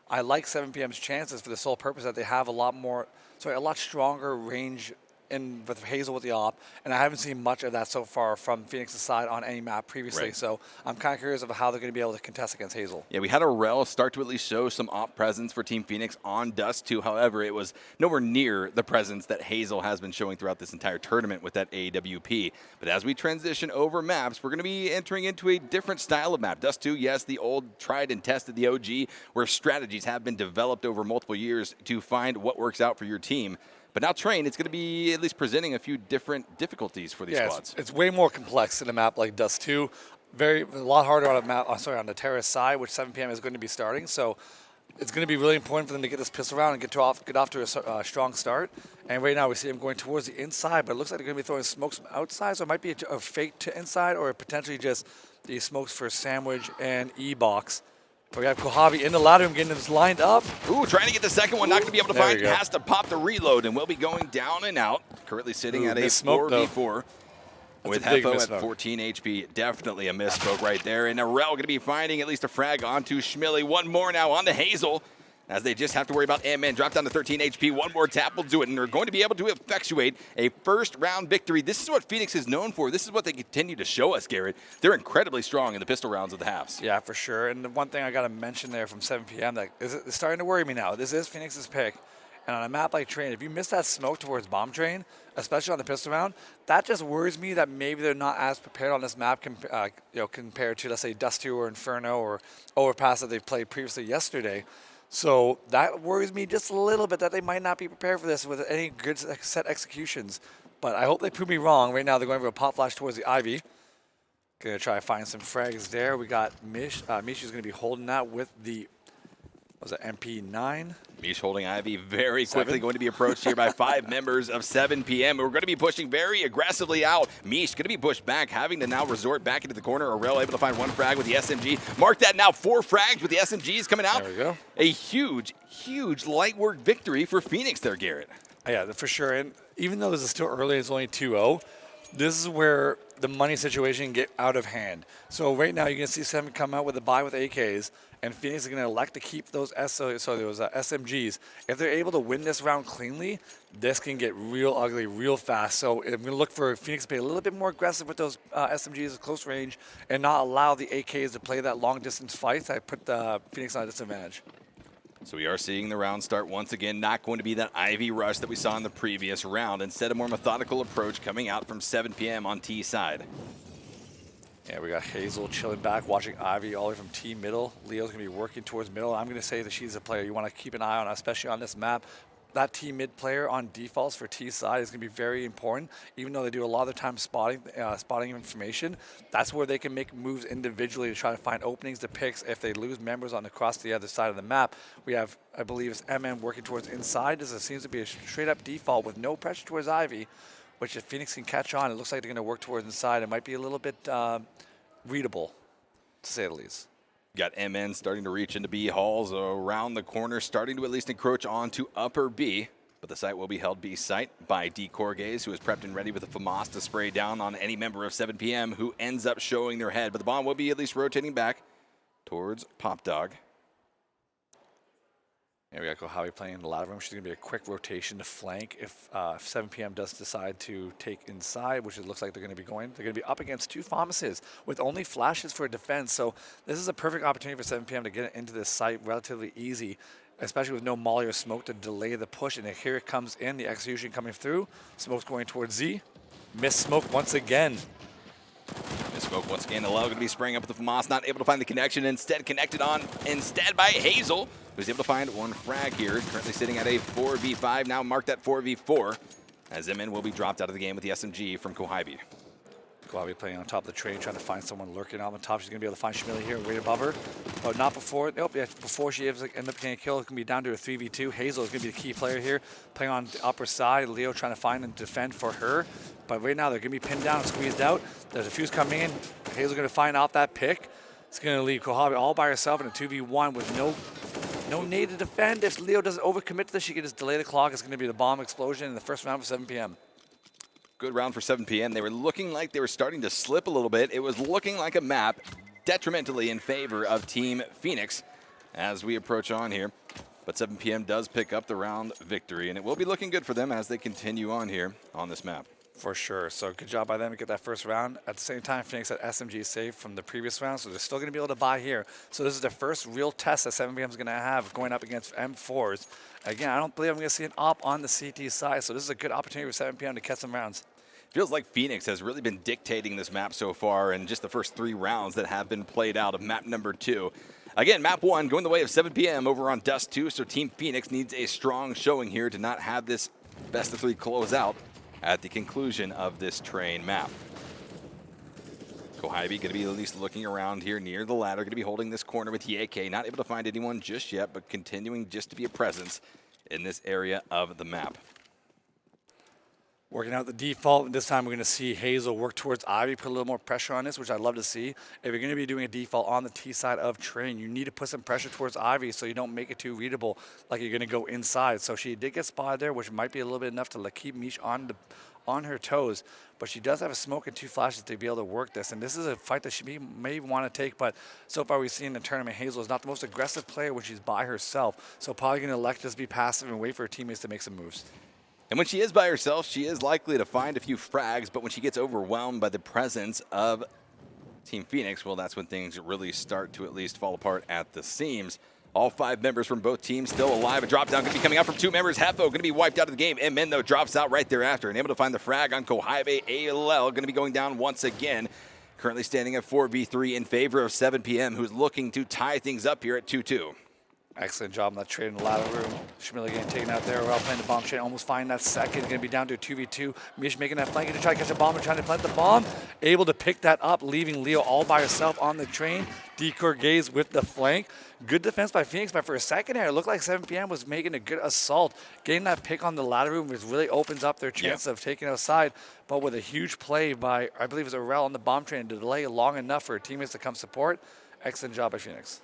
I like 7PM's chances for the sole purpose that they have a lot stronger range in with Hazel with the op, and I haven't seen much of that so far from Phoenix's side on any map previously. Right. So I'm kind of curious of how they're going to be able to contest against Hazel. Yeah, we had Aurel start to at least show some op presence for Team Phoenix on Dust 2. However, it was nowhere near the presence that Hazel has been showing throughout this entire tournament with that AWP. But as we transition over maps, we're going to be entering into a different style of map. Dust 2, yes, the old tried and tested, the OG, where strategies have been developed over multiple years to find what works out for your team. But now Train, it's going to be at least presenting a few different difficulties for these squads. It's way more complex in a map like Dust 2. A lot harder on a map. On the terrorist side, which 7PM is going to be starting. So it's going to be really important for them to get this pistol round and get off to a strong start. And right now we see them going towards the inside, but it looks like they're going to be throwing smokes from outside. So it might be a fake to inside, or potentially just the smokes for Sandwich and E-Box. We have Kohavi in the ladder room getting this lined up. Ooh, trying to get the second one, not going to be able to find. Has to pop the reload, and will be going down and out. Currently sitting at a 4v4 with Hefo at 14 HP. Definitely a misspoke right there. And Aurel going to be finding at least a frag onto Schmilly. One more now on the Hazel, as they just have to worry about MN. Drop down to 13 HP. One more tap will do it, and they're going to be able to effectuate a first-round victory. This is what Phoenix is known for. This is what they continue to show us, Garrett. They're incredibly strong in the pistol rounds of the halves. Yeah, for sure. And the one thing I got to mention there from 7PM that is starting to worry me now. This is Phoenix's pick. And on a map like Train, if you miss that smoke towards Bomb Train, especially on the pistol round, that just worries me that maybe they're not as prepared on this map compared to, let's say, Dust 2 or Inferno or Overpass that they played previously yesterday. So that worries me just a little bit that they might not be prepared for this with any good set executions. But I hope they prove me wrong. Right now they're going for a pop flash towards the Ivy. Going to try to find some frags there. We got Mish. Mish is going to be holding that with the, what was it, MP9? Mish holding Ivy very quickly, going to be approached here by 5 members of 7PM. We're going to be pushing very aggressively out. Mish going to be pushed back, having to now resort back into the corner. Aurel able to find one frag with the SMG. Mark that now, 4 frags with the SMGs coming out. There we go. A huge, huge light work victory for Phoenix there, Garrett. Yeah, for sure. And even though this is still early, it's only 2-0, this is where the money situation can get out of hand. So right now, you're going to see 7 come out with a buy with AKs, and Phoenix is going to elect to keep those SMGs. If they're able to win this round cleanly, this can get real ugly real fast. So I'm going to look for Phoenix to be a little bit more aggressive with those SMGs at close range and not allow the AKs to play that long-distance fight that put Phoenix on a disadvantage. So we are seeing the round start once again. Not going to be that Ivy rush that we saw in the previous round. Instead, a more methodical approach coming out from 7PM on T side. Yeah, we got Hazel chilling back, watching Ivy all the way from T middle. Leo's going to be working towards middle. I'm going to say that she's a player you want to keep an eye on, especially on this map. That T mid player on defaults for T side is going to be very important. Even though they do a lot of the time spotting information, that's where they can make moves individually to try to find openings to picks if they lose members on across the other side of the map. We have, I believe, it's MN working towards inside. This seems to be a straight up default with no pressure towards Ivy, which if Phoenix can catch on, it looks like they're going to work towards inside. It might be a little bit readable, to say the least. Got MN starting to reach into B halls around the corner, starting to at least encroach onto upper B. But the site will be held B site by Decorgaze, who is prepped and ready with a FAMAS to spray down on any member of 7PM who ends up showing their head. But the bomb will be at least rotating back towards Pop Dog. Yeah, we got Kohavi playing in the ladder room. She's going to be a quick rotation to flank if 7PM does decide to take inside, which it looks like they're going to be going. They're going to be up against 2 FAMASes with only flashes for defense. So this is a perfect opportunity for 7PM to get into this site relatively easy, especially with no molly or smoke to delay the push. And here it comes in, the execution coming through. Smoke's going towards Z. Miss smoke once again. Smoke once again. Alel going to be spraying up with the FAMAS, not able to find the connection. Instead connected on by Hazel, who's able to find one frag here. Currently sitting at a 4v5, now marked at 4v4, as MN will be dropped out of the game with the SMG from Kohavi. Kohabi playing on top of the train, trying to find someone lurking on the top. She's going to be able to find Shmilly here and wait above her. But not before. Nope, yeah, before she ends up getting a kill. It's going to be down to a 3v2. Hazel is going to be the key player here, playing on the upper side. Leo trying to find and defend for her. But right now, they're going to be pinned down and squeezed out. There's a fuse coming in. Hazel's going to find out that pick. It's going to leave Kohabi all by herself in a 2v1 with no need to defend. If Leo doesn't overcommit to this, she can just delay the clock. It's going to be the bomb explosion in the first round of 7 p.m. Good round for 7 p.m. They were looking like they were starting to slip a little bit. It was looking like a map detrimentally in favor of Team Phoenix as we approach on here. But 7 p.m. does pick up the round victory, and it will be looking good for them as they continue on here on this map. For sure. So good job by them to get that first round. At the same time, Phoenix had SMG saved from the previous round, so they're still going to be able to buy here. So this is their first real test that 7 p.m. is going to have going up against M4s. Again, I don't believe I'm going to see an op on the CT side, so this is a good opportunity for 7 p.m. to catch some rounds. Feels like Phoenix has really been dictating this map so far in just the first 3 rounds that have been played out of map number 2. Again, map 1 going the way of 7 p.m. over on Dust 2, so Team Phoenix needs a strong showing here to not have this best of 3 close out at the conclusion of this train map. Kohabi going to be at least looking around here near the ladder, going to be holding this corner with Yeke, not able to find anyone just yet, but continuing just to be a presence in this area of the map. Working out the default. This time we're going to see Hazel work towards Ivy, put a little more pressure on this, which I'd love to see. If you're going to be doing a default on the T side of train, you need to put some pressure towards Ivy so you don't make it too readable like you're going to go inside. So she did get spotted there, which might be a little bit enough to keep Mish on her toes. But she does have a smoke and 2 flashes to be able to work this. And this is a fight that she may want to take. But so far we've seen in the tournament, Hazel is not the most aggressive player when she's by herself. So probably going to elect to just be passive and wait for her teammates to make some moves. And when she is by herself, she is likely to find a few frags, but when she gets overwhelmed by the presence of Team Phoenix, well, that's when things really start to at least fall apart at the seams. All 5 members from both teams still alive. A drop down going to be coming out from 2 members. Hefo going to be wiped out of the game. And though drops out right thereafter and able to find the frag on Kohabi. ALL going to be going down once again. Currently standing at 4v3 in favor of 7 p.m., who's looking to tie things up here at 2-2. Excellent job on that trade in the ladder room. Shmilly getting taken out there while playing the bomb chain. Almost finding that second. Going to be down to a 2v2. Mish making that flanking to try to catch a bomb and trying to plant the bomb. Able to pick that up, leaving Leo all by herself on the train. Decor Gaze with the flank. Good defense by Phoenix, but for a second here, it looked like 7 p.m. was making a good assault. Getting that pick on the ladder room really opens up their chance of taking outside. But with a huge play by, I believe it was Aurel on the bomb train to delay long enough for her teammates to come support. Excellent job by Phoenix.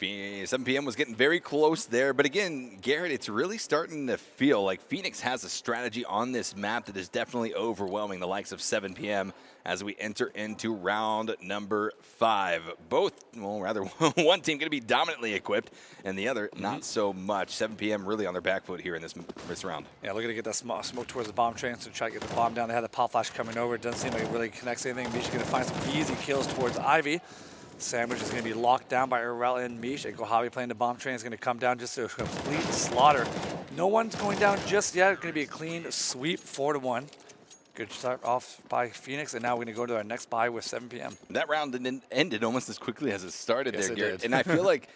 7 p.m. was getting very close there, but again, Garrett, it's really starting to feel like Phoenix has a strategy on this map that is definitely overwhelming the likes of 7 p.m. as we enter into round number 5. Both, well, rather one team going to be dominantly equipped and the other not so much. 7 p.m. really on their back foot here in this round. Yeah, looking to get that smoke towards the bomb train, so try to get the bomb down. They had the pop flash coming over. It doesn't seem like it really connects anything. Mish is going to find some easy kills towards Ivy. Sandwich is going to be locked down by Aurel and Mish. And Kohabi playing the bomb train is going to come down just to a complete slaughter. No one's going down just yet. It's going to be a clean sweep, 4-1. Good start off by Phoenix, and now we're going to go to our next buy with 7 p.m. That round ended almost as quickly as it started Yes, there, it Garrett. did. And I feel like,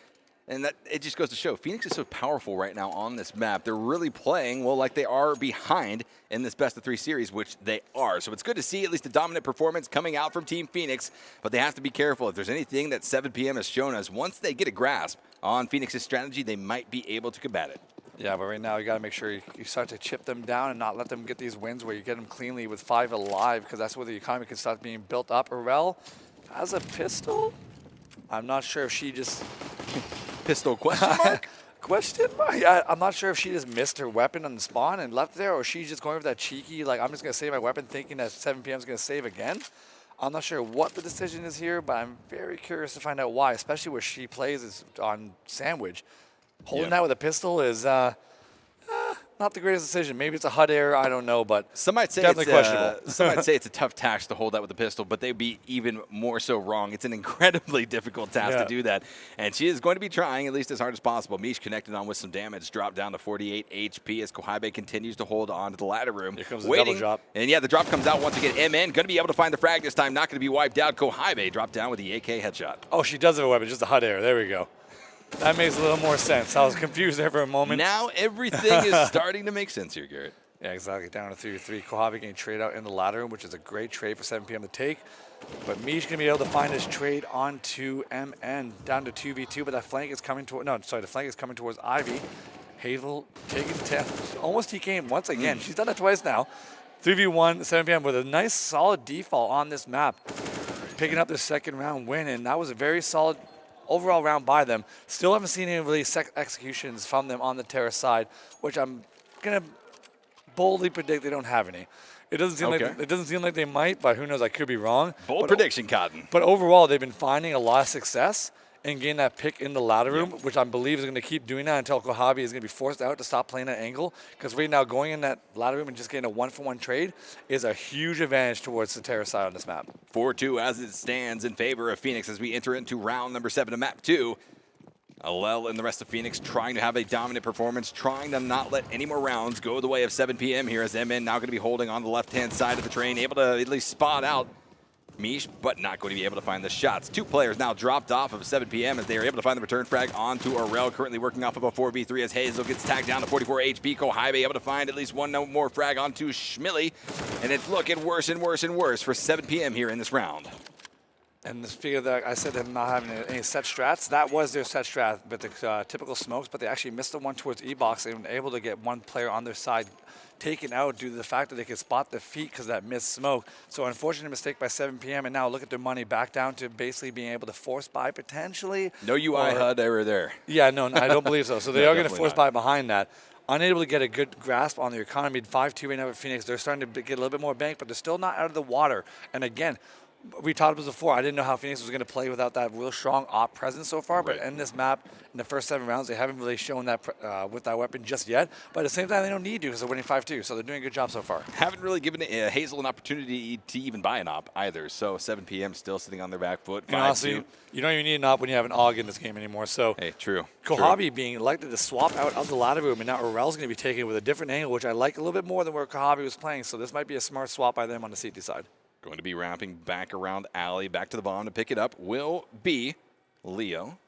and that it just goes to show, Phoenix is so powerful right now on this map. They're really playing, well, like they are behind in this best-of-3 series, which they are. So it's good to see at least a dominant performance coming out from Team Phoenix, but they have to be careful. If there's anything that 7 p.m. has shown us, once they get a grasp on Phoenix's strategy, they might be able to combat it. Yeah, but right now you got to make sure you start to chip them down and not let them get these wins where you get them cleanly with 5 alive, because that's where the economy can start being built up. Aurel has a pistol. I'm not sure if she just... Pistol question mark? Question mark? Yeah, I'm not sure if she just missed her weapon on the spawn and left there, or she's just going for that cheeky, like, I'm just going to save my weapon thinking that 7 p.m. is going to save again. I'm not sure what the decision is here, but I'm very curious to find out why, especially where she plays is on Sandwich. Holding that with a pistol is not the greatest decision. Maybe it's a HUD error. I don't know, but some might say definitely questionable. Some might say it's a tough task to hold that with a pistol, but they'd be even more so wrong. It's an incredibly difficult task to do that, and she is going to be trying at least as hard as possible. Mish connected on with some damage, dropped down to 48 HP as Kohabi continues to hold on to the ladder room. Here comes waiting. The double drop. And yeah, the drop comes out once again. MN going to be able to find the frag this time, not going to be wiped out. Kohabi dropped down with the AK headshot. Oh, she does have a weapon, just a HUD error. There we go. That makes a little more sense. I was confused there for a moment. Now everything is starting to make sense here, Garrett. Yeah, exactly. Down to 3v3. Kohabi getting traded out in the ladder room, which is a great trade for 7PM to take. But Mish going to be able to find his trade onto MN. Down to 2v2, but that flank is coming toward... No, sorry, the flank is coming towards Ivy. Hazel taking 10. Almost TK'ing once again. She's done it twice now. 3v1, 7PM with a nice, solid default on this map. Picking up their second round win, and that was a very solid overall round by them. Still haven't seen any really executions from them on the terrace side, which I'm going to boldly predict they don't have any. It doesn't seem like they might, but who knows? I could be wrong. Bold prediction, Cotton. But overall, they've been finding a lot of success and getting that pick in the ladder room, which I believe is going to keep doing that until Kohabi is going to be forced out to stop playing that angle. Because right now, going in that ladder room and just getting a one-for-one trade is a huge advantage towards the terrace side on this map. 4-2 as it stands in favor of Phoenix as we enter into round number 7 of map 2. Alel and the rest of Phoenix trying to have a dominant performance, trying to not let any more rounds go the way of 7PM here as MN now going to be holding on the left-hand side of the train, able to at least spot out Mish, but not going to be able to find the shots. 2 players now dropped off of 7PM as they are able to find the return frag onto Aurel, currently working off of a 4v3 as Hazel gets tagged down to 44 HP. Kohabe able to find at least one more frag onto Schmilly, and it's looking worse and worse and worse for 7PM here in this round. And speaking of that, I said them not having any set strats. That was their set strat, but the typical smokes, but they actually missed the one towards E-Box. They were able to get one player on their side taken out due to the fact that they could spot the feet because that missed smoke. So unfortunate mistake by 7PM, and now look at their money back down to basically being able to force buy potentially. No UI HUD error there. Yeah, no, I don't believe so. So they No, are going to force not. buy behind that. Unable to get a good grasp on the economy. 5-2 right now at Phoenix. They're starting to get a little bit more bank, but they're still not out of the water. And again, we talked about this before. I didn't know how Phoenix was going to play without that real strong op presence so far. But in this map, in the first 7 rounds, they haven't really shown that with that weapon just yet. But at the same time, they don't need to because they're winning 5-2. So they're doing a good job so far. Haven't really given Hazel an opportunity to even buy an op either. So 7PM still sitting on their back foot. And honestly, you don't even need an op when you have an AUG in this game anymore. So hey, true. Kohabi being elected to swap out of the ladder room, and now Aurel's going to be taken with a different angle, which I like a little bit more than where Kohabi was playing. So this might be a smart swap by them on the CT side. Going to be wrapping back around Alley, back to the bomb to pick it up will be Leo,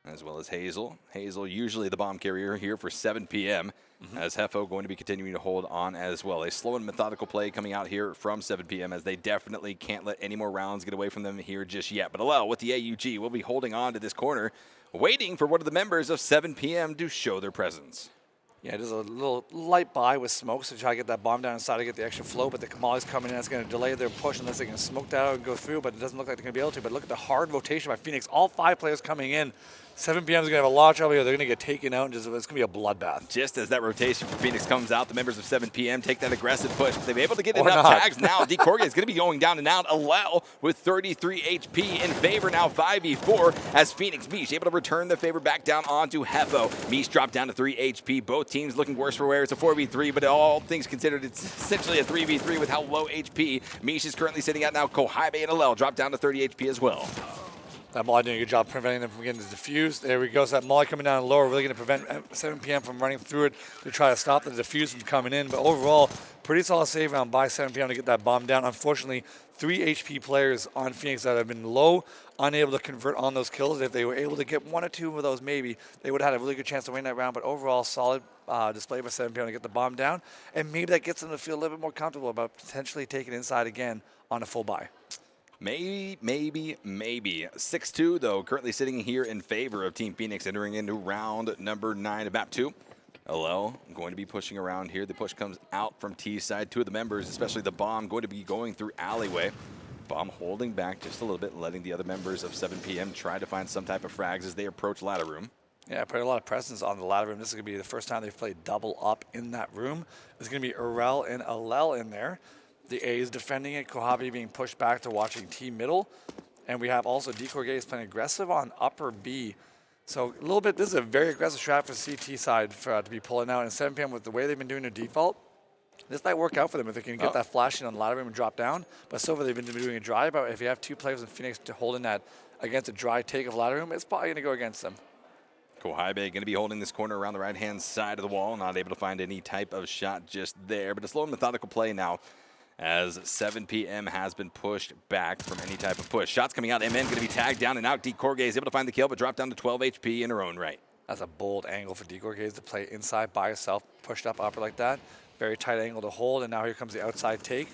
as well as Hazel. Hazel usually the bomb carrier here for 7PM, as Hefo going to be continuing to hold on as well. A slow and methodical play coming out here from 7PM as they definitely can't let any more rounds get away from them here just yet. But Alel with the AUG will be holding on to this corner, waiting for one of the members of 7PM to show their presence. Yeah, there's a little light buy with smokes to try to get that bomb down inside to get the extra flow, but the Kamali's coming in. That's going to delay their push unless they can smoke that out and go through, but it doesn't look like they're going to be able to. But look at the hard rotation by Phoenix. All 5 players coming in. 7PM is going to have a lot of trouble here. They're going to get taken out, and it's going to be a bloodbath. Just as that rotation for Phoenix comes out, the members of 7PM take that aggressive push. But they've been able to get enough tags now. DeCorgia is going to be going down and out. Alel with 33 HP in favor now, 5v4 as Phoenix Mish able to return the favor back down onto Hefo. Mish dropped down to 3 HP. Both teams looking worse for wear. It's a 4v3, but all things considered, it's essentially a 3v3 with how low HP Mish is currently sitting at now. Kohabe and Alel dropped down to 30 HP as well. That Molly doing a good job preventing them from getting to defuse. There we go. So that Molly coming down lower, really going to prevent 7PM from running through it to try to stop the defuse from coming in. But overall, pretty solid save round by 7PM to get that bomb down. Unfortunately, 3 HP players on Phoenix that have been low, unable to convert on those kills. If they were able to get 1 or 2 of those, maybe they would have had a really good chance to win that round. But overall, solid display by 7PM to get the bomb down. And maybe that gets them to feel a little bit more comfortable about potentially taking inside again on a full buy. Maybe. 6-2, though, currently sitting here in favor of Team Phoenix entering into round number 9 of map 2. Alel going to be pushing around here. The push comes out from T side. 2 of the members, especially the bomb, going to be going through alleyway. Bomb holding back just a little bit, letting the other members of 7PM try to find some type of frags as they approach ladder room. Yeah, put a lot of presence on the ladder room. This is going to be the first time they've played double up in that room. There's going to be Aurel and Alel in there. The A is defending it, Kohabi being pushed back to watching T middle. And we have also DeCorgaze playing aggressive on upper B. So a little bit, this is a very aggressive strat for CT side to be pulling out. And 7PM with the way they've been doing their default, this might work out for them if they can get that flashing on the ladder room and drop down. But so far they've been doing a dry, but if you have 2 players in Phoenix to holding that against a dry take of ladder room, it's probably going to go against them. Kohabe going to be holding this corner around the right-hand side of the wall, not able to find any type of shot just there. But a slow and methodical play now, as 7PM has been pushed back from any type of push. Shots coming out. MN going to be tagged down and out. DeCorge is able to find the kill, but dropped down to 12 HP in her own right. That's a bold angle for DeCorgaze to play inside by herself, pushed up upper like that. Very tight angle to hold, and now here comes the outside take.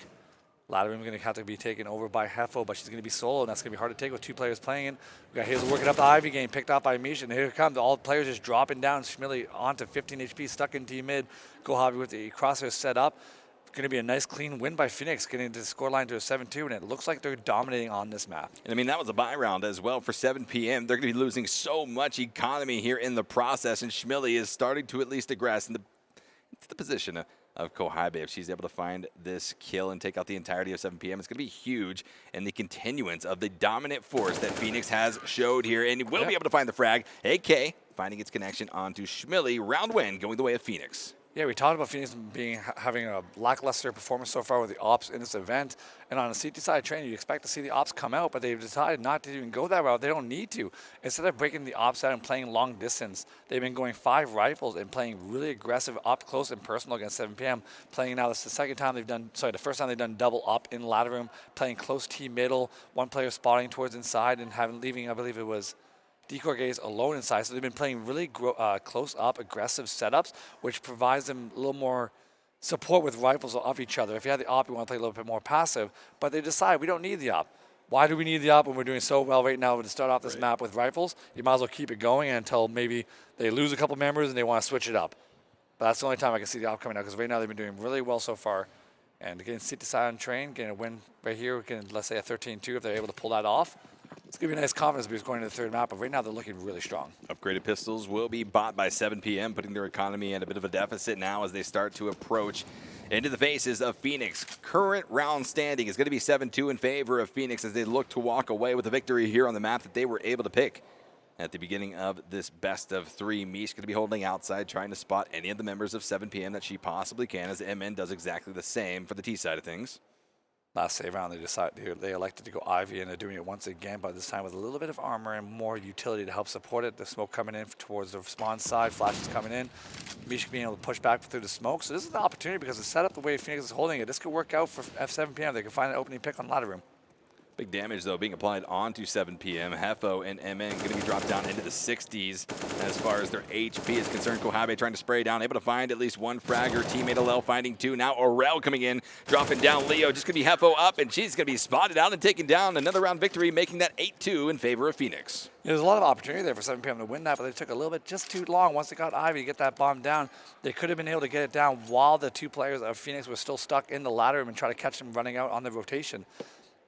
Ladder room going to have to be taken over by Hefo, but she's going to be solo, and that's going to be hard to take with 2 players playing it. We got Hazel working up the Ivy game, picked off by Misha, and here it comes. All the players just dropping down. Schmilly onto 15 HP, stuck in T mid. Kohabi with the crosshair set up. Going to be a nice clean win by Phoenix, getting the scoreline to a 7-2, and it looks like they're dominating on this map. And I mean, that was a buy round as well for 7PM. They're going to be losing so much economy here in the process, and Schmilly is starting to at least aggress into the position of Kohabe. If she's able to find this kill and take out the entirety of 7PM, it's going to be huge in the continuance of the dominant force that Phoenix has showed here, and will be able to find the frag. AK finding its connection onto Schmilly. Round win going the way of Phoenix. Yeah, we talked about Phoenix having a lackluster performance so far with the ops in this event. And on a CT side train, you expect to see the ops come out, but they've decided not to even go that route. They don't need to. Instead of breaking the ops out and playing long distance, they've been going 5 rifles and playing really aggressive up close and personal against 7PM. Playing now, this is the second time they've done, sorry, the first time they've done double up in ladder room, playing close T middle, one player spotting towards inside and leaving, I believe it was Decor Gaze alone inside, so they've been playing really close-up, aggressive setups, which provides them a little more support with rifles off each other. If you have the op, you want to play a little bit more passive, but they decide we don't need the op. Why do we need the op when we're doing so well right now to start off this map with rifles? You might as well keep it going until maybe they lose a couple members and they want to switch it up. But that's the only time I can see the op coming out, because right now they've been doing really well so far. And getting CT side on train, getting a win right here, getting, let's say, a 13-2 if they're able to pull that off. It's going to be a nice confidence boost going to the third map, but right now they're looking really strong. Upgraded pistols will be bought by 7PM, putting their economy at a bit of a deficit now as they start to approach into the faces of Phoenix. Current round standing is going to be 7-2 in favor of Phoenix as they look to walk away with a victory here on the map that they were able to pick at the beginning of this best of 3. Mish going to be holding outside, trying to spot any of the members of 7PM that she possibly can, as MN does exactly the same for the T side of things. Last save round, they elected to go Ivy, and they're doing it once again, but this time with a little bit of armor and more utility to help support it. The smoke coming in towards the spawn side, flashes coming in. Misha being able to push back through the smoke. So this is the opportunity, because the setup, the way Phoenix is holding it, this could work out for F7PM. They can find an opening pick on ladder room. Big damage, though, being applied onto 7PM. Hefo and MN going to be dropped down into the 60s as far as their HP is concerned. Kohabe trying to spray down, able to find at least 1 fragger. Teammate Alel finding 2. Now Aurel coming in, dropping down Leo. Just going to be Hefo up, and she's going to be spotted out and taken down. Another round victory, making that 8-2 in favor of Phoenix. Yeah, there's a lot of opportunity there for 7PM to win that, but they took a little bit just too long. Once they got Ivy to get that bomb down, they could have been able to get it down while the 2 players of Phoenix were still stuck in the ladder room and try to catch them running out on the rotation.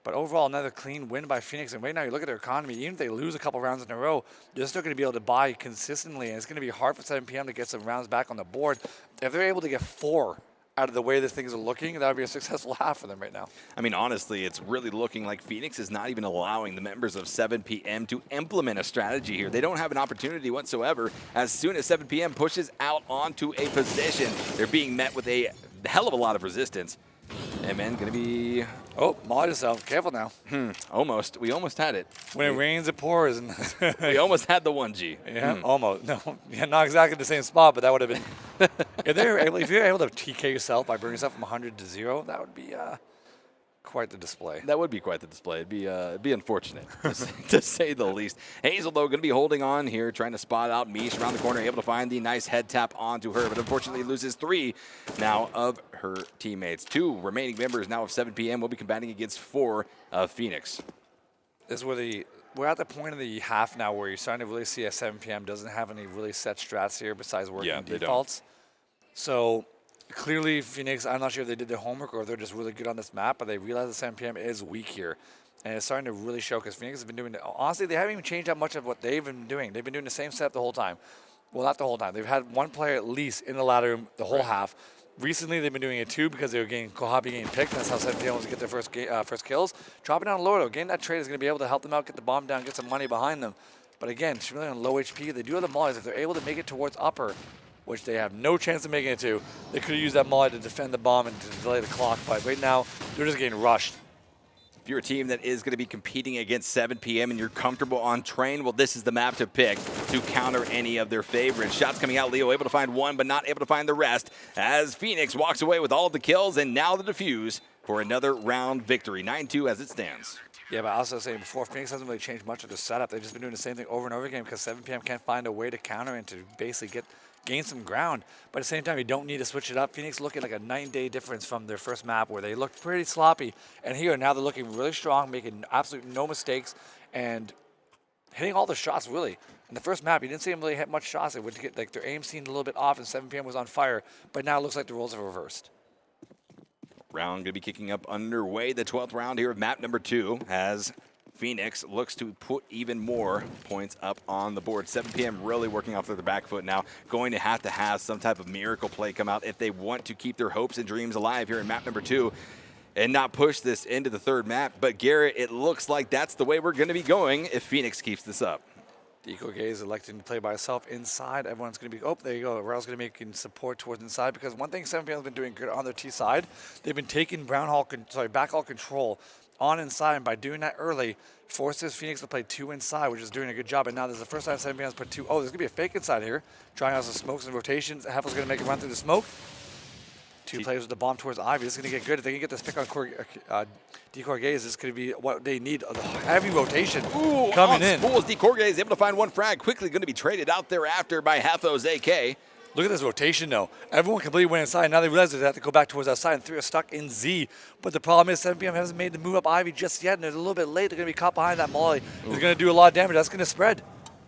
But overall, another clean win by Phoenix. And right now, you look at their economy, even if they lose a couple rounds in a row, they're still going to be able to buy consistently. And it's going to be hard for 7PM to get some rounds back on the board. If they're able to get 4 out of the way that things are looking, that would be a successful half for them right now. I mean, honestly, it's really looking like Phoenix is not even allowing the members of 7PM to implement a strategy here. They don't have an opportunity whatsoever. As soon as 7PM pushes out onto a position, they're being met with a hell of a lot of resistance. MN going to be... Oh, mod yourself. Careful now. Almost. We almost had it. When it rains, it pours. And we almost had the 1G. Yeah, almost. No, yeah, not exactly the same spot, but that would have been... if you're able to TK yourself by bringing yourself from 100 to 0, that would be quite the display. That would be quite the display. It'd be unfortunate, to say the least. Hazel, though, going to be holding on here, trying to spot out Mish around the corner, able to find the nice head tap onto her, but unfortunately loses 3 now of her teammates. 2 remaining members now of 7PM will be combating against 4 of Phoenix. This is where we're at the point of the half now where you're starting to really see as 7PM doesn't have any really set strats here besides working defaults. So clearly, Phoenix, I'm not sure if they did their homework or if they're just really good on this map, but they realize that 7PM is weak here. And it's starting to really show, because Phoenix has been doing, honestly, they haven't even changed that much of what they've been doing. They've been doing the same setup the whole time. Well, not the whole time. They've had 1 player at least in the ladder room the whole half. Recently, they've been doing it 2 because they were getting Kohabi getting picked. That's how 7PM was to get their first kills. Dropping down low, though. Getting that trade is going to be able to help them out, get the bomb down, get some money behind them. But again, she's really on low HP. They do have the mollies. If they're able to make it towards upper, which they have no chance of making it to, they could have used that molly to defend the bomb and to delay the clock. But right now, they're just getting rushed. If you're a team that is going to be competing against 7PM and you're comfortable on train, well, this is the map to pick to counter any of their favorites. Shots coming out, Leo able to find 1, but not able to find the rest, as Phoenix walks away with all of the kills and now the defuse for another round victory. 9-2 as it stands. Yeah, but I was also saying before, Phoenix hasn't really changed much of their setup. They've just been doing the same thing over and over again because 7PM can't find a way to counter and to basically gain some ground. But at the same time, you don't need to switch it up. Phoenix looking like a night and day difference from their first map where they looked pretty sloppy. And here, now they're looking really strong, making absolutely no mistakes, and hitting all the shots, really. In the first map, you didn't see them really hit much shots. It would get like their aim seemed a little bit off, and 7PM was on fire. But now it looks like the roles have reversed. Round going to be kicking up underway. The 12th round here of map number 2 as Phoenix looks to put even more points up on the board. 7PM really working off their back foot now, going to have some type of miracle play come out if they want to keep their hopes and dreams alive here in map number 2 and not push this into the third map. But Garrett, it looks like that's the way we're going to be going if Phoenix keeps this up. Deco Gaze electing to play by herself inside. Everyone's going to be, oh, there you go. Rail's going to be making support towards inside because one thing 7PM has been doing good on their T side, they've been taking backhaul control on inside, and by doing that early, forces Phoenix to play 2 inside, which is doing a good job. And now there's the first time 7PM has put 2. Oh, there's going to be a fake inside here. Trying out some smokes and rotations. Heffel's going to make it run through the smoke. 2 players with the bomb towards Ivy. This is going to get good. If they can get this pick on Decoy Gaze, this is going to be what they need. A heavy rotation coming in. Spools, Decoy Gaze able to find 1 frag. Quickly going to be traded out thereafter by Heffo's AK. Look at this rotation, though. Everyone completely went inside. Now they realize they have to go back towards outside, and 3 are stuck in Z. But the problem is 7PM hasn't made the move up Ivy just yet, and they're a little bit late. They're going to be caught behind that Molly. They're going to do a lot of damage. That's going to spread.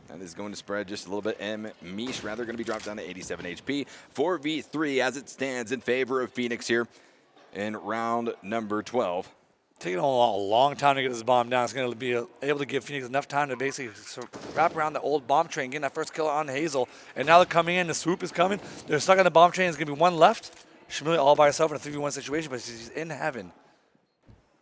That is going to spread just a little bit. Mish rather going to be dropped down to 87 HP. 4v3 as it stands in favor of Phoenix here in round number 12. Taking a long time to get this bomb down. It's going to be able to give Phoenix enough time to basically wrap around the old bomb train, getting that first kill on Hazel. And now they're coming in. The swoop is coming. They're stuck on the bomb train. There's going to be 1 left. Shmuley all by herself in a 3v1 situation, but she's in heaven.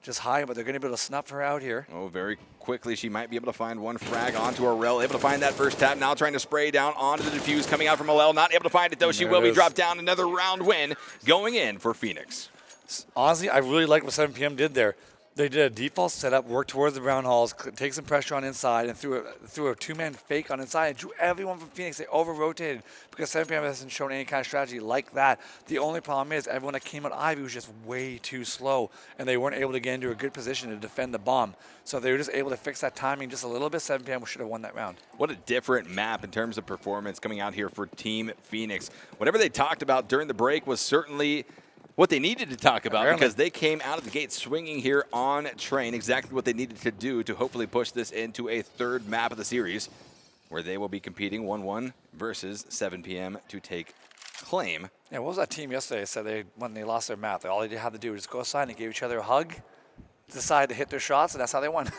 Just high, but they're going to be able to snuff her out here. Oh, very quickly. She might be able to find 1 frag onto Aurel. Able to find that first tap. Now trying to spray down onto the defuse coming out from Alel. Not able to find it, though. She will be dropped down. Another round win going in for Phoenix. Honestly, I really like what 7PM did there. They did a default setup, worked towards the brown halls, take some pressure on inside, and threw a 2-man fake on inside and drew everyone from Phoenix. They over-rotated because 7PM hasn't shown any kind of strategy like that. The only problem is everyone that came at Ivy was just way too slow, and they weren't able to get into a good position to defend the bomb. So if they were just able to fix that timing just a little bit, 7PM should have won that round. What a different map in terms of performance coming out here for Team Phoenix. Whatever they talked about during the break was certainly what they needed to talk about because they came out of the gate swinging here on train, exactly what they needed to do to hopefully push this into a 3rd map of the series where they will be competing 1-1 versus 7PM to take claim. Yeah, what was that team yesterday said when they lost their map, all they had to do was go aside and give each other a hug, decide to hit their shots, and that's how they won.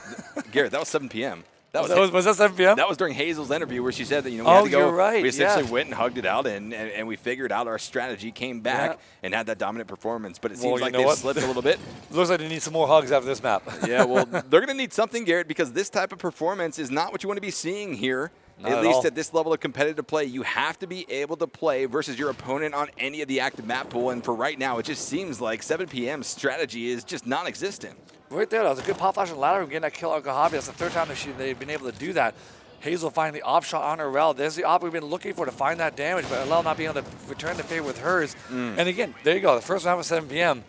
Garrett, that was 7PM. Was that 7PM? That was during Hazel's interview where she said that, we had to go. You're right. We essentially went and hugged it out, and we figured out our strategy, came back, and had that dominant performance. But it seems like they've slipped a little bit. Looks like they need some more hugs after this map. Yeah, well, they're going to need something, Garrett, because this type of performance is not what you want to be seeing here. At least at this level of competitive play, you have to be able to play versus your opponent on any of the active map pool. And for right now, it just seems like 7PM's strategy is just non-existent. Right there, that was a good pop flash on ladder, getting that kill on Kahabi. That's the 3rd time they've been able to do that. Hazel finding the op shot on Aurel. There's the op we've been looking for to find that damage, but Aurel not being able to return the favor with hers. And again, there you go. The first round with 7PM.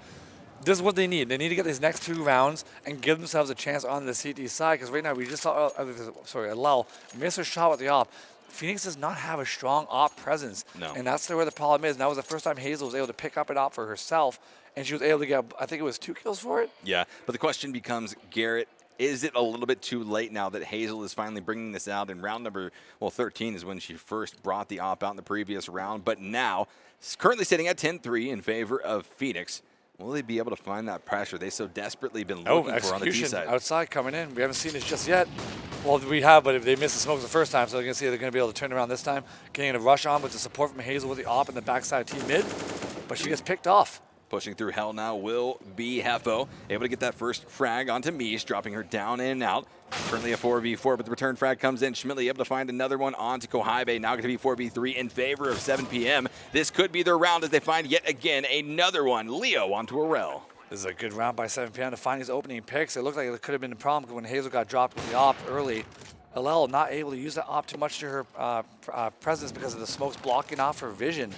This is what they need. They need to get these next 2 rounds and give themselves a chance on the CT side, because right now we just saw, Alel miss her shot with the op. Phoenix does not have a strong op presence. No. And that's where the problem is. And that was the first time Hazel was able to pick up an op for herself, and she was able to get, I think it was 2 kills for it. Yeah, but the question becomes, Garrett, is it a little bit too late now that Hazel is finally bringing this out in round number, 13 is when she first brought the op out in the previous round, but now currently sitting at 10-3 in favor of Phoenix. Will they be able to find that pressure they so desperately been looking for on the T side? Outside coming in. We haven't seen this just yet. Well, we have, but if they missed the smokes the first time, so they're going to see they're going to be able to turn around this time. Getting a rush on with the support from Hazel with the op in the backside of Team Mid, but she gets picked off. Pushing through hell now will be Heffo. Able to get that first frag onto Mish, dropping her down and out. Currently a 4v4, but the return frag comes in. Schmidtly able to find another one onto Kohaibe. Now going to be 4v3 in favor of 7PM. This could be their round as they find yet again another one. Leo onto Aurel. This is a good round by 7PM to find these opening picks. It looked like it could have been a problem when Hazel got dropped with the op early. Alel not able to use that op too much to her presence because of the smokes blocking off her vision.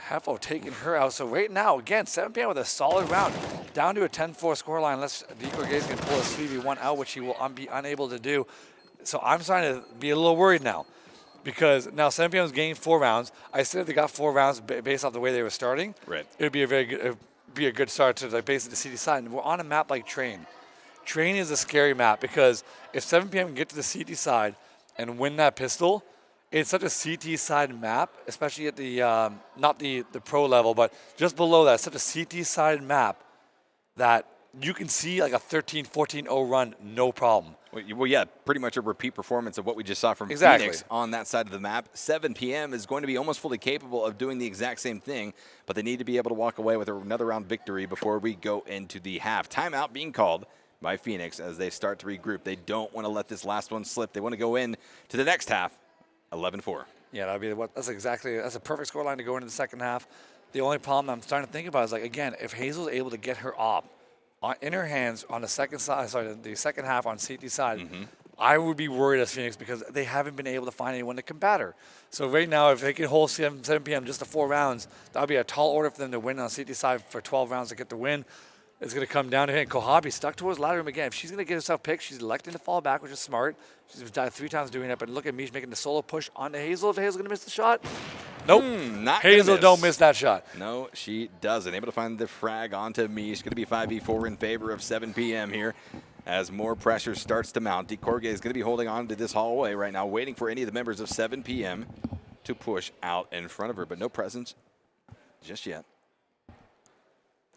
Hefo taking her out. So right now, again, 7PM with a solid round. Down to a 10-4 scoreline unless Decoy can pull a 3v1 out, which he will be unable to do. So I'm starting to be a little worried now. Because now 7PM is gaining 4 rounds. I said if they got 4 rounds based off the way they were starting, Right. it would be a very good, start to like basically the CT side. And we're on a map like Train. Train is a scary map because if 7PM can get to the CT side and win that pistol, it's such a CT side map, especially at the not the pro level, but just below that, such a CT side map that you can see like a 13-14-0 run, no problem. Well, yeah, pretty much a repeat performance of what we just saw from Exactly. Phoenix on that side of the map. 7PM is going to be almost fully capable of doing the exact same thing, but they need to be able to walk away with another round victory before we go into the half. Timeout being called by Phoenix as they start to regroup. They don't want to let this last one slip. They want to go in to the next half, 11-4. Yeah, that'd be that's a perfect scoreline to go into the second half. The only problem I'm starting to think about is like again, if Hazel's able to get her op in her hands on the second side, the second half on CT side, I would be worried as Phoenix because they haven't been able to find anyone to combat her. So right now, if they can hold 7PM just to 4 rounds, that would be a tall order for them to win on CT side for 12 rounds to get the win. It's going to come down to him. Kohabi stuck towards ladder room again. If she's going to get herself picked, she's electing to fall back, which is smart. She's died 3 times doing it, but look at Mish making the solo push onto Hazel. If Hazel's going to miss the shot, nope. Not Hazel don't miss that shot. No, she doesn't. Able to find the frag onto Mish. Going to be 5v4 in favor of 7PM here as more pressure starts to mount. Decorge is going to be holding on to this hallway right now, waiting for any of the members of 7PM to push out in front of her, but no presence just yet.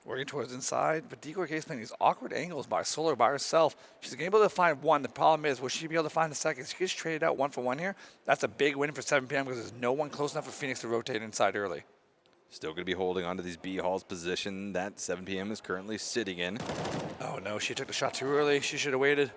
Working towards inside, but Decoy is playing these awkward angles by Solar by herself. She's able to find one. The problem is, will she be able to find the second? She gets traded out 1-for-1 here. That's a big win for 7PM because there's no one close enough for Phoenix to rotate inside early. Still going to be holding on to these B halls position that 7PM is currently sitting in. Oh no, she took the shot too early. She should have waited.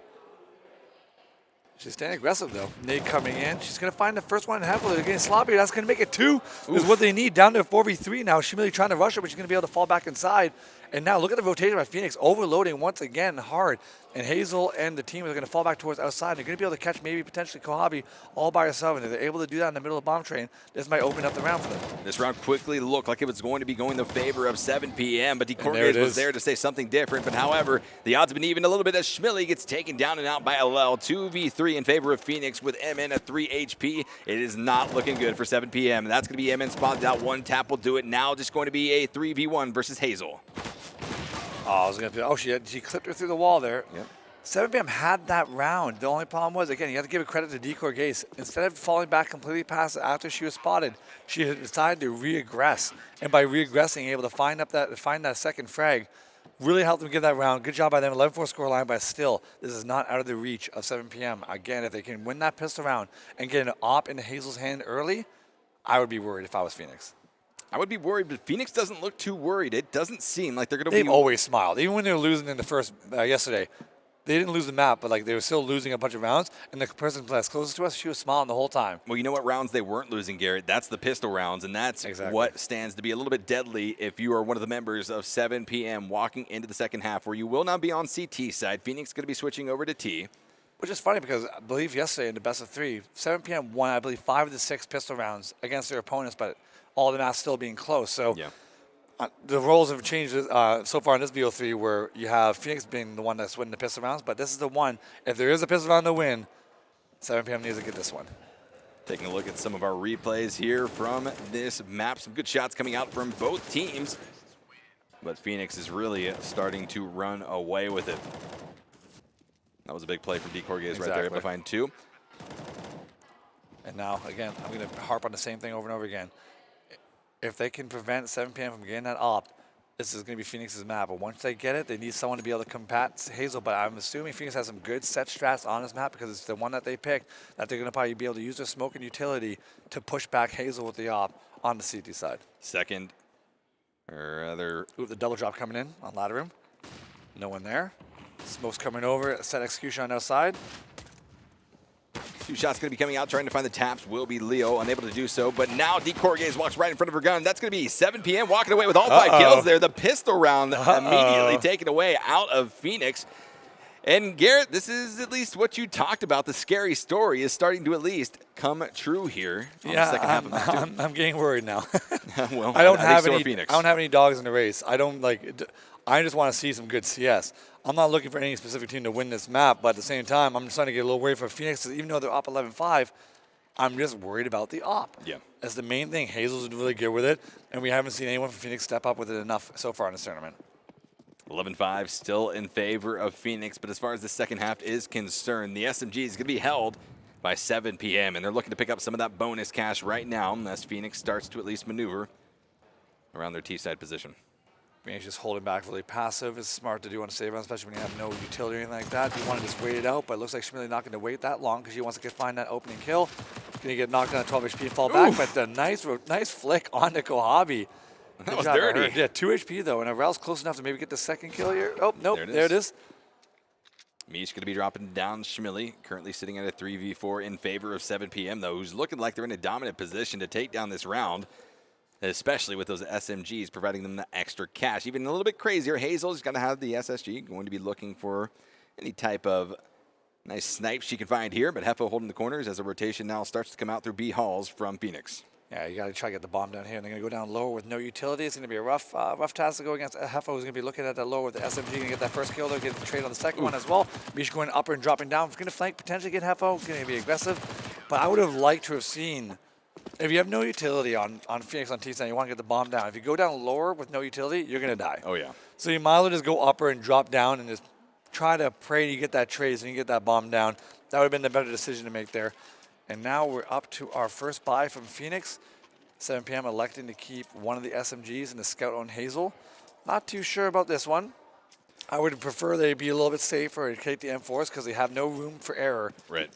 She's staying aggressive though. Nade coming in. She's going to find the first one in half. They're getting sloppy. That's going to make it 2. Is what they need. Down to a 4v3 now. She's really trying to rush her, but she's going to be able to fall back inside. And now look at the rotation by Phoenix. Overloading once again hard. And Hazel and the team are going to fall back towards outside. They're going to be able to catch maybe potentially Kohabi all by herself. And if they're able to do that in the middle of the bomb train, this might open up the round for them. This round quickly looked like it was going to be going in favor of 7PM, but Decorge was there to say something different. But however, the odds have been even a little bit as Schmilly gets taken down and out by LL. 2v3 in favor of Phoenix with MN at 3 HP. It is not looking good for 7PM. That's going to be MN spotted out. One tap will do it. Now just going to be a 3v1 versus Hazel. Oh, I was going to. Oh, she clipped her through the wall there. Yep. 7PM had that round. The only problem was, again, you have to give credit to Decoy Gaze. Instead of falling back completely past it after she was spotted, she had decided to reaggress. And by reaggressing, able to find that second frag, really helped them get that round. Good job by them. 11-4 scoreline, but still, this is not out of the reach of 7PM. Again, if they can win that pistol round and get an op into Hazel's hand early, I would be worried if I was Phoenix. I would be worried, but Phoenix doesn't look too worried. It doesn't seem like they're going to be... They've always smiled. Even when they were losing in the first, yesterday, they didn't lose the map, but like they were still losing a bunch of rounds, and the person that's closest to us, she was smiling the whole time. Well, you know what rounds they weren't losing, Garrett? That's the pistol rounds, and that's what stands to be a little bit deadly if you are one of the members of 7PM walking into the second half, where you will not be on CT side. Phoenix going to be switching over to T. Which is funny because I believe yesterday in the best of 3, 7PM won, I believe, 5 of the 6 pistol rounds against their opponents, but all the maps still being close. So the roles have changed so far in this BO3 where you have Phoenix being the one that's winning the pistol rounds, but this is the one, if there is a pistol round to win, 7PM needs to get this one. Taking a look at some of our replays here from this map. Some good shots coming out from both teams, but Phoenix is really starting to run away with it. That was a big play from Decorge right there, able to find 2. And now, again, I'm going to harp on the same thing over and over again. If they can prevent 7PM from getting that op, this is going to be Phoenix's map. But once they get it, they need someone to be able to combat Hazel. But I'm assuming Phoenix has some good set strats on this map because it's the one that they picked that they're going to probably be able to use their smoke and utility to push back Hazel with the op on the CT side. Second, or rather... Ooh, the double drop coming in on ladder room. No one there. Smoke's coming over. Set execution on outside. 2 shots going to be coming out, trying to find the taps. Will be Leo, unable to do so. But now Decorge walks right in front of her gun. That's going to be 7PM walking away with all 5 kills there. The pistol round immediately taken away out of Phoenix. And Garrett, this is at least what you talked about. The scary story is starting to at least come true here on the second half of map 2. I'm getting worried now. Well, I don't have so are any. Phoenix. I don't have any dogs in the race. I don't like. I just want to see some good CS. I'm not looking for any specific team to win this map, but at the same time, I'm starting to get a little worried for Phoenix. 'Cause even though they're up 11-5, I'm just worried about the op. Yeah. That's the main thing. Hazel's really good with it, and we haven't seen anyone from Phoenix step up with it enough so far in this tournament. 11-5 still in favor of Phoenix, but as far as the second half is concerned, the SMG is going to be held by 7 p.m., and they're looking to pick up some of that bonus cash right now as Phoenix starts to at least maneuver around their T-side position. Phoenix just holding back really passive. It's smart to do on a save round, especially when you have no utility or anything like that. You want to just wait it out, but it looks like Schmilly not going to wait that long because he wants to find that opening kill. Going to get knocked down at 12 HP and fall back, but the nice flick onto Kohabi. That was dirty. Yeah, 2 HP though, and Arel's close enough to maybe get the second kill here. Oh, nope, there it is. Mish going to be dropping down Schmilly, currently sitting at a 3v4 in favor of 7 p.m. though, who's looking like they're in a dominant position to take down this round, especially with those SMGs providing them the extra cash. Even a little bit crazier, Hazel's going to have the SSG, going to be looking for any type of nice snipes she can find here, but Hefo holding the corners as a rotation now starts to come out through B halls from Phoenix. Yeah, you got to try to get the bomb down here, and they're going to go down lower with no utility. It's going to be a rough task to go against Hefo, who's going to be looking at that lower with the SMG, going to get that first kill, though, get the trade on the second one as well. Mish going upper and dropping down, going to flank, potentially get Hefo, going to be aggressive. But I would have liked to have seen, if you have no utility on Phoenix on T-side, you want to get the bomb down. If you go down lower with no utility, you're going to die. Oh, yeah. So you might as well just go upper and drop down and just try to pray you get that trade so you get that bomb down. That would have been the better decision to make there. And now we're up to our first buy from Phoenix. 7 p.m. electing to keep one of the SMGs and the scout on Hazel. Not too sure about this one. I would prefer they be a little bit safer and take the M4s because they have no room for error. Right.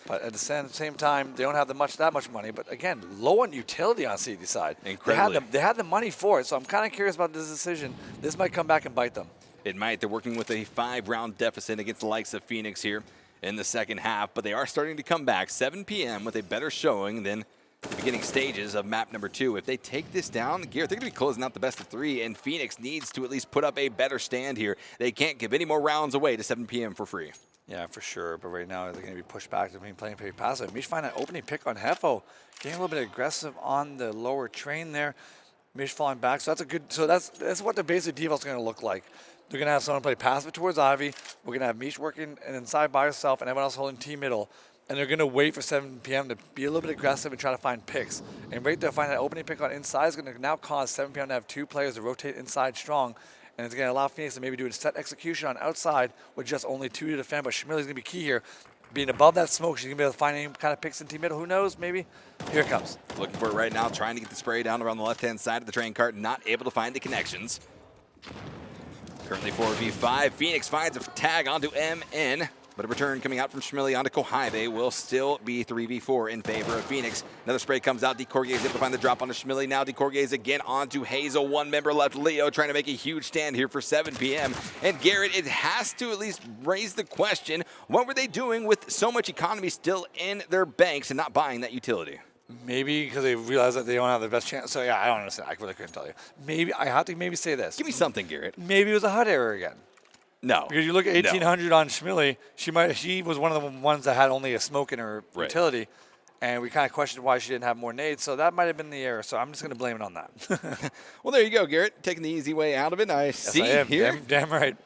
But at the same time, they don't have that much money. But again, low on utility on CD side. Incredibly. They had the money for it, so I'm kind of curious about this decision. This might come back and bite them. It might. They're working with a 5-round deficit against the likes of Phoenix here in the second half, but they are starting to come back. 7 p.m. with a better showing than the beginning stages of map number 2. If they take this down, Garrett, they're going to be closing out the best of 3, and Phoenix needs to at least put up a better stand here. They can't give any more rounds away to 7 p.m. for free. Yeah, for sure. But right now, they're going to be pushed back. They're playing pretty passive. Mish find an opening pick on Hefo. Getting a little bit aggressive on the lower train there. Mish falling back. So that's a good. So that's what the basic default's going to look like. They're going to have someone play passive towards Ivy. We're going to have Mish working inside by herself and everyone else holding T middle. And they're going to wait for 7 p.m. to be a little bit aggressive and try to find picks. And right there, find that opening pick on inside is going to now cause 7 p.m. to have 2 players to rotate inside strong. And it's going to allow Phoenix to maybe do a set execution on outside with just only 2 to defend. But Schmilly's going to be key here. Being above that smoke, she's going to be able to find any kind of picks in team middle. Who knows? Maybe. Here it comes. Looking for it right now, trying to get the spray down around the left-hand side of the train cart. Not able to find the connections. Currently 4v5. Phoenix finds a tag onto MN. But a return coming out from Schmilly onto Kohabe will still be 3v4 in favor of Phoenix. Another spray comes out. DeCorgier is able to find the drop onto Schmilly. Now DeCorgier is again onto Hazel. 1 member left, Leo, trying to make a huge stand here for 7 p.m. And Garrett, it has to at least raise the question, what were they doing with so much economy still in their banks and not buying that utility? Maybe because they realize that they don't have the best chance. So, yeah, I don't understand. I really couldn't tell you. Maybe I have to maybe say this. Give me something, Garrett. Maybe it was a HUD error again. No. Because you look at 1800 on Schmilly, she was one of the ones that had only a smoke in her utility, and we kind of questioned why she didn't have more nades, so that might have been the error, so I'm just going to blame it on that. Well, there you go, Garrett. Taking the easy way out of it. I see here. Damn right.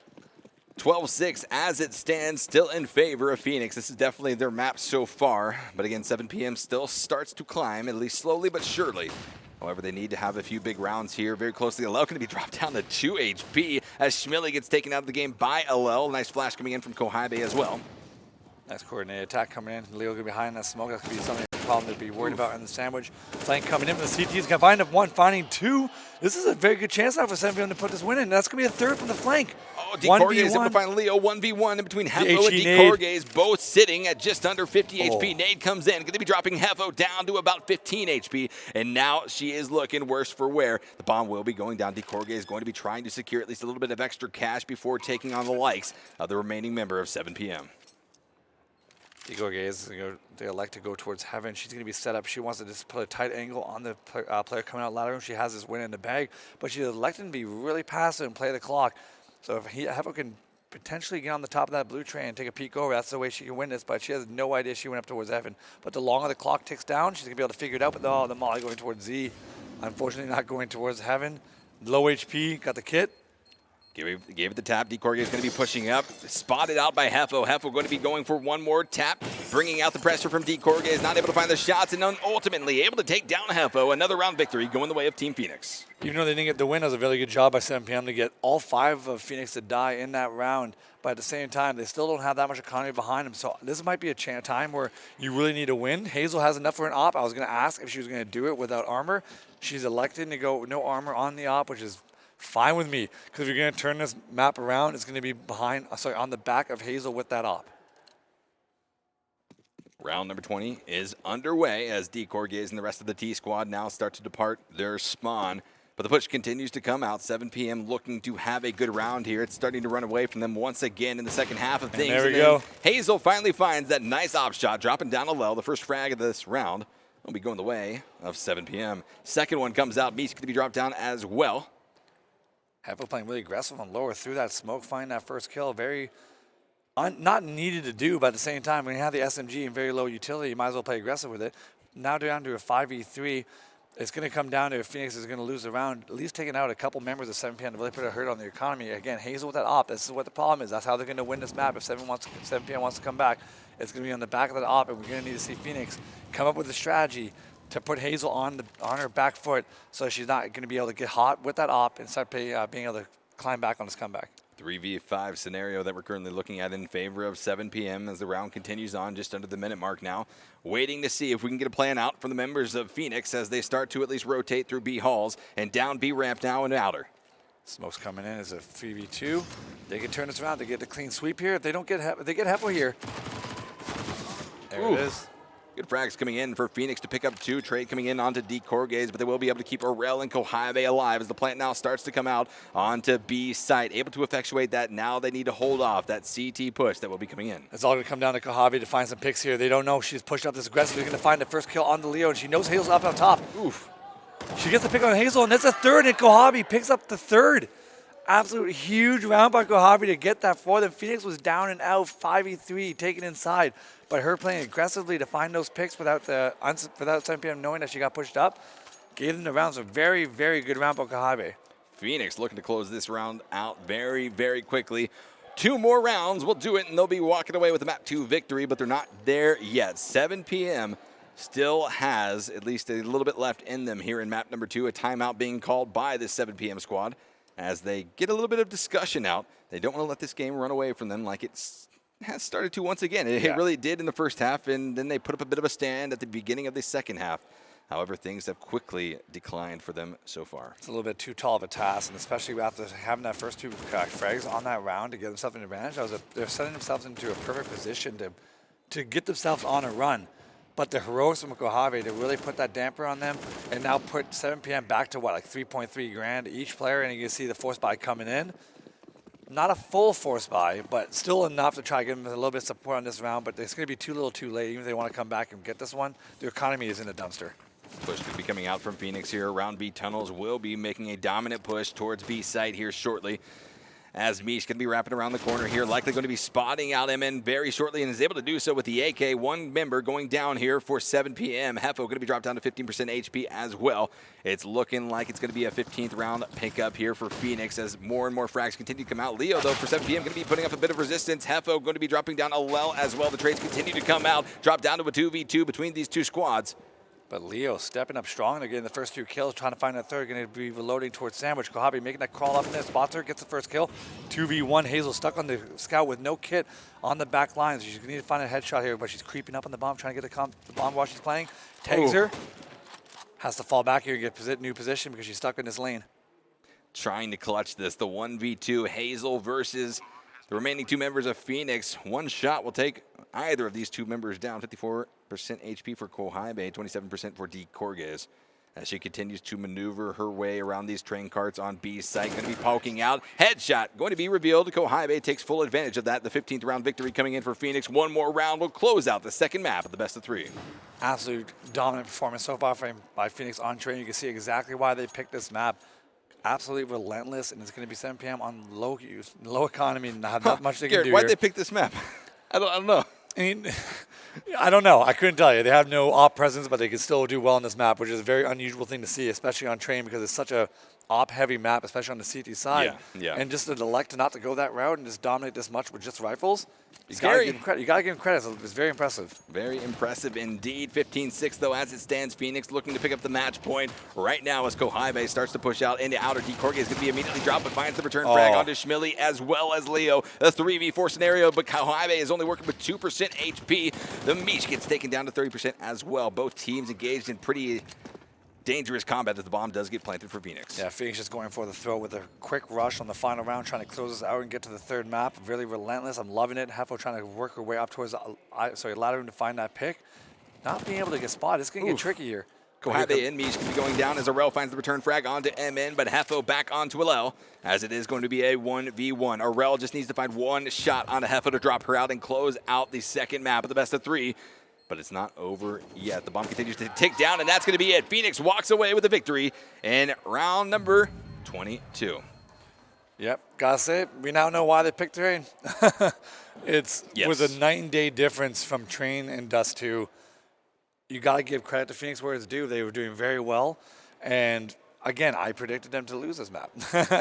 12-6 as it stands, still in favor of Phoenix. This is definitely their map so far, but again, 7 p.m. still starts to climb, at least slowly but surely. However, they need to have a few big rounds here. Very closely, Alel going to be dropped down to 2 HP as Schmilly gets taken out of the game by Alel. Nice flash coming in from Kohabe as well. Nice coordinated attack coming in. Leo going to be behind that smoke. That's going to be something problem to be worried about in the sandwich. Flank coming in from the CT's going to find one, finding 2. This is a very good chance now for 7 to put this win in. That's going to be a 3rd from the flank. Oh, DeCorgier is able to find Leo 1v1 in between Hefo and DeCorgier, both sitting at just under 50 HP. Nade comes in, going to be dropping Hefo down to about 15 HP, and now she is looking worse for wear. The bomb will be going down. DeCorgier is going to be trying to secure at least a little bit of extra cash before taking on the likes of the remaining member of 7 p.m. DeCorgier is they elect to go towards heaven. She's going to be set up. She wants to just put a tight angle on the player coming out ladder room. She has this win in the bag, but she's electing to be really passive and play the clock. So if Hefo can potentially get on the top of that blue train and take a peek over. That's the way she can win this, but she has no idea she went up towards Evan. But the longer the clock ticks down, she's going to be able to figure it out. But the Molly going towards Z. Unfortunately, not going towards Heaven. Low HP, got the kit. Gave it the tap. DeCorge is going to be pushing up. Spotted out by Hefo. Hefo going to be going for one more tap. Bringing out the pressure from DeCorge. Is not able to find the shots and ultimately able to take down Hefo. Another round victory going the way of Team Phoenix. Even though they didn't get the win, it was a really good job by 7PM to get all 5 of Phoenix to die in that round. But at the same time, they still don't have that much economy behind them. So this might be a time where you really need a win. Hazel has enough for an op. I was going to ask if she was going to do it without armor. She's elected to go with no armor on the op, which is fine with me, because if you're going to turn this map around, it's going to be on the back of Hazel with that op. Round number 20 is underway as DeCorge and the rest of the T squad now start to depart their spawn. But the push continues to come out. 7PM looking to have a good round here. It's starting to run away from them once again in the second half of things. And there we go. Hazel finally finds that nice op shot, dropping down a low. The first frag of this round will be going the way of 7PM. Second one comes out. Meat's going to be dropped down as well. Hefo playing really aggressive on lower through that smoke, finding that first kill. Very not needed to do, but at the same time, when you have the SMG and very low utility, you might as well play aggressive with it. Now down to a 5v3. It's going to come down to if Phoenix is going to lose the round, at least taking out a couple members of 7PM to really put a hurt on the economy. Again, Hazel with that op, this is what the problem is. That's how they're going to win this map if 7PM wants to come back. It's going to be on the back of that op, and we're going to need to see Phoenix come up with a strategy to put Hazel on her back foot so she's not going to be able to get hot with that op and start being able to climb back on this comeback. 3v5 scenario that we're currently looking at in favor of 7PM as the round continues on just under the minute mark now. Waiting to see if we can get a plan out from the members of Phoenix as they start to at least rotate through B halls and down B ramp now and outer. Smoke's coming in as a 3v2. They can turn this around. They get a clean sweep here. If they don't get they get Hefo here. There it is. Good frags coming in for Phoenix to pick up 2. Trade coming in onto DeCorge, but they will be able to keep Aurel and Kohibe alive as the plant now starts to come out onto B site. Able to effectuate that. Now they need to hold off that CT push that will be coming in. It's all going to come down to Kohibe to find some picks here. They don't know she's pushed up this aggressively. They're going to find the first kill on the Leo, and she knows Hazel's up on top. Oof. She gets the pick on Hazel, and that's a third, and Kohibe picks up the third. Absolute huge round by Kohibe to get that for them. Phoenix was down and out, 5v3, taken inside. But her playing aggressively to find those picks without 7PM knowing that she got pushed up, gave them the rounds. A very, very good round by Kohibe. Phoenix looking to close this round out very, very quickly. 2 more rounds will do it, and they'll be walking away with a map 2 victory, but they're not there yet. 7PM still has at least a little bit left in them here in map number 2. A timeout being called by this 7PM squad as they get a little bit of discussion out. They don't want to let this game run away from them like it's has started to once again. It really did in the first half, and then they put up a bit of a stand at the beginning of the second half. However, things have quickly declined for them so far. It's a little bit too tall of a task, and especially after having that first 2 frags on that round to give themselves an advantage. They're setting themselves into a perfect position to get themselves on a run. But the heroics from Kohibe to really put that damper on them and now put 7PM back to what, like 3.3 grand each player, and you can see the force buy coming in. Not a full force buy, but still enough to try to give them a little bit of support on this round, but it's going to be too little too late. Even if they want to come back and get this one, the economy is in the dumpster. Push could be coming out from Phoenix here around B tunnels. Will be making a dominant push towards B site here shortly. As Mish going to be wrapping around the corner here, likely going to be spotting out MN very shortly and is able to do so with the AK. 1 member going down here for 7PM. Hefo going to be dropped down to 15% HP as well. It's looking like it's going to be a 15th round pickup here for Phoenix as more and more frags continue to come out. Leo, though, for 7PM going to be putting up a bit of resistance. Hefo going to be dropping down a well as well. The trades continue to come out. Drop down to a 2v2 between these 2 squads. But Leo stepping up strong. They're getting the first 2 kills, trying to find that third. Going to be reloading towards Sandwich. Kohibe making that crawl up in there. Spots her, gets the first kill. 2v1. Hazel stuck on the scout with no kit on the back lines. She's going to need to find a headshot here, but she's creeping up on the bomb, trying to get the bomb while she's playing. Tags her. Has to fall back here and get new position because she's stuck in this lane. Trying to clutch this. The 1v2 Hazel versus the remaining 2 members of Phoenix. 1 shot will take either of these 2 members down. 54% HP for Kohibe, 27% for DeCorge. As she continues to maneuver her way around these train carts on B site. Going to be poking out. Headshot going to be revealed. Kohibe takes full advantage of that. The 15th round victory coming in for Phoenix. 1 more round will close out the second map of the best of 3. Absolute dominant performance so far by Phoenix on train. You can see exactly why they picked this map. absolutely relentless, and it's going to be 7 p.m. on low use, low economy, not much they can Garrett, do why'd here. they pick this map? I don't know. I mean, I don't know. I couldn't tell you. They have no op presence, but they can still do well on this map, which is a very unusual thing to see, especially on train because it's such a op-heavy map, especially on the CT side. Yeah. And just to elect not to go that route and just dominate this much with just rifles, you got to Scary. give him credit. You got to give him credit. It's very impressive. Very impressive indeed. 15-6 though as it stands. Phoenix looking to pick up the match point right now as Kohaibe starts to push out into outer. Decorgi is going to be immediately dropped but finds the return frag onto Schmilly as well as Leo. A 3v4 scenario, but Kohaibe is only working with 2% HP. The Mish gets taken down to 30% as well. Both teams engaged in pretty dangerous combat as the bomb does get planted for Phoenix. Yeah, Phoenix just going for the throw with a quick rush on the final round, trying to close us out and get to the third map. Really relentless. I'm loving it. Hefo trying to work her way up towards the ladder room to find that pick. Not being able to get spotted. It's going to get tricky here. Kohaibe and Mish can be going down as Arel finds the return frag onto MN, but Hefo back onto Alel as it is going to be a 1v1. Arel just needs to find one shot onto Hefo to drop her out and close out the second map of the best of 3. But it's not over yet. The bomb continues to tick down, and that's going to be it. Phoenix walks away with a victory in round number 22. Yep, gotta say, we now know why they picked Train. It was a night and day difference from Train and Dust 2. You gotta give credit to Phoenix where it's due. They were doing very well, and again, I predicted them to lose this map.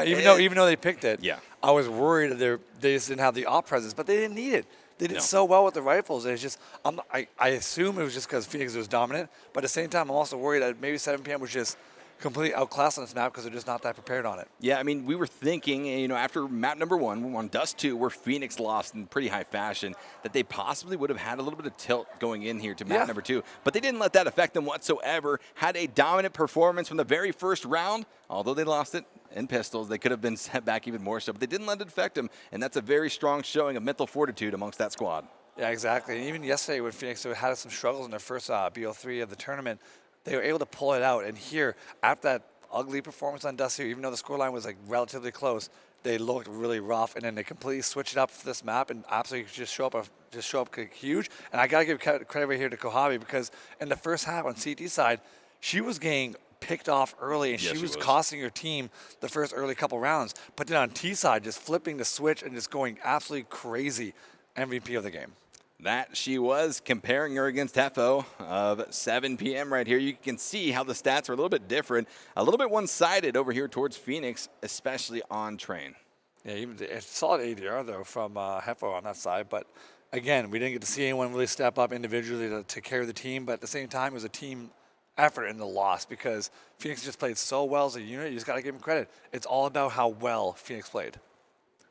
even though they picked it, I was worried that they just didn't have the op presence, but they didn't need it. They did so well with the rifles. It's just I assume it was just because Phoenix was dominant, but at the same time, I'm also worried that maybe 7 p.m. was just completely outclassed on this map because they're just not that prepared on it. Yeah, I mean, we were thinking, after map number 1 on Dust 2, where Phoenix lost in pretty high fashion, that they possibly would have had a little bit of tilt going in here to map number 2. But they didn't let that affect them whatsoever. Had a dominant performance from the very first round, although they lost it in pistols. They could have been set back even more so, but they didn't let it affect them, and that's a very strong showing of mental fortitude amongst that squad. Yeah, exactly. And even yesterday when Phoenix had some struggles in their first BO3 of the tournament, they were able to pull it out. And here, after that ugly performance on Dust 2, even though the scoreline was relatively close, they looked really rough, and then they completely switched it up for this map and absolutely just show up huge. And I gotta give credit right here to Kohaibe because in the first half on CT side, she was getting picked off early, and she was costing her team the first early couple rounds. But then on T side, just flipping the switch and just going absolutely crazy. MVP of the game. That she was, comparing her against Hefo of 7 p.m. right here. You can see how the stats are a little bit different, a little bit one-sided over here towards Phoenix, especially on train. Yeah, even a solid ADR, though, from Hefo on that side. But, again, we didn't get to see anyone really step up individually to carry the team. But at the same time, it was a team effort in the loss because Phoenix just played so well as a unit. You just got to give them credit. It's all about how well Phoenix played.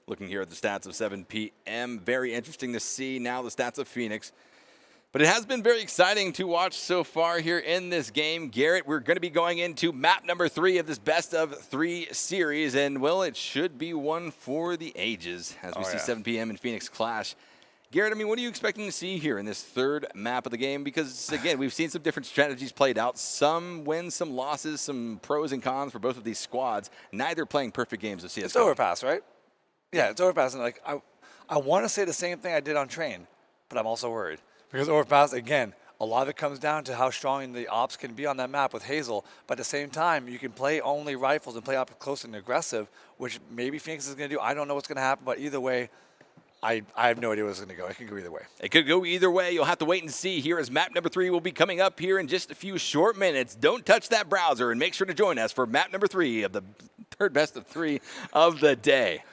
Looking here at the stats of 7 p.m. Very interesting to see now the stats of Phoenix. But it has been very exciting to watch so far here in this game. Garrett, we're going to be going into map number 3 of this best of 3 series. And, well, it should be one for the ages as we see 7 p.m. and Phoenix clash. Garrett, I mean, what are you expecting to see here in this third map of the game? Because, again, we've seen some different strategies played out. Some wins, some losses, some pros and cons for both of these squads. Neither playing perfect games of CSGO. It's Overpass, right? Yeah, it's Overpass. And I want to say the same thing I did on Train, but I'm also worried. Because Overpass, again, a lot of it comes down to how strong the ops can be on that map with Hazel. But at the same time, you can play only rifles and play up close and aggressive, which maybe Phoenix is going to do. I don't know what's going to happen, but either way, I have no idea where it's going to go. It can go either way. It could go either way. You'll have to wait and see here as map number 3 will be coming up here in just a few short minutes. Don't touch that browser and make sure to join us for map number 3 of the third best of 3 of the day.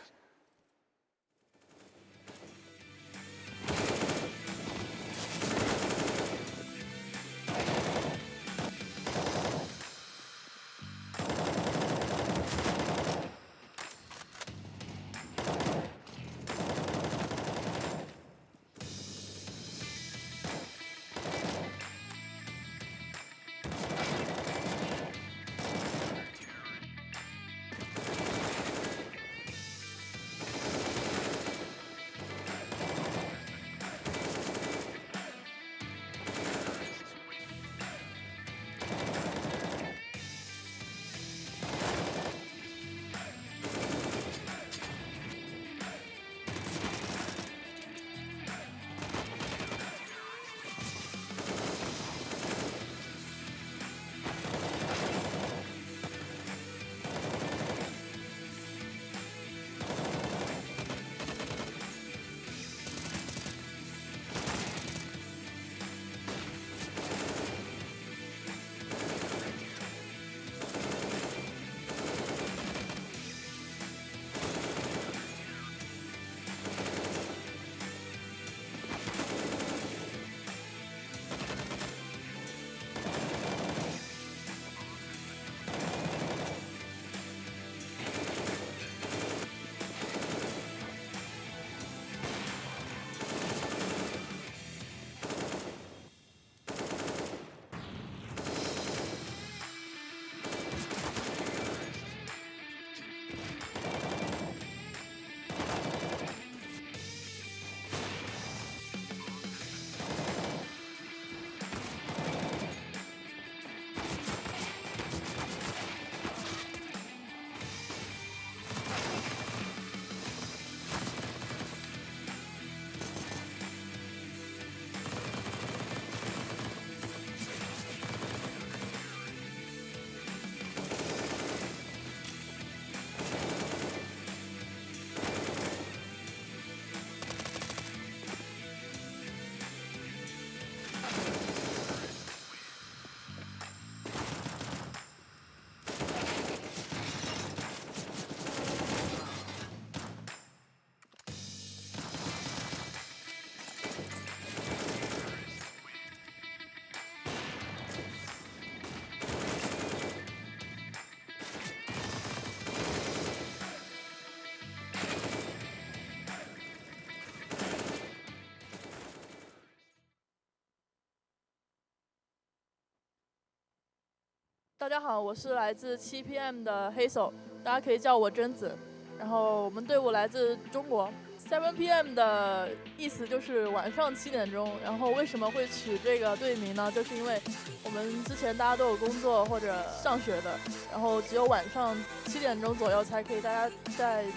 大家好，我是来自 7PM 的黑手，大家可以叫我贞子。然后我们队伍来自中国。7PM 的意思就是晚上7点钟。然后为什么会取这个队名呢？就是因为我们之前大家都有工作或者上学的，然后只有晚上7点钟左右才可以大家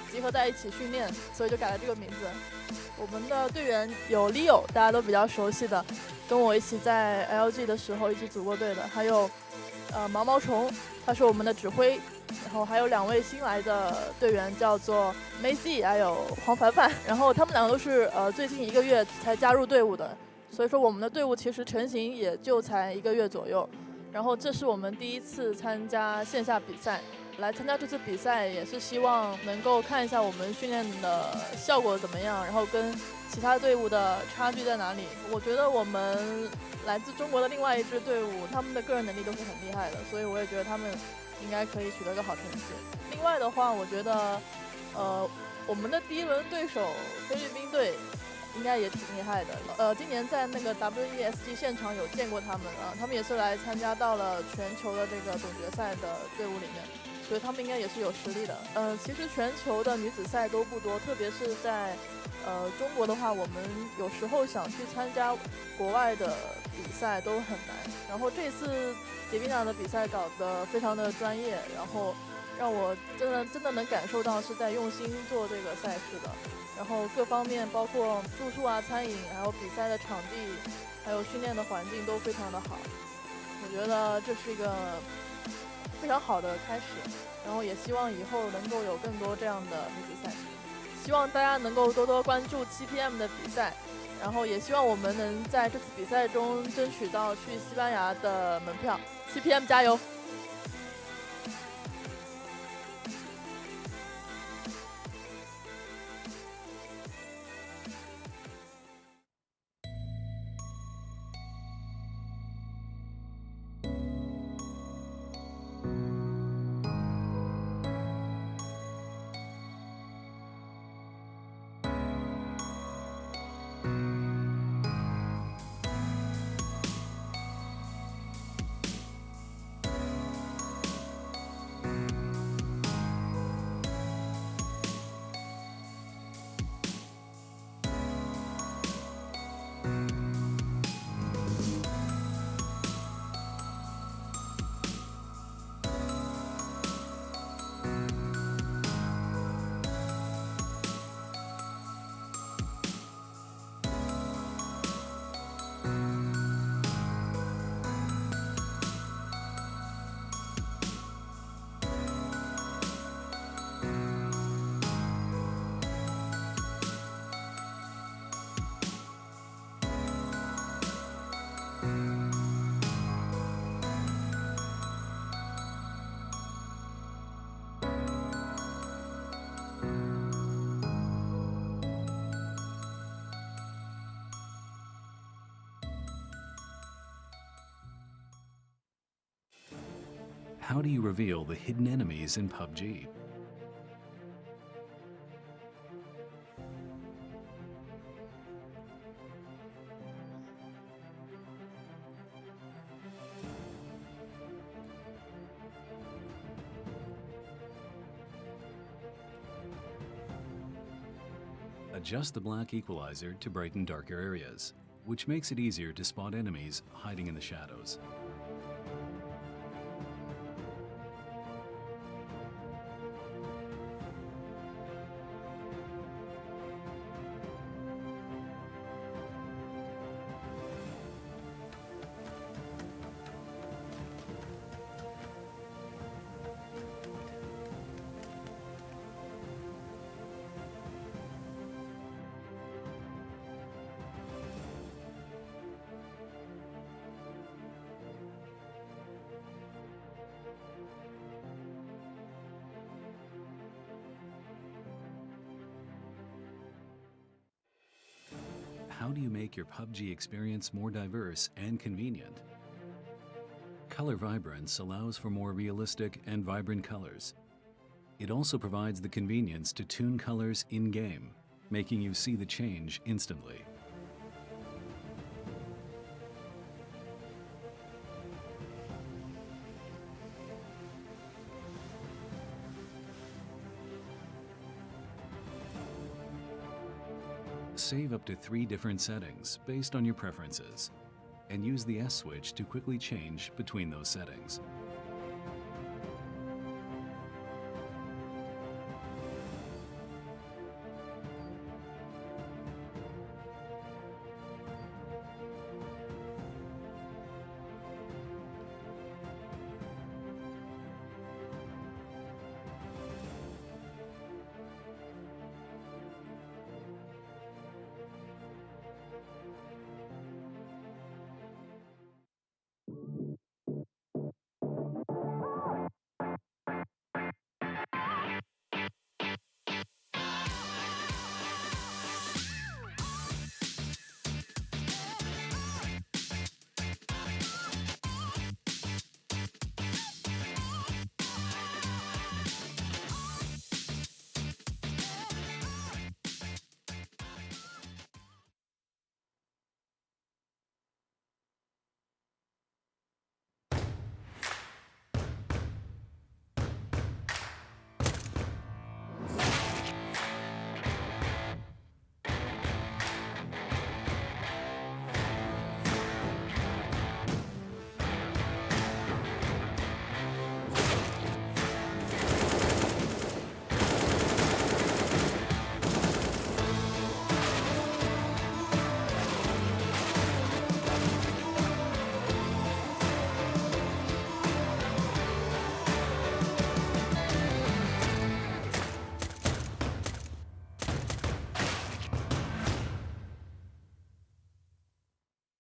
集合在一起训练，所以就改了这个名字。我们的队员有 Leo， 大家都比较熟悉的，跟我一起在 LG 的时候一起组过队的，还有毛毛虫，他是我们的指挥，然后还有2位新来的队员，叫做 Macy 还有黄凡凡，然后他们2个都是最近1个月才加入队伍的，所以说我们的队伍其实成型也就才1个月左右，然后这是我们第1次参加线下比赛。来参加这次比赛也是希望能够看一下我们训练的效果怎么样，然后跟其他队伍的差距在哪里。我觉得我们来自中国的另外一支队伍，他们的个人能力都是很厉害的，所以我也觉得他们应该可以取得个好成绩。另外的话，我觉得我们的第1轮对手菲律宾队应该也挺厉害的。今年在那个 WESG 现场有见过他们啊，他们也是来参加到了全球的这个总决赛的队伍里面。所以他们应该也是有实力的。其实全球的女子赛都不多，特别是在中国的话，我们有时候想去参加国外的比赛都很难。然后这次 Divina 的比赛搞得非常的专业，然后让我真的能感受到是在用心做这个赛事的。然后各方面包括住宿啊、餐饮，还有比赛的场地，还有训练的环境都非常的好。我觉得这是一个非常好的开始，然后也希望以后能够有更多这样的女子赛事。希望大家能够多多关注 7PM 的比赛，然后也希望我们能在这次比赛中争取到去西班牙的门票。7PM 加油！How do you reveal the hidden enemies in PUBG? Adjust the black equalizer to brighten darker areas, which makes it easier to spot enemies hiding in the shadows. How do you make your PUBG experience more diverse and convenient? Color Vibrance allows for more realistic and vibrant colors. It also provides the convenience to tune colors in-game, making you see the change instantly. Save up to 3 different settings based on your preferences, and use the S switch to quickly change between those settings.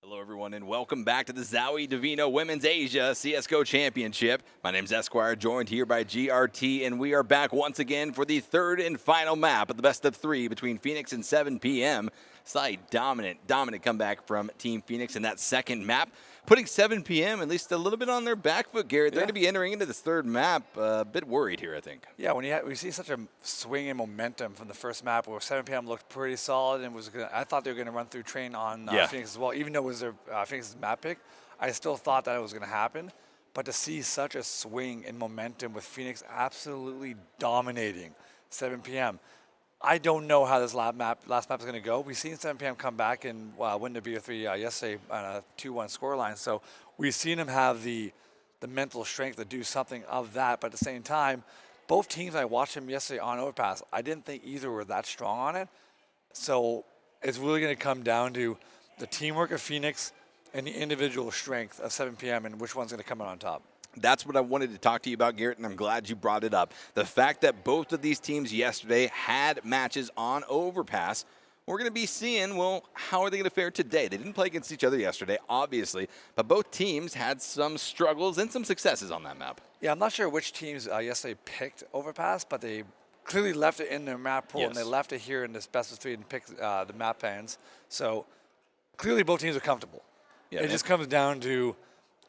Hello, everyone, and welcome back to the ZOWIE DIVINA Women's Asia CSGO Championship. My name's Esquire, joined here by GRT, and we are back once again for the third and final map of the best of 3 between Phoenix and 7PM. Slightly dominant comeback from Team Phoenix in that second map, putting 7PM at least a little bit on their back foot, Garrett. They're going to be entering into this third map a bit worried here, I think. Yeah, when we see such a swing in momentum from the first map where 7PM looked pretty solid and I thought they were going to run through train on Phoenix as well, even though it was their Phoenix's map pick. I still thought that it was going to happen, but to see such a swing in momentum with Phoenix absolutely dominating 7PM. I don't know how this last map is going to go. We've seen 7PM come back and win the BO3 yesterday on a 2-1 scoreline. So we've seen them have the mental strength to do something of that. But at the same time, both teams, I watched them yesterday on Overpass, I didn't think either were that strong on it. So it's really going to come down to the teamwork of Phoenix and the individual strength of 7PM and which one's going to come out on top. That's what I wanted to talk to you about, Garrett, and I'm glad you brought it up. The fact that both of these teams yesterday had matches on Overpass, we're going to be seeing, well, how are they going to fare today? They didn't play against each other yesterday, obviously, but both teams had some struggles and some successes on that map. Yeah, I'm not sure which teams yesterday picked Overpass, but they clearly left it in their map pool, and they left it here in this best of 3 and picked the map pans. So clearly both teams are comfortable. Yeah, it just comes down to,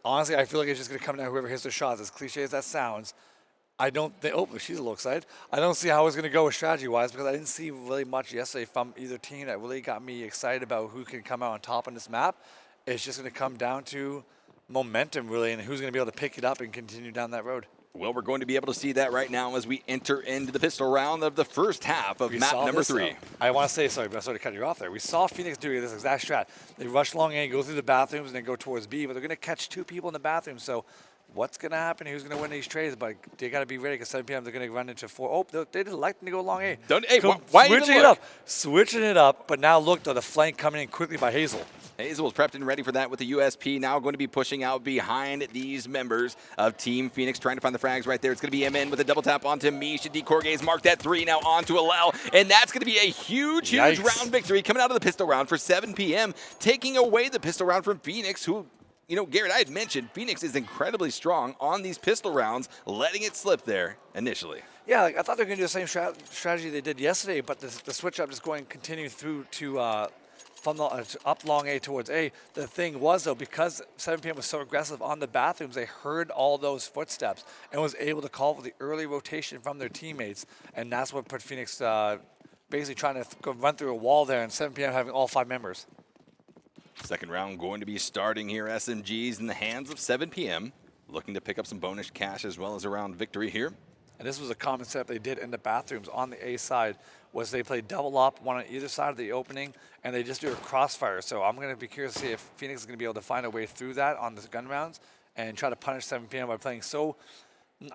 honestly, I feel like it's just going to come down to whoever hits their shots. As cliche as that sounds, I don't think, oh, she's a little excited. I don't see how it's going to go strategy-wise because I didn't see really much yesterday from either team that really got me excited about who can come out on top on this map. It's just going to come down to momentum, really, and who's going to be able to pick it up and continue down that road. Well, we're going to be able to see that right now as we enter into the pistol round of the first half of map number 3. I want to say, sorry, but I started cutting you off there. We saw Phoenix doing this exact strat. They rush long A, go through the bathrooms, and then go towards B, but they're going to catch 2 people in the bathroom. So what's going to happen? Who's going to win these trades? But they got to be ready because 7 PM they're going to run into 4. Oh, they just like to go long A. Why switching it up? Switching it up, but now look to the flank coming in quickly by Hazel. Hazel is prepped and ready for that with the USP. Now going to be pushing out behind these members of Team Phoenix, trying to find the frags right there. It's going to be MN with a double tap onto Misha. Decorgaze marked that 3 now onto Alel. And that's going to be a huge round victory coming out of the pistol round for 7 PM, taking away the pistol round from Phoenix, who, you know, Garrett, I had mentioned Phoenix is incredibly strong on these pistol rounds, letting it slip there initially. Yeah, I thought they were going to do the same strategy they did yesterday, but the switch up is going to continue through to from the, up long A towards A. The thing was, though, because 7 PM was so aggressive on the bathrooms, they heard all those footsteps and was able to call for the early rotation from their teammates, and that's what put Phoenix basically trying to go run through a wall there, and 7 PM having all 5 members. Second round going to be starting here. SMGs in the hands of 7 PM, looking to pick up some bonus cash as well as a round victory here. and this was a common setup they did in the bathrooms on the A side, was they play double up, one on either side of the opening, and they just do a crossfire. So I'm going to be curious to see if Phoenix is going to be able to find a way through that on the gun rounds and try to punish 7PM by playing so,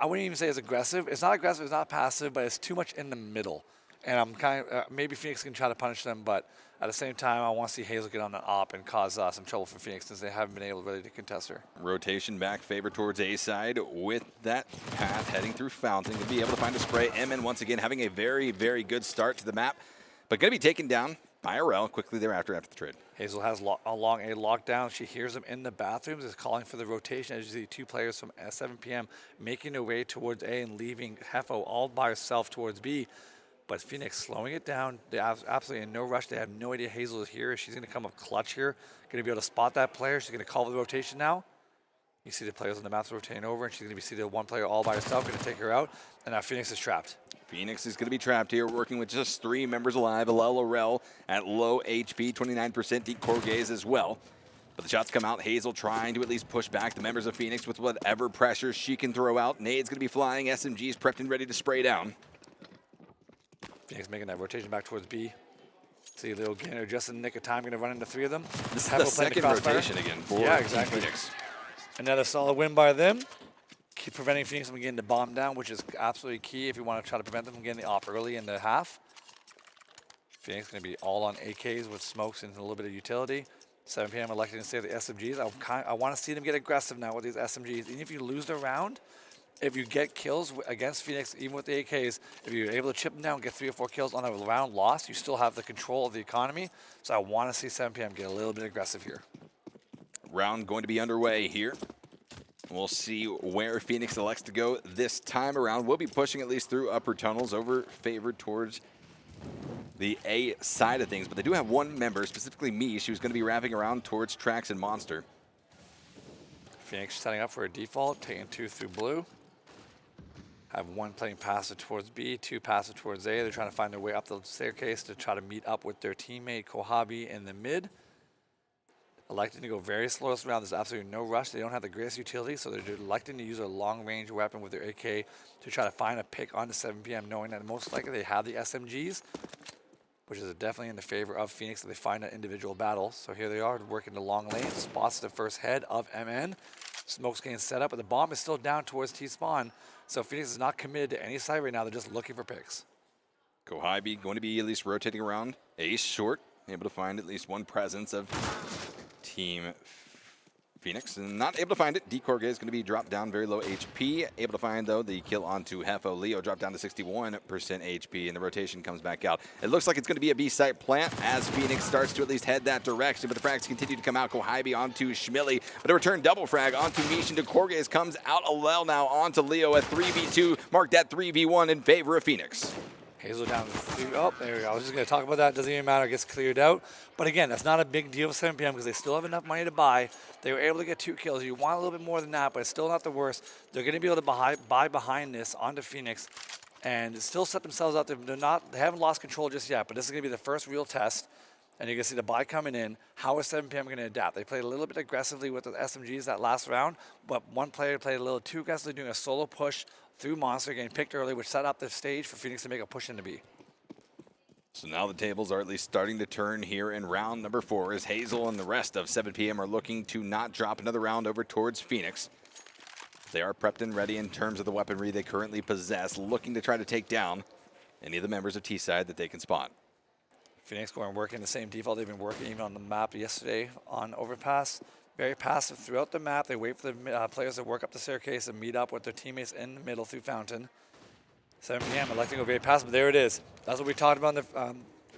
I wouldn't even say it's aggressive. It's not aggressive, it's not passive, but it's too much in the middle. And I'm kind of, maybe Phoenix can try to punish them, but at the same time, I want to see Hazel get on the op and cause some trouble for Phoenix since they haven't been able really to contest her. Rotation back favor towards A side with that path heading through Fountain. Going to be able to find a spray. MN once again having a very, very good start to the map, but going to be taken down by RL quickly thereafter after the trade. Hazel has along a lockdown. She hears them in the bathrooms, is calling for the rotation. As you see, 2 players from 7PM making their way towards A and leaving Hefo all by herself towards B. But Phoenix slowing it down. They have absolutely in no rush. They have no idea Hazel is here. She's going to come up clutch here. Going to be able to spot that player. She's going to call the rotation now. You see the players on the map rotating over, and she's going to see the one player all by herself, going to take her out. And now Phoenix is trapped. Phoenix is going to be trapped here, working with just 3 members alive. Alel at low HP, 29%. Deep core gaze as well. But the shots come out. Hazel trying to at least push back the members of Phoenix with whatever pressure she can throw out. Nade's going to be flying. SMG's prepped and ready to spray down. Phoenix making that rotation back towards B. See a little Gainer just in the nick of time, going to run into 3 of them. This is the second rotation again for Phoenix. Another solid win by them. Keep preventing Phoenix from getting the bomb down, which is absolutely key if you want to try to prevent them from getting the op early in the half. Phoenix going to be all on AKs with smokes and a little bit of utility. 7PM electing to save the SMGs. I want to see them get aggressive now with these SMGs. Even if you lose the round, if you get kills against Phoenix, even with the AKs, if you're able to chip them down and get 3 or 4 kills on a round lost, you still have the control of the economy. So I want to see 7PM get a little bit aggressive here. Round going to be underway here. We'll see where Phoenix elects to go this time around. We'll be pushing at least through upper tunnels, over favored towards the A side of things. But they do have 1 member, specifically me. She was going to be wrapping around towards Trax and Monster. Phoenix setting up for a default, taking 2 through blue. Have 1 playing passive towards B, 2 passive towards A. They're trying to find their way up the staircase to try to meet up with their teammate Kohabi in the mid. Electing to go very slow this round. There's absolutely no rush. They don't have the greatest utility, so they're electing to use a long-range weapon with their AK to try to find a pick onto 7PM, knowing that most likely they have the SMGs, which is definitely in the favor of Phoenix that they find an individual battle. So here they are working the long lane, spots the first head of MN. Smoke's getting set up, but the bomb is still down towards T-spawn. So Phoenix is not committed to any side right now. They're just looking for picks. Kohabi going to be at least rotating around. Ace short, able to find at least 1 presence of Team Phoenix, and not able to find it. Decore is going to be dropped down very low HP. Able to find, though, the kill onto Hefo. Leo dropped down to 61% HP, and the rotation comes back out. It looks like it's going to be a B-site plant as Phoenix starts to at least head that direction, but the frags continue to come out. Kohabi onto Schmilly, but a return double frag onto Mishin. Decore comes out. Alel now onto Leo at 3v2. Mark that 3v1 in favor of Phoenix. Hazel down to 3. Oh, there we go. I was just going to talk about that. Doesn't even matter. It gets cleared out. But again, that's not a big deal with 7PM because they still have enough money to buy. They were able to get 2 kills. You want a little bit more than that, but it's still not the worst. They're going to be able to buy behind this onto Phoenix and still set themselves out there. They haven't lost control just yet, but this is going to be the first real test. And you can see the buy coming in. How is 7PM going to adapt? They played a little bit aggressively with the SMGs that last round, but 1 player played a little too aggressively, doing a solo push through Monster, getting picked early, which set up the stage for Phoenix to make a push into B. So now the tables are at least starting to turn here in round number 4 as Hazel and the rest of 7PM are looking to not drop another round over towards Phoenix. They are prepped and ready in terms of the weaponry they currently possess, looking to try to take down any of the members of T-side that they can spot. Phoenix going working the same default they've been working even on the map yesterday on Overpass. Very passive throughout the map. They wait for the players to work up the staircase and meet up with their teammates in the middle through Fountain. 7PM electing to go very passive, but there it is. That's what we talked about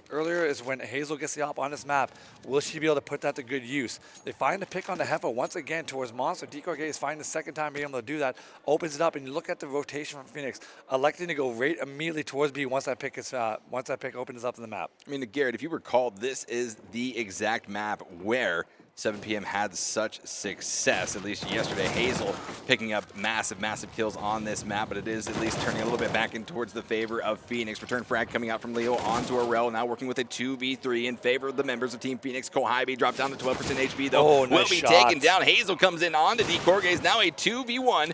earlier, is when Hazel gets the op on this map, will she be able to put that to good use? They find the pick on the Hefo once again towards Monster. Decore is finding the second time being able to do that, opens it up, and you look at the rotation from Phoenix, electing to go right immediately towards B once that pick opens up in the map. I mean, Garrett, if you recall, this is the exact map where 7PM had such success, at least yesterday. Hazel picking up massive kills on this map, but it is at least turning a little bit back in towards the favor of Phoenix. Return frag coming out from Leo onto Aurel, now working with a 2v3 in favor of the members of Team Phoenix. Kohabi dropped down to 12% HP, though. Nice will be shot. taken down. Hazel comes in onto Decore, now a 2v1,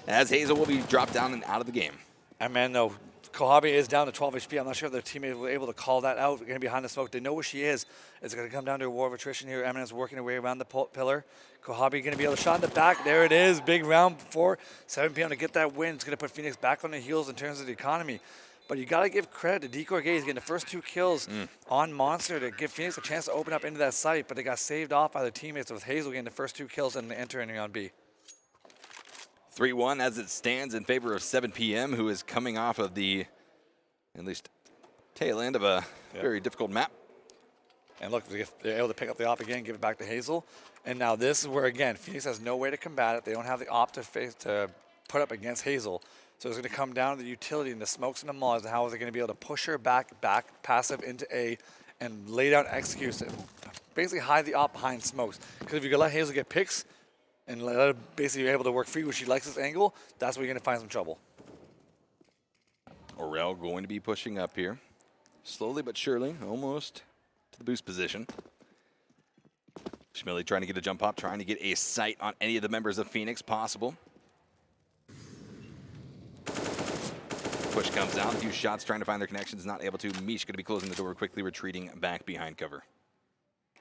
as Hazel will be dropped down and out of the game. And man, though, Kohabi is down to 12 HP. I'm not sure if their teammates were able to call that out. Going to be behind the smoke. They know where she is. It's going to come down to a war of attrition here. Eminence working her way around the pillar. Kohabi going to be able to shot in the back. There it is. Big round for 7PM to get that win. It's going to put Phoenix back on the heels in terms of the economy. But you got to give credit to Decor Gaze getting the first 2 kills on Monster to give Phoenix a chance to open up into that site. But they got saved off by their teammates with Hazel getting the first 2 kills and entering on B. 3-1 as it stands in favor of 7PM, who is coming off of the, at least, tail end of a very difficult map. And look, they're able to pick up the op again, give it back to Hazel. And now this is where, again, Phoenix has no way to combat it. They don't have the op to put up against Hazel. So it's going to come down to the utility and the smokes and the mods and how is it going to be able to push her back passive into A and lay down executes and basically hide the op behind smokes. Because if you can let Hazel get picks and let her basically be able to work free when she likes this angle, that's where you're going to find some trouble. Aurel going to be pushing up here. Slowly but surely, almost to the boost position. Schmilly trying to get a jump up, trying to get a sight on any of the members of Phoenix possible. Push comes down, a few shots trying to find their connections, not able to. Mish going to be closing the door, quickly retreating back behind cover.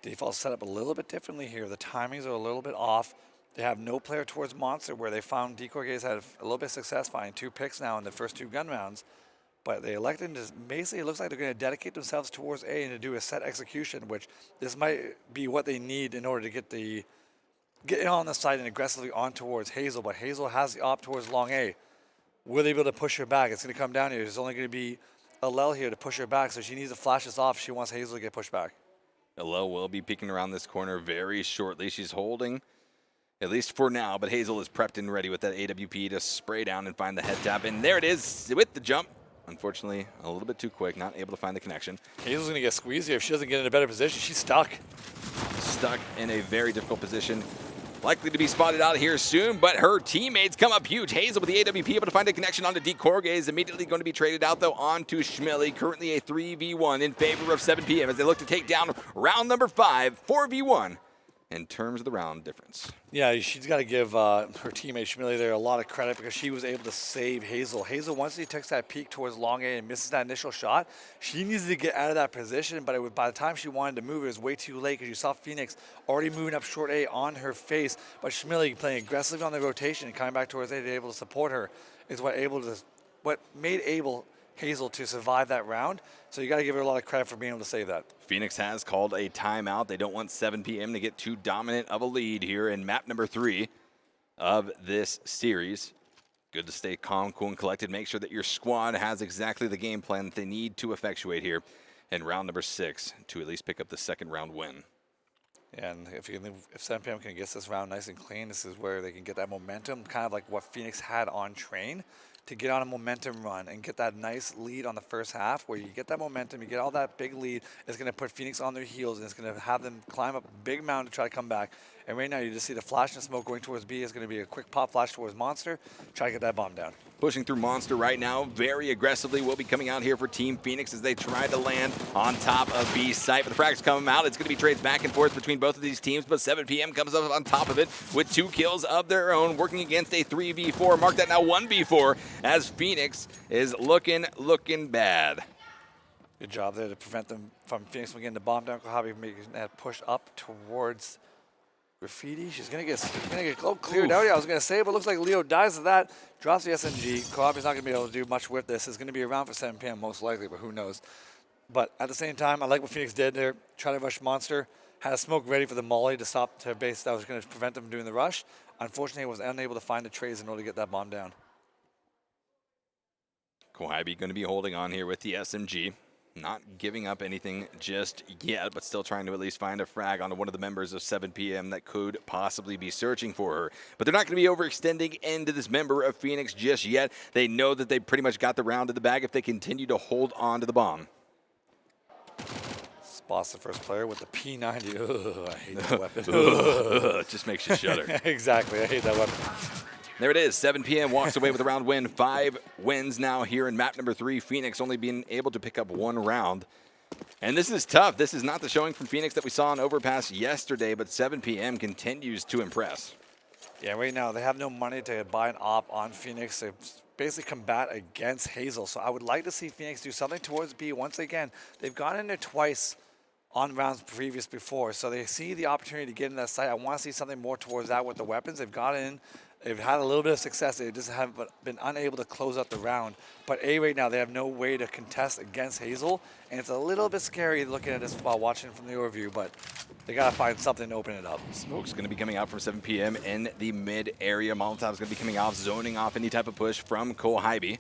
Default set up a little bit differently here. The timings are a little bit off. They have no player towards Monster, where they found Decor Gaze had a little bit of success finding 2 picks now in the first 2 gun rounds. But they elected to basically, it looks like they're going to dedicate themselves towards A and to do a set execution, which this might be what they need in order to get in on the side and aggressively on towards Hazel. But Hazel has the op towards long A. Will they be able to push her back? It's going to come down here. There's only going to be Alel here to push her back, so she needs to flash this off. She wants Hazel to get pushed back. Alel will be peeking around this corner very shortly. She's holding, at least for now, but Hazel is prepped and ready with that AWP to spray down and find the head tap. And there it is with the jump. Unfortunately, a little bit too quick, not able to find the connection. Hazel's going to get squeezed here. If she doesn't get in a better position, she's stuck. Stuck in a very difficult position. Likely to be spotted out here soon, but her teammates come up huge. Hazel with the AWP able to find a connection onto Decorge is immediately going to be traded out, though, onto Schmilly. Currently a 3v1 in favor of 7PM as they look to take down round number 5, 4v1 in terms of the round difference. Yeah, she's got to give her teammate Schmilly there a lot of credit because she was able to save Hazel. Hazel, once she takes that peek towards long A and misses that initial shot, she needs to get out of that position, but by the time she wanted to move, it was way too late because you saw Phoenix already moving up short A on her face, but Schmilly playing aggressively on the rotation and coming back towards A to be able to support her is what made Hazel to survive that round. So you got to give her a lot of credit for being able to save that. Phoenix has called a timeout. They don't want 7PM to get too dominant of a lead here in map number 3 of this series. Good to stay calm, cool, and collected. Make sure that your squad has exactly the game plan that they need to effectuate here in round number 6 to at least pick up the second round win. And if 7PM can get this round nice and clean, this is where they can get that momentum, kind of like what Phoenix had on Train, to get on a momentum run and get that nice lead on the first half where you get that momentum, you get all that big lead. It's going to put Phoenix on their heels and it's going to have them climb up a big mountain to try to come back. And right now you just see the flash and smoke going towards B. It's going to be a quick pop flash towards Monster. Try to get that bomb down. Pushing through Monster right now very aggressively. Will be coming out here for Team Phoenix as they try to land on top of B's site. But the frags come out. It's going to be trades back and forth between both of these teams. But 7PM comes up on top of it with 2 kills of their own, working against a 3v4. Mark that now 1v4 as Phoenix is looking bad. Good job there to prevent them from Phoenix from getting the bomb down. Kohabi making that push up towards Graffiti. She's gonna get cleared out. I was gonna say, but looks like Leo dies of that. Drops the SMG. Kohabi's not gonna be able to do much with this. It's gonna be around for 7PM most likely, but who knows? But at the same time, I like what Phoenix did there. Try to rush Monster. Had a smoke ready for the molly to stop to base that was gonna prevent them from doing the rush. Unfortunately, was unable to find the trades in order to get that bomb down. Kohabi going to be holding on here with the SMG. Not giving up anything just yet, but still trying to at least find a frag onto one of the members of 7PM that could possibly be searching for her. But they're not going to be overextending into this member of Phoenix just yet. They know that they pretty much got the round in the bag if they continue to hold on to the bomb. Spots the first player with the P90. Ugh, I hate that weapon. It just makes you shudder. Exactly, I hate that weapon. There it is. 7PM walks away with a round win. 5 wins now here in map number 3. Phoenix only being able to pick up 1 round. And this is tough. This is not the showing from Phoenix that we saw on Overpass yesterday, but 7PM continues to impress. Yeah, right now they have no money to buy an op on Phoenix. They basically combat against Hazel. So I would like to see Phoenix do something towards B. Once again, they've gone in there twice on rounds previous before. So they see the opportunity to get in that site. I want to see something more towards that with the weapons. They've got in. They've had a little bit of success. They just have been unable to close out the round. But A right now, they have no way to contest against Hazel. And it's a little bit scary looking at this while watching from the overview, but they got to find something to open it up. Smoke's going to be coming out from 7 p.m. in the mid area. Molotov's going to be coming off, zoning off any type of push from Cole Hybe,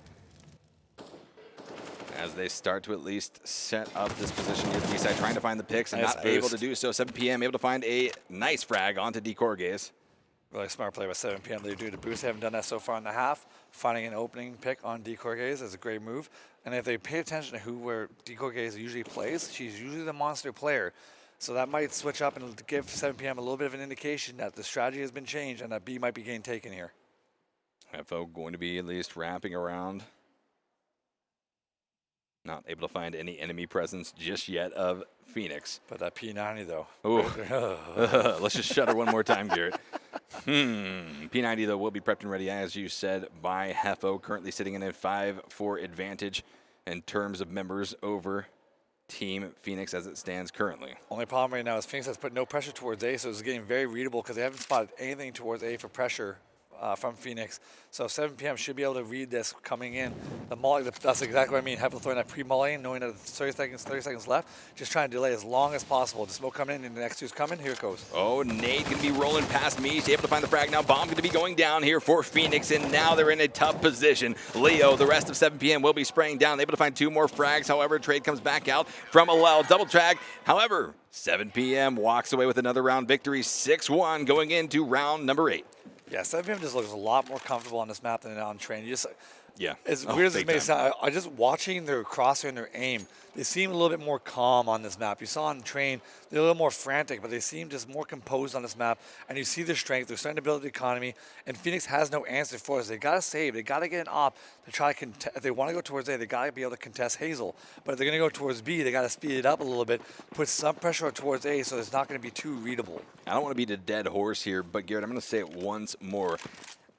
as they start to at least set up this position near the B side, trying to find the picks and Nice not boost. able to do so. 7 p.m. able to find a nice frag onto DeCorgaze. Really smart play by 7 p.m. They do the boost. They haven't done that so far in the half. Finding an opening pick on DeCorgaze is a great move. And if they pay attention to where DeCorgaze usually plays, she's usually the monster player. So that might switch up and give 7 p.m. a little bit of an indication that the strategy has been changed and that B might be getting taken here. FO going to be at least wrapping around. Not able to find any enemy presence just yet of Phoenix. But that P90 though. Ooh. Let's just shudder one more time, Garrett. P90 though will be prepped and ready, as you said, by Hefo, currently sitting in a 5-4 advantage in terms of members over Team Phoenix as it stands currently. Only problem right now is Phoenix has put no pressure towards A, so it's getting very readable because they haven't spotted anything towards A for pressure from Phoenix. So 7 p.m. should be able to read this coming in. The molly, that's exactly what I mean. Hefo throwing that pre-mulling, knowing that 30 seconds left, just trying to delay as long as possible. The smoke coming in and the next two's coming. Here it goes. Oh, Nate going to be rolling past me. He's able to find the frag now. Bomb going to be going down here for Phoenix, and now they're in a tough position. Leo, the rest of 7 p.m. will be spraying down, able to find 2 more frags. However, trade comes back out from Alel. Double track. However, 7 p.m. walks away with another round victory, 6-1 going into round number 8. Yeah, 7 p.m. just looks a lot more comfortable on this map than on train. You just, yeah. As weird as it may sound, I just watching their crosshair and their aim, they seem a little bit more calm on this map. You saw on train, they're a little more frantic, but they seem just more composed on this map. And you see their strength. They're starting to build the economy. And Phoenix has no answer for us. They got to save. They got to get an op to try to contest. If they want to go towards A, they got to be able to contest Hazel. But if they're going to go towards B, they got to speed it up a little bit, put some pressure towards A, so it's not going to be too readable. I don't want to be the dead horse here, but Garrett, I'm going to say it once more.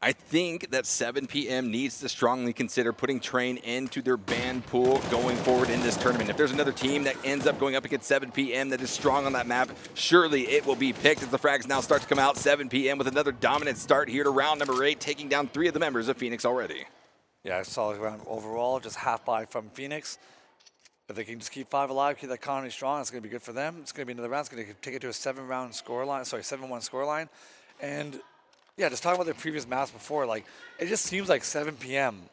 I think that 7 p.m. needs to strongly consider putting Train into their ban pool going forward in this tournament. If there's another team that ends up going up against 7 p.m. that is strong on that map, surely it will be picked as the frags now start to come out. 7 p.m. with another dominant start here to round number 8, taking down 3 of the members of Phoenix already. Yeah, solid round overall, just half by from Phoenix. If they can just keep 5 alive, keep that economy strong, it's going to be good for them. It's going to be another round. It's going to take it to a 7-1 scoreline. And yeah, just talking about their previous maps before, like, it just seems like 7 p.m.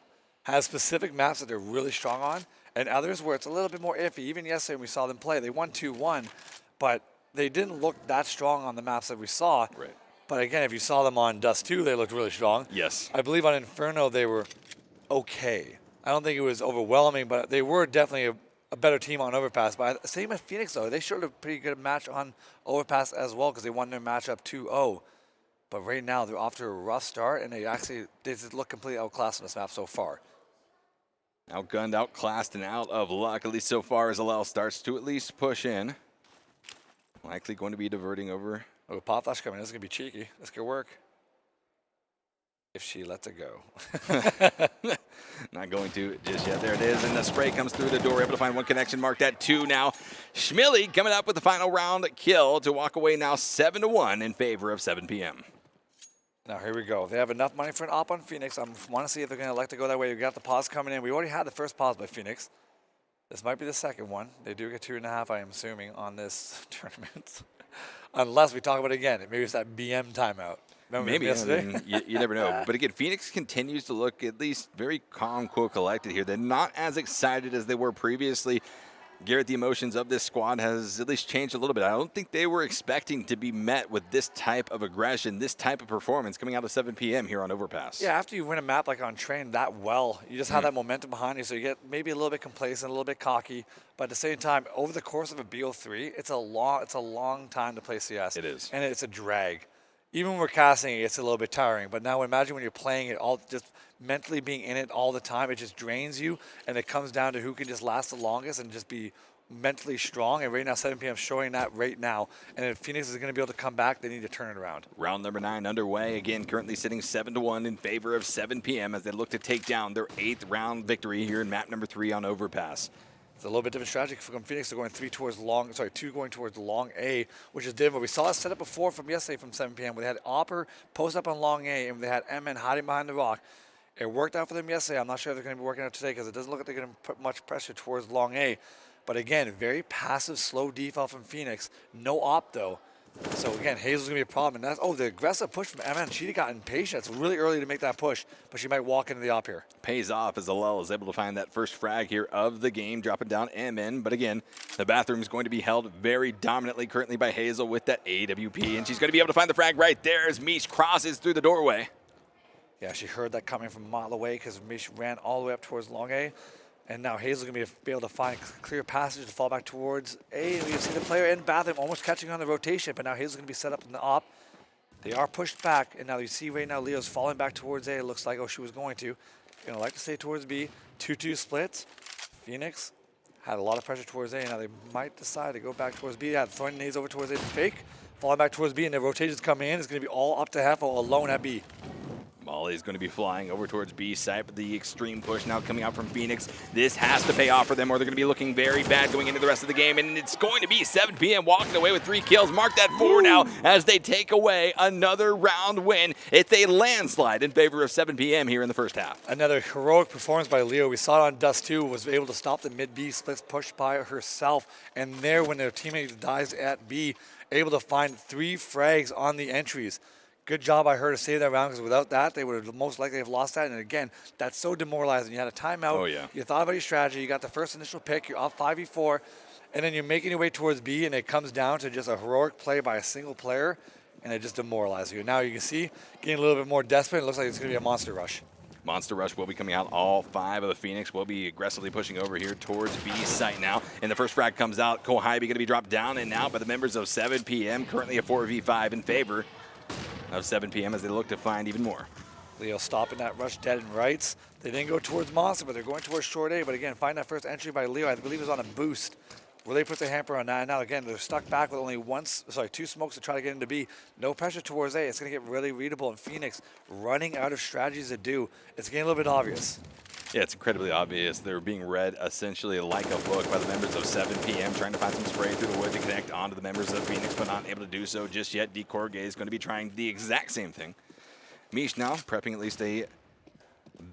has specific maps that they're really strong on, and others where it's a little bit more iffy. Even yesterday when we saw them play, they won 2-1, but they didn't look that strong on the maps that we saw. Right. But again, if you saw them on Dust 2, they looked really strong. Yes. I believe on Inferno they were okay. I don't think it was overwhelming, but they were definitely a better team on Overpass. But same with Phoenix, though. They showed a pretty good match on Overpass as well because they won their matchup 2-0. But right now, they're off to a rough start, and they just look completely outclassed on this map so far. Outgunned, outclassed, and out of luck, at least so far, as Alel starts to at least push in. Likely going to be diverting over. Oh, pop flash coming. This is going to be cheeky. This could work. If she lets it go. Not going to just yet. There it is, and the spray comes through the door. Able to find one connection, marked at 2 now. Schmilly coming up with the final round kill to walk away now 7-1 in favor of 7 p.m. Now, here we go. They have enough money for an op on Phoenix. I want to see if they're going to elect to go that way. We got the pause coming in. We already had the first pause by Phoenix. This might be the second one. They do get 2.5, I am assuming, on this tournament. Unless we talk about it again. Maybe it's that BM timeout. Remember Maybe. yesterday? You never know. But again, Phoenix continues to look at least very calm, cool, collected here. They're not as excited as they were previously. Garrett, the emotions of this squad has at least changed a little bit. I don't think they were expecting to be met with this type of aggression, this type of performance coming out of 7 p.m. here on Overpass. Yeah, after you win a map like on Train that well, you just have that momentum behind you, so you get maybe a little bit complacent, a little bit cocky, but at the same time, over the course of a BO3, it's a long time to play CS. It is. And it's a drag. Even when we're casting it, it's a little bit tiring, but now imagine when you're playing it, all just mentally being in it all the time, it just drains you, and it comes down to who can just last the longest and just be mentally strong, and right now 7PM showing that right now. And if Phoenix is going to be able to come back, they need to turn it around. Round number 9 underway. Again, currently sitting 7-1 in favor of 7PM as they look to take down their 8th round victory here in map number 3 on Overpass. It's a little bit different strategy from Phoenix. They're going 2 going towards long A, which is different. We saw it set up before from yesterday from 7PM, where they had Opper post up on long A, and they had MN hiding behind the rock. It worked out for them yesterday. I'm not sure if they're going to be working out today because it doesn't look like they're going to put much pressure towards long A. But again, very passive, slow default from Phoenix. No op, though. So again, Hazel's going to be a problem. And that's, the aggressive push from MN. She got impatient. It's really early to make that push, but she might walk into the op here. Pays off as Alel is able to find that first frag here of the game, dropping down MN. But again, the bathroom is going to be held very dominantly currently by Hazel with that AWP. And she's going to be able to find the frag right there as Mish crosses through the doorway. Yeah, she heard that coming from a mile away because Mish ran all the way up towards long A. And now Hazel's going to be able to find a clear passage to fall back towards A. And we see the player in bathroom almost catching on the rotation, but now Hazel's going to be set up in the op. They are pushed back, and now you see right now Leo's falling back towards A. It looks like, she was going to. Going to like to stay towards B. 2-2 splits. Phoenix had a lot of pressure towards A, and now they might decide to go back towards B. Yeah, throwing nades over towards A to fake. Falling back towards B, and the rotations coming in. It's going to be all up to Hefo alone at B. Molly's going to be flying over towards B side, but the extreme push now coming out from Phoenix. This has to pay off for them, or they're going to be looking very bad going into the rest of the game, and it's going to be 7PM walking away with 3 kills. Mark that 4 now as they take away another round win. It's a landslide in favor of 7PM here in the first half. Another heroic performance by Leo. We saw it on Dust 2, was able to stop the mid-B splits push by herself, and there when their teammate dies at B, able to find 3 frags on the entries. Good job by her to save that round, because without that, they would have most likely have lost that. And again, that's so demoralizing. You had a timeout. Oh, yeah. You thought about your strategy. You got the first initial pick. You're up 5v4. And then you're making your way towards B, and it comes down to just a heroic play by a single player, and it just demoralizes you. Now you can see, getting a little bit more desperate. It looks like it's going to be a monster rush. Monster Rush will be coming out. All 5 of the Phoenix will be aggressively pushing over here towards B site now. And the first frag comes out. Kohaibi going to be dropped down and out by the members of 7PM. Currently a 4v5 in favor of 7PM as they look to find even more. Leo stopping that rush dead and rights. They didn't go towards Monster, but they're going towards short A. But again, find that first entry by Leo. I believe it was on a boost. Really puts a hamper on that. And now again, they're stuck back with only 2 smokes to try to get into B. No pressure towards A. It's going to get really readable. And Phoenix running out of strategies to do. It's getting a little bit obvious. Yeah, it's incredibly obvious. They're being read essentially like a book by the members of 7PM, trying to find some spray through the wood to connect onto the members of Phoenix, but not able to do so just yet. Decorge is going to be trying the exact same thing. Mish now prepping at least a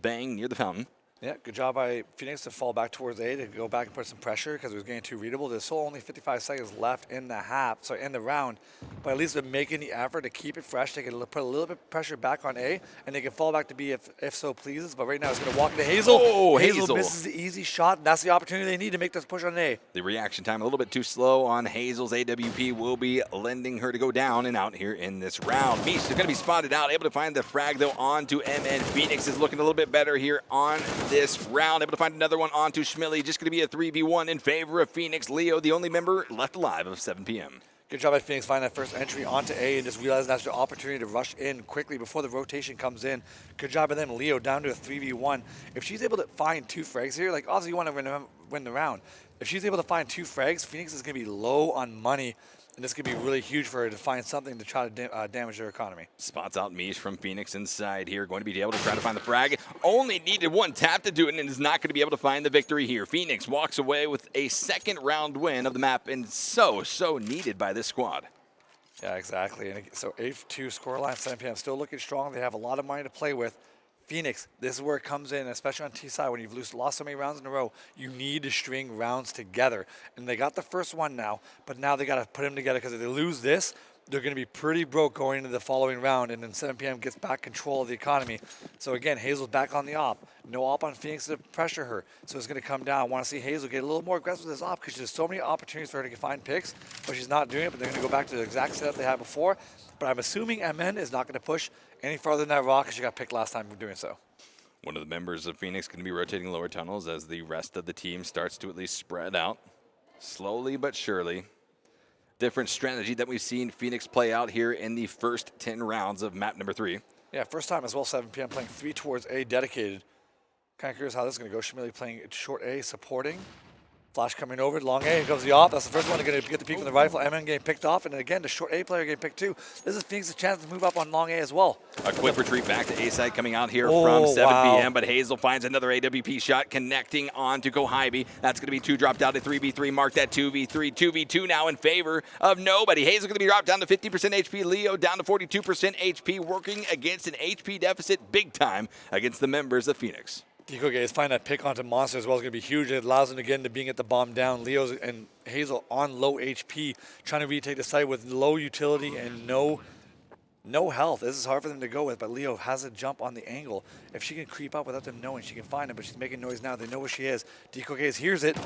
bang near the fountain. Yeah, good job by Phoenix to fall back towards A to go back and put some pressure because it was getting too readable. There's still only 55 seconds left in the round, but at least they're making the effort to keep it fresh. They can put a little bit of pressure back on A, and they can fall back to B if so pleases. But right now it's going to walk into Hazel. Oh, Hazel misses the easy shot, and that's the opportunity they need to make this push on A. The reaction time a little bit too slow on Hazel's. AWP will be lending her to go down and out here in this round. Mish is going to be spotted out, able to find the frag though onto MN. Phoenix is looking a little bit better here on this round, able to find another one onto Schmilly. Just going to be a 3v1 in favor of Phoenix. Leo, the only member left alive of 7PM. Good job by Phoenix finding that first entry onto A and just realizing that's the opportunity to rush in quickly before the rotation comes in. Good job by them. Leo down to a 3v1. If she's able to find 2 frags here, like obviously you want to win the round. If she's able to find 2 frags, Phoenix is going to be low on money. And this could be really huge for her to find something to try to damage their economy. Spots out Mish from Phoenix inside here. Going to be able to try to find the frag. Only needed 1 tap to do it and is not going to be able to find the victory here. Phoenix walks away with a 2nd round win of the map and so needed by this squad. Yeah, exactly. And so 8-2 scoreline, 7PM still looking strong. They have a lot of money to play with. Phoenix, this is where it comes in, especially on T side. When you've lost so many rounds in a row, you need to string rounds together. And they got the first one now, but now they got to put them together because if they lose this, they're going to be pretty broke going into the following round, and then 7PM gets back control of the economy. So again, Hazel's back on the op. No op on Phoenix to pressure her. So it's going to come down. I want to see Hazel get a little more aggressive with this op because there's so many opportunities for her to find picks, but she's not doing it. But they're going to go back to the exact setup they had before. But I'm assuming MN is not going to push any farther than that rock because she got picked last time for doing so. One of the members of Phoenix going to be rotating lower tunnels as the rest of the team starts to at least spread out. Slowly but surely. Different strategy that we've seen Phoenix play out here in the first 10 rounds of map number 3. Yeah, first time as well, 7PM playing 3 towards A dedicated. Kind of curious how this is going to go. Schmilly playing short A, supporting. Flash coming over, long A, here comes the off. That's the first one. They're going to get the peek from the rifle. MN getting picked off, and then again, the short A player getting picked too. This is Phoenix's chance to move up on long A as well. A quick retreat back to A side coming out here from 7PM, but Hazel finds another AWP shot connecting on to Kohibi. That's going to be 2 dropped out to 3v3, mark that 2v3, 2v2 now in favor of nobody. Hazel going to be dropped down to 50% HP, Leo down to 42% HP, working against an HP deficit big time against the members of Phoenix. Decoy is finding that pick onto Monster as well is going to be huge. It allows them again to being at the bomb down. Leo's and Hazel on low HP, trying to retake the site with low utility and no health. This is hard for them to go with, but Leo has a jump on the angle. If she can creep up without them knowing, she can find him, but she's making noise now. They know where she is. Decoy hears it.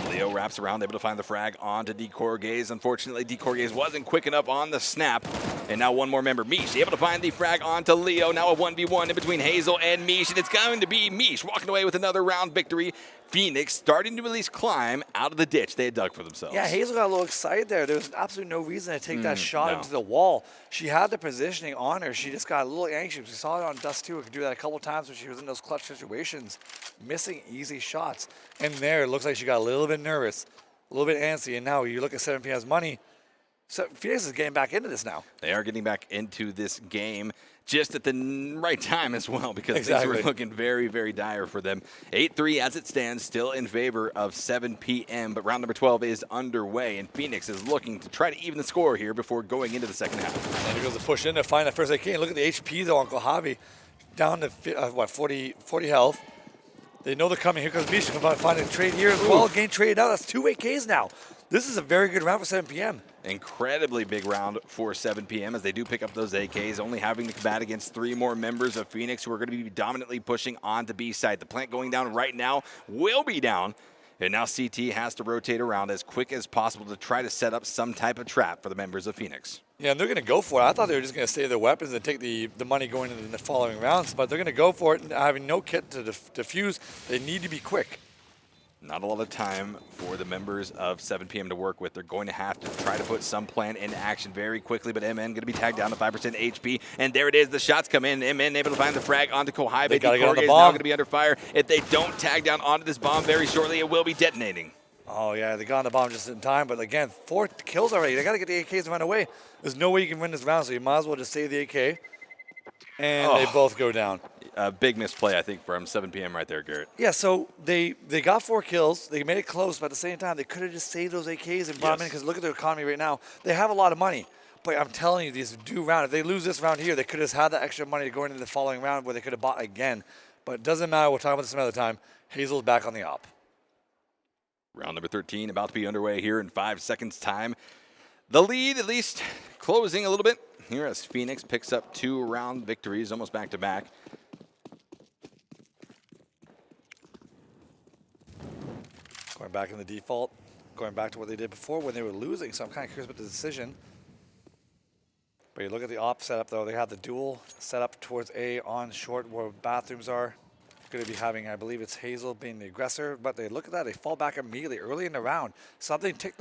Leo wraps around, able to find the frag onto Decorgaze. Unfortunately, Decorgaze wasn't quick enough on the snap. And now one more member, Mish, able to find the frag onto Leo. Now a 1v1 in between Hazel and Mish, and it's going to be Mish walking away with another round victory. Phoenix starting to at least climb out of the ditch they had dug for themselves. Yeah, Hazel got a little excited there. There was absolutely no reason to take that shot into the wall. She had the positioning on her. She just got a little anxious. We saw it on Dust 2. It could do that a couple times when she was in those clutch situations, missing easy shots. And there, it looks like she got a little bit nervous, a little bit antsy. And now you look at 7PM's money. So Phoenix is getting back into this now. They are getting back into this game just at the right time as well, because things were looking very, very dire for them. 8-3 as it stands, still in favor of 7PM, but round number 12 is underway, and Phoenix is looking to try to even the score here before going into the second half. And he goes to push in to find that first AK. And look at the HP though on Kohibi, down to 40 health. They know they're coming. Here comes Misha, finding a trade here as well. Gain traded out. That's 2 AKs now. This is a very good round for 7PM. Incredibly big round for 7PM as they do pick up those AKs, only having to combat against 3 more members of Phoenix who are going to be dominantly pushing on to B side. The plant going down right now will be down, and now CT has to rotate around as quick as possible to try to set up some type of trap for the members of Phoenix. Yeah, and they're going to go for it. I thought they were just going to save their weapons and take the money going into the following rounds, but they're going to go for it, and having no kit to defuse. They need to be quick. Not a lot of time for the members of 7PM to work with. They're going to have to try to put some plan into action very quickly, but MN going to be tagged down to 5% HP, and there it is. The shots come in. MN able to find the frag onto Kohibi. They gotta get on the is bomb. now going to be under fire. If they don't tag down onto this bomb very shortly, it will be detonating. Oh, yeah, they got on the bomb just in time, but again, 4 kills already. They got to get the AKs and run away. There's no way you can win this round, so you might as well just save the AK, and they both go down. A big misplay, I think, from 7PM right there, Garrett. Yeah, so they got 4 kills. They made it close, but at the same time, they could have just saved those AKs and brought them in, because look at their economy right now. They have a lot of money, but I'm telling you, these do round. If they lose this round here, they could have had that extra money to go into the following round where they could have bought again. But it doesn't matter. We'll talk about this another time. Hazel's back on the op. Round number 13 about to be underway here in 5 seconds' time. The lead, at least, closing a little bit here as Phoenix picks up 2 round victories, almost back-to-back. Going back in the default, going back to what they did before when they were losing. So I'm kind of curious about the decision. But you look at the op setup, though. They have the dual set up towards A on short where bathrooms are. Going to be having, I believe it's Hazel being the aggressor. But they look at that. They fall back immediately early in the round. Something tricked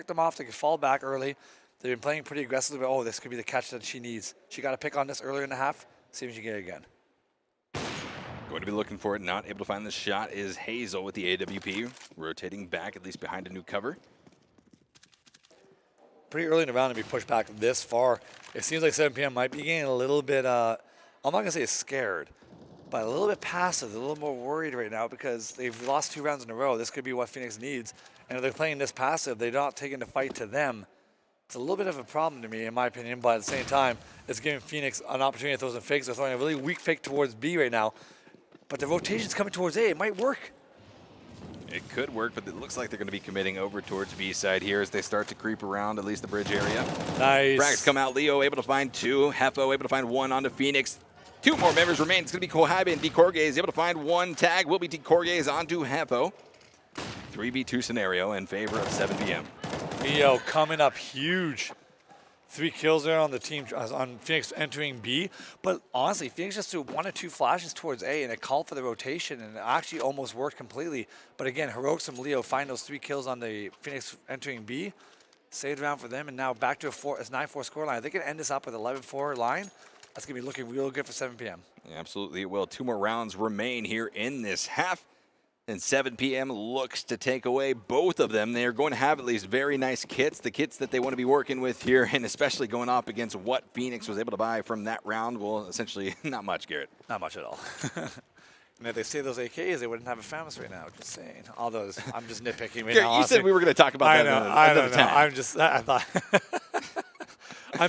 them off to fall back early. They've been playing pretty aggressively. But, oh, this could be the catch that she needs. She got to pick on this earlier in the half. See if she can get it again. Going to be looking for it, not able to find the shot is Hazel with the AWP, rotating back at least behind a new cover. Pretty early in the round to be pushed back this far. It seems like 7PM might be getting a little bit, I'm not going to say scared, but a little bit passive, a little more worried right now because they've lost 2 rounds in a row. This could be what Phoenix needs. And if they're playing this passive, they're not taking the fight to them. It's a little bit of a problem to me, in my opinion, but at the same time, it's giving Phoenix an opportunity to throw some fakes. They're throwing a really weak fake towards B right now. But the rotation's coming towards A. It might work. It could work, but it looks like they're going to be committing over towards B side here as they start to creep around at least the bridge area. Nice. Frags come out. Leo able to find 2. Hefo able to find 1 onto Phoenix. 2 more members remain. It's going to be Kohibi and Decorgaze able to find 1 tag. Will be Decorgaze onto Hefo. 3v2 scenario in favor of 7PM. Leo coming up huge. 3 kills there on the team, on Phoenix entering B. But honestly, Phoenix just threw 1 or 2 flashes towards A, and it called for the rotation, and it actually almost worked completely. But again, Heroics and Leo find those 3 kills on the Phoenix entering B. Saved round for them, and now back to a 9-4 scoreline. They can end this up with 11-4 line. That's going to be looking real good for 7PM. Yeah, absolutely it will. 2 more rounds remain here in this half. And 7PM looks to take away both of them. They're going to have at least very nice kits, the kits that they want to be working with here, and especially going up against what Phoenix was able to buy from that round. Well, essentially, not much, Garrett. Not much at all. And if they say those AKs, they wouldn't have a Famous right now. Just saying. All those, I'm just nitpicking right Garrett, now. you said we were going to talk about that another time. I'm just, I thought.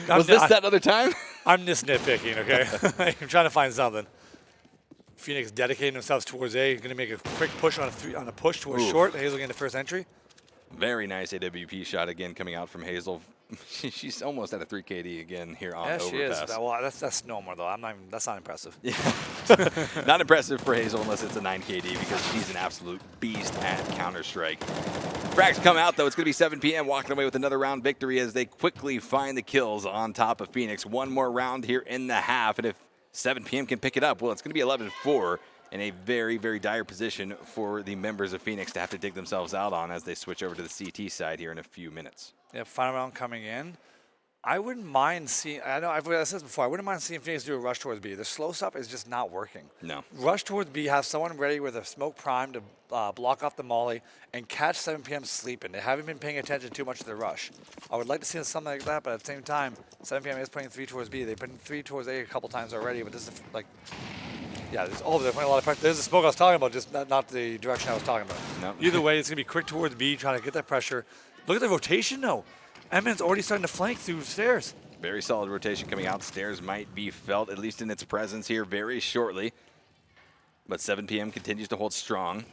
Was this that other time? I'm just nitpicking, okay? I'm trying to find something. Phoenix dedicating themselves towards A. Going to make a quick push on a push towards short. Hazel getting the first entry. Very nice AWP shot again coming out from Hazel. She's almost at a 3 KD again here on Overpass. Yeah, she is. Well, that's normal though. That's not impressive. Yeah. Not impressive for Hazel unless it's a 9 KD because she's an absolute beast at Counter-Strike. Frags come out though. It's going to be 7PM walking away with another round victory as they quickly find the kills on top of Phoenix. One more round here in the half, and if 7PM can pick it up, well, it's going to be 11-4. In a very, very dire position for the members of Phoenix to have to dig themselves out on as they switch over to the CT side here in a few minutes. Yeah, final round coming in. I wouldn't mind seeing, I know I've said this before, I wouldn't mind seeing Phoenix do a rush towards B. The slow stuff is just not working. No. Rush towards B, have someone ready with a smoke prime to block off the molly and catch 7PM sleeping. They haven't been paying attention too much to the rush. I would like to see something like that, but at the same time, 7PM is putting 3 towards B. They've put 3 towards A a couple times already, but this is like, yeah, they're putting a lot of pressure. There's the smoke I was talking about, just not the direction I was talking about. Nope. Either way, it's going to be quick towards B, trying to get that pressure. Look at the rotation, though. Emin's already starting to flank through stairs. Very solid rotation coming out. Stairs might be felt, at least in its presence here, very shortly. But 7PM continues to hold strong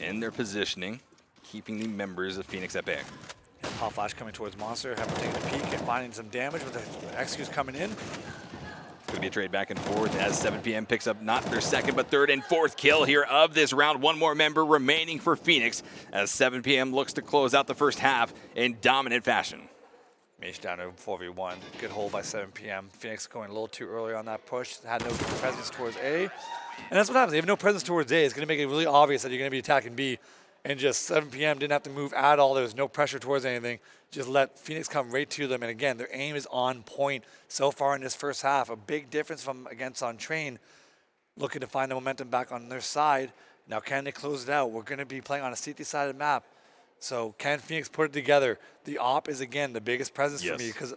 in their positioning, keeping the members of Phoenix at bay. Yeah, pop flash coming towards Monster, having taken a peek and finding some damage with the executes coming in. Going to be a trade back and forth as 7PM picks up not their second, but third and fourth kill here of this round. One more member remaining for Phoenix as 7PM looks to close out the first half in dominant fashion. Mage down to 4v1. Good hold by 7PM. Phoenix going a little too early on that push. Had no presence towards A. And that's what happens. They have no presence towards A. It's going to make it really obvious that you're going to be attacking B. And just 7PM didn't have to move at all. There was no pressure towards anything. Just let Phoenix come right to them. And again, their aim is on point so far in this first half. A big difference from against on Train. Looking to find the momentum back on their side. Now, can they close it out? We're going to be playing on a CT-sided map. So can Phoenix put it together? The AWP is, again, the biggest presence for me because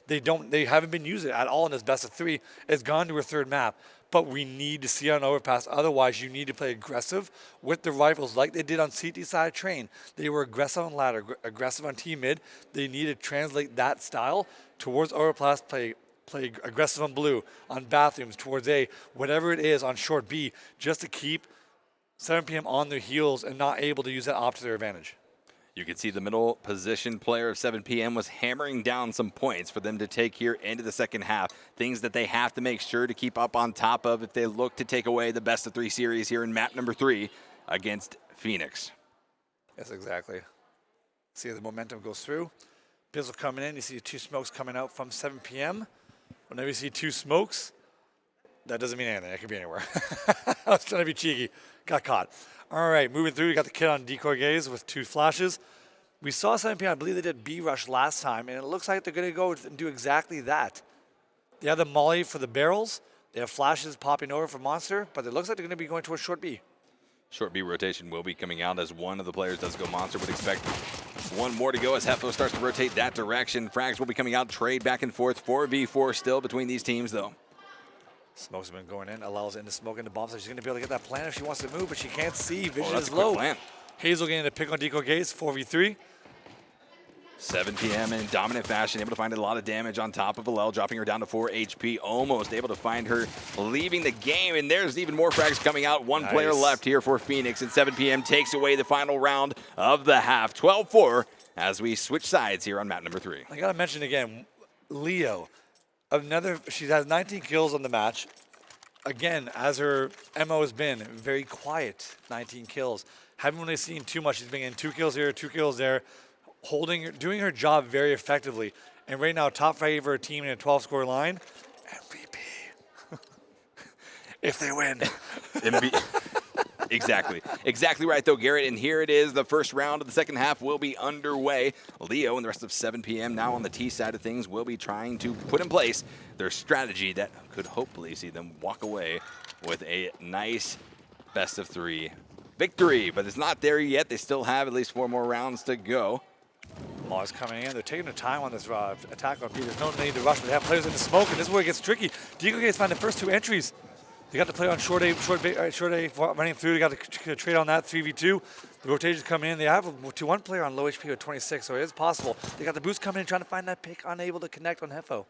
they haven't been using it at all in this best of 3. It's gone to a third map. But we need to see on Overpass. Otherwise, you need to play aggressive with the rifles like they did on CT side Train. They were aggressive on ladder, aggressive on T-mid. They need to translate that style towards Overpass, play aggressive on blue, on bathrooms, towards A, whatever it is on short B, just to keep 7PM on their heels and not able to use that AWP to their advantage. You can see the middle position player of 7PM was hammering down some points for them to take here into the second half. Things that they have to make sure to keep up on top of if they look to take away the best of 3 series here in map number 3 against Phoenix. Yes, exactly. See the momentum goes through. Bizzle coming in. You see 2 smokes coming out from 7PM. Whenever you see 2 smokes, that doesn't mean anything. It could be anywhere. I was trying to be cheeky. Got caught. All right, moving through. We got the kid on decoy gaze with 2 flashes. We saw 7PM. I believe they did B rush last time, and it looks like they're going to go and do exactly that. They have the molly for the barrels. They have flashes popping over for Monster, but it looks like they're going to be going towards short B. Short B rotation will be coming out as one of the players does go Monster. Would expect one more to go as Hefo starts to rotate that direction. Frags will be coming out. Trade back and forth. 4v4 still between these teams, though. Smoke's been going in, allows into smoke into bombs. So she's going to be able to get that plan if she wants to move, but she can't see. Vision that's is a quick low. plan. Hazel getting a pick on decoy gaze, 4v3. 7PM in dominant fashion, able to find a lot of damage on top of Alel, dropping her down to 4 HP. Almost able to find her leaving the game, and there's even more frags coming out. One player left here for Phoenix, and 7PM takes away the final round of the half. 12-4 as we switch sides here on map number 3. I got to mention again, Leo. She has 19 kills on the match. Again, as her MO has been, very quiet, 19 kills. Haven't really seen too much. She's been getting 2 kills here, 2 kills there, doing her job very effectively. And right now, top 5 of her team in a 12-score line, MVP. If they win. Exactly right, though, Garrett. And here it is. The first round of the second half will be underway. Leo and the rest of 7PM now on the T side of things will be trying to put in place their strategy that could hopefully see them walk away with a nice best of 3 victory, but it's not there yet. They still have at least 4 more rounds to go. Mars coming in. They're taking their time on this attack on B. There's no need to rush, but they have players in the smoke, and this is where it gets tricky. Diego Gates find the first 2 entries. They got to play on short A running through. They got to trade on that 3v2. The rotations come in. They have a 2-1 player on low HP with 26, so it is possible. They got the boost coming in, trying to find that pick, unable to connect on Hefo.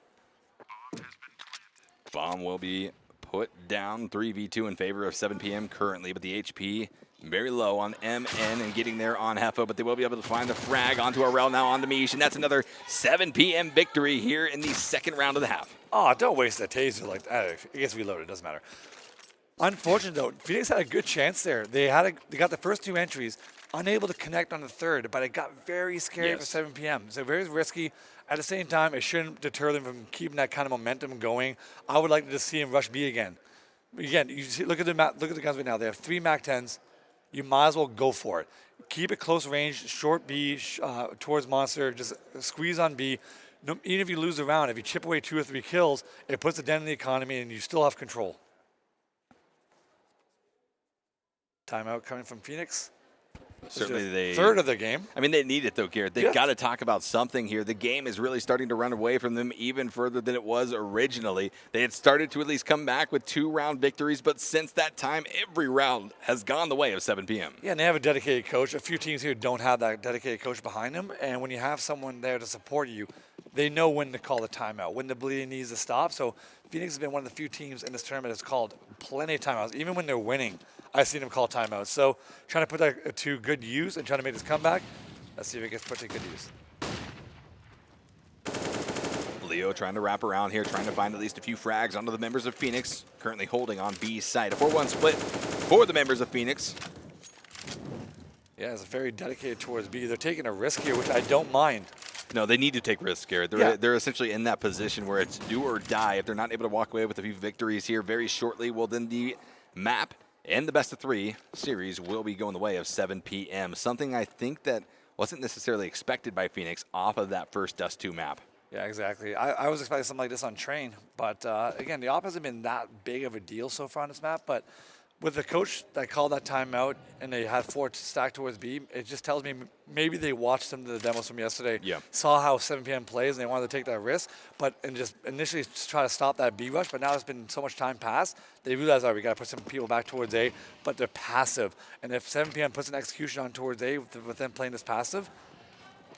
Bomb will be put down 3v2 in favor of 7PM currently, but the HP very low on MN and getting there on Hefo, but they will be able to find the frag onto Arel, now onto Mish, and that's another 7PM victory here in the second round of the half. Oh, don't waste that taser like that. It gets reloaded, doesn't matter. Unfortunate though, Phoenix had a good chance there. They got the first 2 entries, unable to connect on the third, but it got very scary for 7PM. So very risky. At the same time, it shouldn't deter them from keeping that kind of momentum going. I would like to just see him rush B again. Again, you see, look at the guys right now. They have 3 MAC-10s. You might as well go for it. Keep it close range, short B towards Monster. Just squeeze on B. No, even if you lose the round, if you chip away 2 or 3 kills, it puts a dent in the economy, and you still have control. Timeout coming from Phoenix. Certainly they... Third of the game. I mean, they need it, though, Garrett. They've got to talk about something here. The game is really starting to run away from them even further than it was originally. They had started to at least come back with 2-round victories, but since that time, every round has gone the way of 7PM. Yeah, and they have a dedicated coach. A few teams here don't have that dedicated coach behind them, and when you have someone there to support you, they know when to call the timeout, when the bleeding needs to stop. So Phoenix has been one of the few teams in this tournament that's called plenty of timeouts. Even when they're winning, I've seen them call timeouts. So trying to put that to good use and trying to make this comeback. Let's see if it gets put to good use. Leo trying to wrap around here, trying to find at least a few frags onto the members of Phoenix, currently holding on B side. A 4-1 split for the members of Phoenix. Yeah, it's very dedicated towards B. They're taking a risk here, which I don't mind. No, they need to take risks, Garrett. They're essentially in that position where it's do or die. If they're not able to walk away with a few victories here very shortly, well, then the map and the best of 3 series will be going the way of 7PM. Something I think that wasn't necessarily expected by Phoenix off of that first Dust 2 map. Yeah, exactly. I was expecting something like this on Train, but again, the op hasn't been that big of a deal so far on this map, but with the coach that called that timeout and they had 4 stacked towards B, it just tells me maybe they watched some of the demos from yesterday, saw how 7PM plays, and they wanted to take that risk, and just initially just try to stop that B rush, but now it's been so much time passed, they realize, all right, we got to put some people back towards A, but they're passive. And if 7PM puts an execution on towards A with them playing this passive,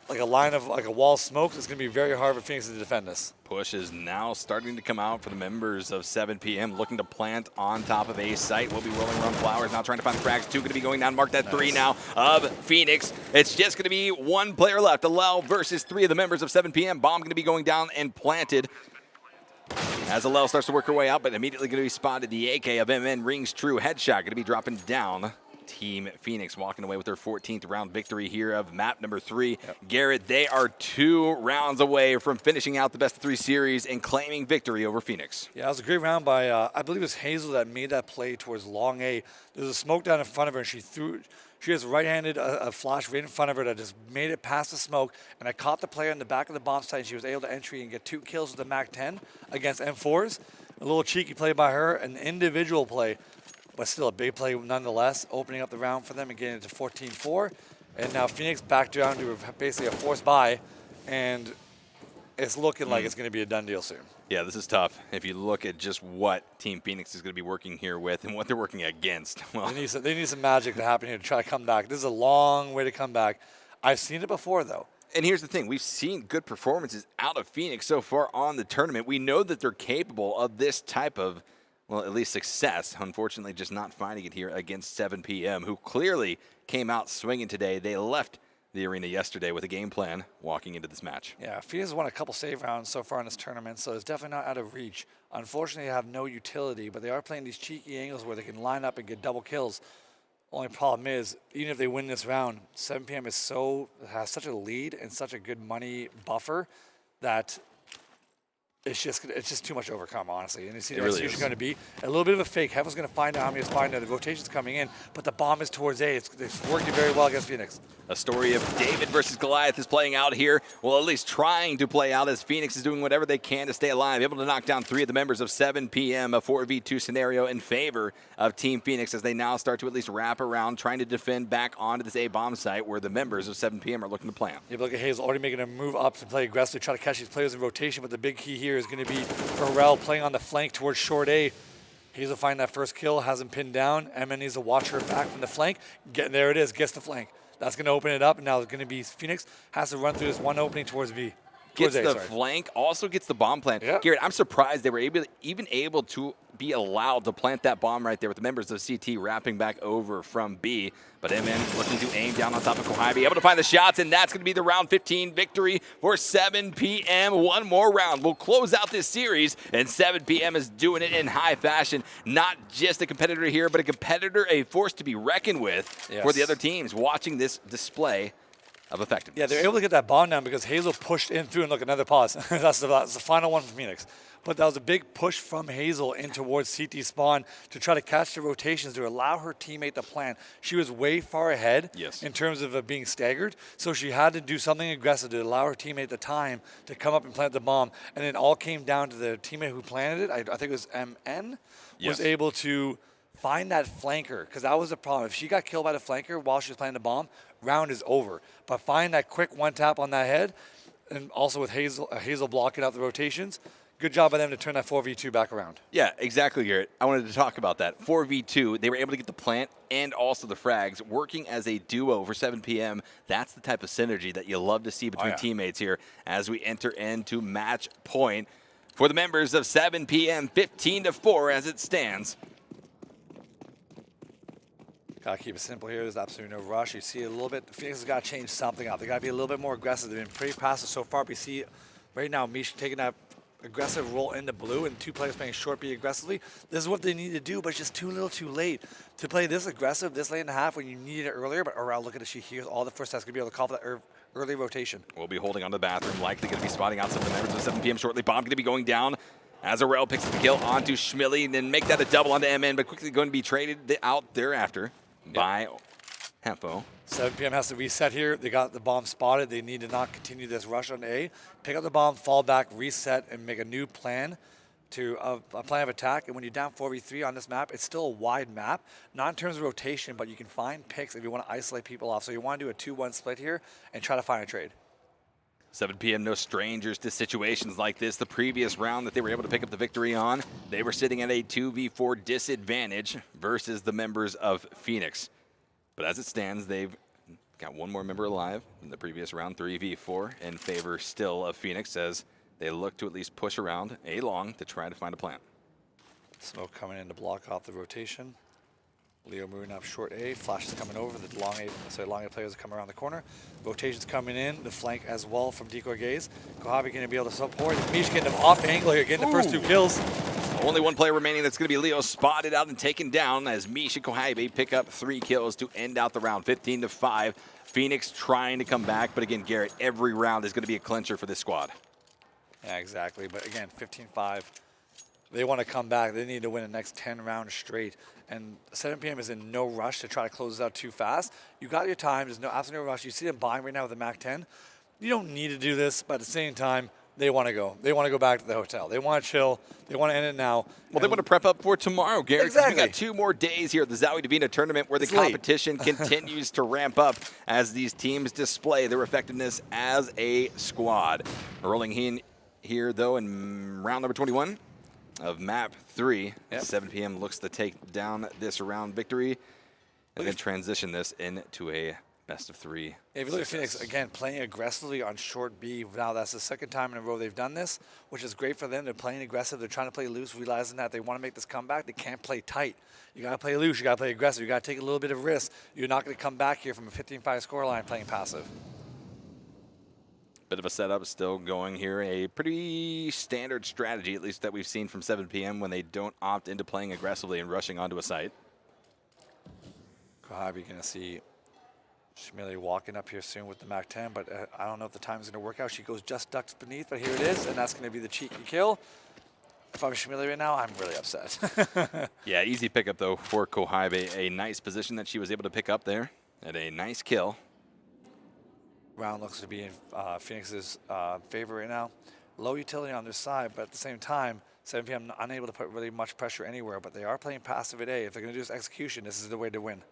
like a line of like a wall of smoke, it's going to be very hard for Phoenix to defend this. Push is now starting to come out for the members of 7PM, looking to plant on top of A site. We'll be rolling around Flowers now, trying to find the frags. 2 going to be going down. Mark that 3 now of Phoenix. It's just going to be 1 player left. Alel versus 3 of the members of 7PM. Bomb going to be going down and planted. As Alel starts to work her way out, but immediately going to be spotted. The AK of MN rings true. Headshot going to be dropping down. Team Phoenix walking away with their 14th round victory here of map number 3. Garrett, they are 2 rounds away from finishing out the best of 3 series and claiming victory over Phoenix. Yeah, it was a great round by, I believe it was Hazel that made that play towards long A. There's a smoke down in front of her, and she has right-handed a flash right in front of her that just made it past the smoke, and I caught the player in the back of the bomb site, and she was able to entry and get 2 kills with the MAC-10 against M4s. A little cheeky play by her, an individual play, but still a big play nonetheless, opening up the round for them and getting it to 14-4. And now Phoenix back down to basically a forced buy, and it's looking like it's going to be a done deal soon. Yeah, this is tough. If you look at just what Team Phoenix is going to be working here with and what they're working against. Well, they need some magic to happen here to try to come back. This is a long way to come back. I've seen it before, though. And here's the thing. We've seen good performances out of Phoenix so far on the tournament. We know that they're capable of this type of, well, at least success. Unfortunately, just not finding it here against 7PM, who clearly came out swinging today. They left the arena yesterday with a game plan walking into this match. Yeah, Phoenix has won a couple save rounds so far in this tournament, so it's definitely not out of reach. Unfortunately, they have no utility, but they are playing these cheeky angles where they can line up and get double kills. Only problem is, even if they win this round, 7PM has such a lead and such a good money buffer that it's just too much to overcome, honestly. And you see It the really execution is. going to be a little bit of a fake. Heaven's going to find out how many is finding. The rotation's coming in, but the bomb is towards A. It's working very well against Phoenix. A story of David versus Goliath is playing out here. Well, at least trying to play out as Phoenix is doing whatever they can to stay alive. Able to knock down 3 of the members of 7PM, a 4v2 scenario in favor of Team Phoenix as they now start to at least wrap around, trying to defend back onto this A bomb site where the members of 7PM are looking to plant. You look at Hazel already making a move up to play aggressively, try to catch these players in rotation, but the big key here is going to be Pharrell playing on the flank towards short A. Hazel find that first kill, has him pinned down. Emma needs to watch her back from the flank. There it is, gets the flank. That's going to open it up, and now it's going to be Phoenix has to run through this one opening towards B. Gets the flank, also gets the bomb plant. Yeah. Garrett, I'm surprised they were even able to be allowed to plant that bomb right there with the members of CT wrapping back over from B. But MN looking to aim down on top of Kohai, be able to find the shots, and that's going to be the round 15 victory for 7PM. One more round will close out this series, and 7PM is doing it in high fashion. Not just a competitor here, but a competitor, a force to be reckoned with for the other teams watching this display of effectiveness. Yeah, they're able to get that bomb down because Hazel pushed in through, and look, another pause. that's the final one from Phoenix. But that was a big push from Hazel in towards CT spawn to try to catch the rotations to allow her teammate to plant. She was way far ahead in terms of being staggered, so she had to do something aggressive to allow her teammate the time to come up and plant the bomb. And it all came down to the teammate who planted it. I think it was MN, was able to find that flanker, because that was the problem. If she got killed by the flanker while she was planting the bomb, round is over. But find that quick one tap on that head, and also with Hazel blocking out the rotations, good job by them to turn that 4v2 back around. Yeah, exactly, Garrett. I wanted to talk about that. 4v2, they were able to get the plant and also the frags working as a duo for 7PM. That's the type of synergy that you love to see between teammates here as we enter into match point for the members of 7PM, 15-4 as it stands. Gotta keep it simple here. There's absolutely no rush. You see a little bit, Phoenix has got to change something up. They got to be a little bit more aggressive. They've been pretty passive so far, but you see right now Mish taking that aggressive roll into blue and 2 players playing short B aggressively. This is what they need to do, but it's just too little too late to play this aggressive this late in the half when you needed it earlier. But Aurel, look at it. She hears all the first steps. Going to be able to call for that early rotation. We'll be holding on to the bathroom. Likely going to be spotting out some of the members of 7PM shortly. Bomb going to be going down as Aurel picks up the kill onto Schmilly and then make that a double onto MN, but quickly going to be traded out thereafter by Hempo. 7PM has to reset here. They got the bomb spotted. They need to not continue this rush on A. Pick up the bomb, fall back, reset, and make a new plan to a plan of attack. And when you're down 4v3 on this map, it's still a wide map. Not in terms of rotation, but you can find picks if you want to isolate people off. So you want to do a 2-1 split here and try to find a trade. 7PM, no strangers to situations like this. The previous round that they were able to pick up the victory on, they were sitting at a 2v4 disadvantage versus the members of Phoenix. But as it stands, they've got one more member alive in the previous round, 3v4, in favor still of Phoenix as they look to at least push around A long to try to find a plant. Smoke coming in to block off the rotation. Leo moving up short A, flash is coming over, the long A players are coming around the corner. Rotation's coming in, the flank as well from Decoy Gaze. Kohabi going to be able to support. Mish getting them off angle here, getting the first 2 kills. Only one player remaining. That's going to be Leo, spotted out and taken down as Mish and Kohabi pick up 3 kills to end out the round, 15-5. Phoenix trying to come back, but again, Garrett, every round is going to be a clincher for this squad. Yeah, exactly, but again, 15-5. They want to come back. They need to win the next 10 rounds straight. And 7PM is in no rush to try to close this out too fast. You got your time. There's no absolute rush. You see them buying right now with the Mac 10. You don't need to do this, but at the same time, they want to go. They want to go back to the hotel. They want to chill. They want to end it now. Well, they want to prep up for tomorrow, Garrett. Exactly. We got 2 more days here at the ZOWIE DIVINA tournament where the competition continues to ramp up as these teams display their effectiveness as a squad. Rolling in here, though, in round number 21 of map 3. 7PM looks to take down this round victory and then transition this into a best of 3. If you look at Phoenix, again, playing aggressively on short B. Now, that's the second time in a row they've done this, which is great for them. They're playing aggressive. They're trying to play loose, realizing that they want to make this comeback. They can't play tight. You got to play loose. You got to play aggressive. You got to take a little bit of risk. You're not going to come back here from a 15-5 scoreline playing passive. Bit of a setup still going here. A pretty standard strategy, at least that we've seen from 7PM when they don't opt into playing aggressively and rushing onto a site. Kohabi going to see Shmili walking up here soon with the Mac 10, but I don't know if the time is going to work out. She goes just ducks beneath, but here it is, and that's going to be the cheeky kill. If I'm Shmili right now, I'm really upset. Yeah, easy pickup, though, for Kohibe. A nice position that she was able to pick up there, and a nice kill. Round looks to be in Phoenix's favor right now. Low utility on their side, but at the same time, 7PM unable to put really much pressure anywhere, but they are playing passive at A. If they're going to do this execution, this is the way to win.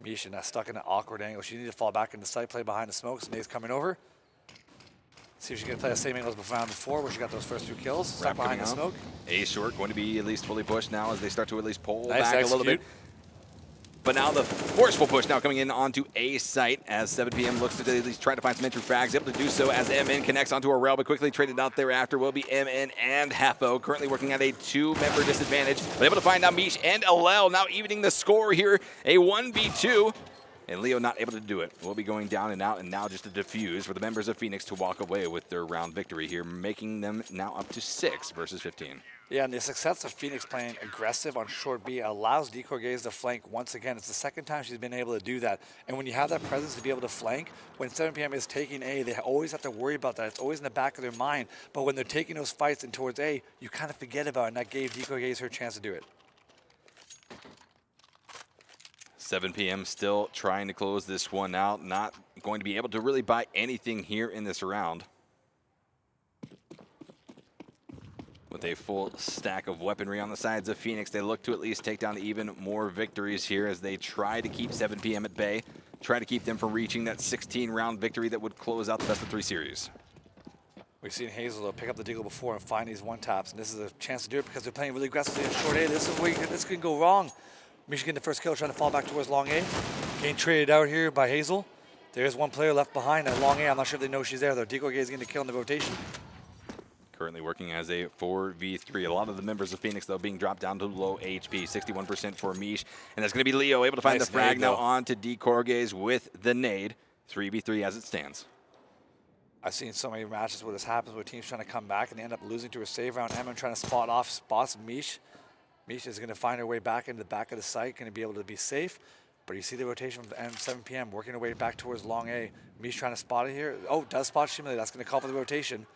Misha now stuck in an awkward angle. She needs to fall back into sight, play behind the smokes. Nate's coming over. See if she can play the same angle as before, where she got those first 2 kills. Stuck behind the smoke. A short going to be at least fully pushed now as they start to at least pull Nice back a little bit. execute. But now the forceful push now coming in onto A site as 7PM looks to at least try to find some entry frags. Able to do so as MN connects onto a rail, but quickly traded out thereafter will be MN and Heffo, currently working at a 2-member disadvantage. But able to find now Mish and Alel now evening the score here, a 1v2. And Leo not able to do it. Will be going down and out, and now just a defuse for the members of Phoenix to walk away with their round victory here, making them now up to 6 versus 15. Yeah, and the success of Phoenix playing aggressive on short B allows Gaze to flank once again. It's the second time she's been able to do that. And when you have that presence to be able to flank, when 7PM is taking A, they always have to worry about that. It's always in the back of their mind. But when they're taking those fights and towards A, you kind of forget about it, and that gave Gaze her chance to do it. 7PM still trying to close this one out. Not going to be able to really buy anything here in this round. With a full stack of weaponry on the sides of Phoenix, they look to at least take down even more victories here as they try to keep 7PM at bay, try to keep them from reaching that 16-round victory that would close out the best-of-3 series. We've seen Hazel pick up the deagle before and find these one-taps, and this is a chance to do it because they're playing really aggressively in short A. This is where this can go wrong. Misha getting the first kill, trying to fall back towards long A. Getting traded out here by Hazel. There's one player left behind at long A. I'm not sure if they know she's there, though. Gaze is getting the kill in the rotation. Currently working as a 4v3. A lot of the members of Phoenix, though, being dropped down to low HP. 61% for Mish. And that's going to be Leo able to find Nice the frag nade, now though. on to Gaze with the nade. 3v3 as it stands. I've seen so many matches where this happens, where teams trying to come back and they end up losing to a save round. Emma trying to spots Mish. Mish is going to find her way back into the back of the site, going to be able to be safe. But you see the rotation from 7PM working her way back towards long A. Mish trying to spot it here. Oh, does spot Shimley. That's going to call for the rotation.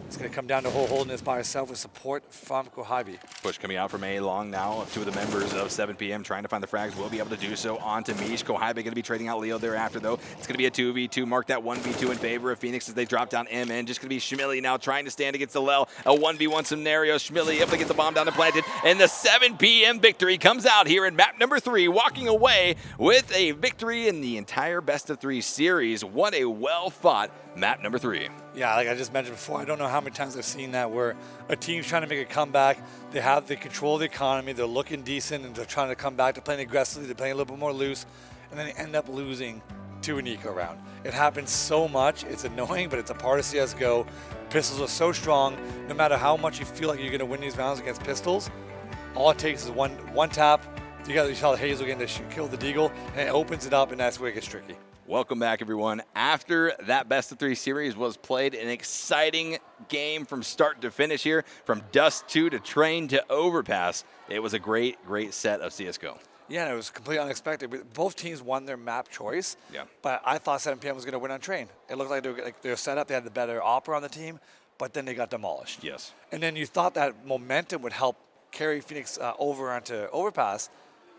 It's going to come down to Ho holding this by herself with support from Kohibe. Push coming out from A long now. 2 of the members of 7PM trying to find the frags will be able to do so onto Mish. Kohibe going to be trading out Leo thereafter, though. It's going to be a 2v2. Mark that 1v2 in favor of Phoenix as they drop down MN. Just going to be Shmili now trying to stand against Alel. A 1v1 scenario. Shmili able to get the bomb down and planted. And the 7PM victory comes out here in map number 3, walking away with a victory in the entire best-of-3 series. What a well-fought map number 3. Yeah, like I just mentioned before, I don't know how many times I've seen that where a team's trying to make a comeback. They control the economy, they're looking decent, and they're trying to come back. They're playing aggressively, they're playing a little bit more loose, and then they end up losing to an eco round. It happens so much, it's annoying, but it's a part of CSGO. Pistols are so strong, no matter how much you feel like you're going to win these rounds against pistols, all it takes is one tap. You saw Hazel getting to kill the deagle, and it opens it up, and that's where it gets tricky. Welcome back, everyone. After that best-of-3 series was played, an exciting game from start to finish here, from Dust 2 to Train to Overpass. It was a great, great set of CSGO. Yeah, and it was completely unexpected. Both teams won their map choice, Yeah. but I thought 7PM was going to win on Train. It looked like they were set up, they had the better opera on the team, but then they got demolished. Yes. And then you thought that momentum would help carry Phoenix over onto Overpass,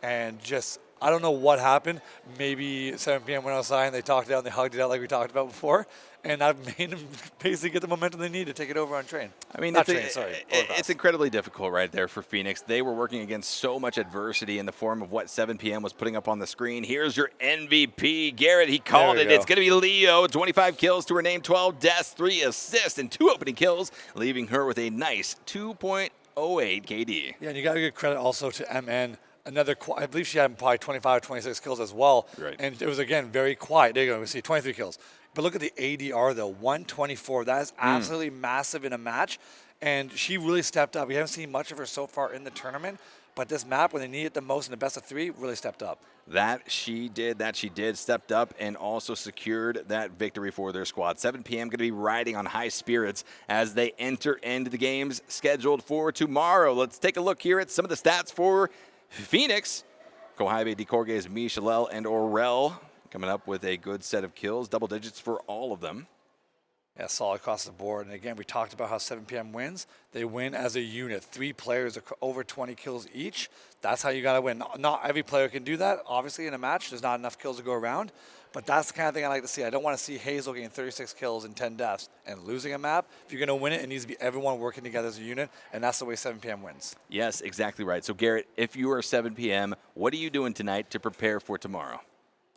and just, I don't know what happened. Maybe 7PM went outside and they talked it out and they hugged it out like we talked about before. And I've made them basically get the momentum they need to take it over on Train. I mean, Overpass. it's incredibly difficult right there for Phoenix. They were working against so much adversity in the form of what 7PM was putting up on the screen. Here's your MVP, Garrett. He called it. Go. It's going to be Leo. 25 kills to her name, 12 deaths, 3 assists, and 2 opening kills, leaving her with a nice 2.08 KD. Yeah, and you got to give credit also to MN. I believe she had probably 25 or 26 kills as well. Right. And it was, again, very quiet. There you go. We see 23 kills. But look at the ADR, though, 124. That is absolutely massive in a match. And she really stepped up. We haven't seen much of her so far in the tournament. But this map, when they need it the most in the best of 3, really stepped up. That she did, stepped up and also secured that victory for their squad. 7PM going to be riding on high spirits as they enter into the games scheduled for tomorrow. Let's take a look here at some of the stats for Phoenix. Kohibe, Decorges, Michelel, and Orel coming up with a good set of kills, double digits for all of them. Yeah, solid across the board. And again, we talked about how 7PM wins. They win as a unit. 3 players over 20 kills each. That's how you got to win. Not every player can do that. Obviously, in a match, there's not enough kills to go around. But that's the kind of thing I like to see. I don't want to see Hazel getting 36 kills and 10 deaths and losing a map. If you're going to win it, it needs to be everyone working together as a unit, and that's the way 7PM wins. Yes, exactly right. So, Garrett, if you are 7PM, what are you doing tonight to prepare for tomorrow?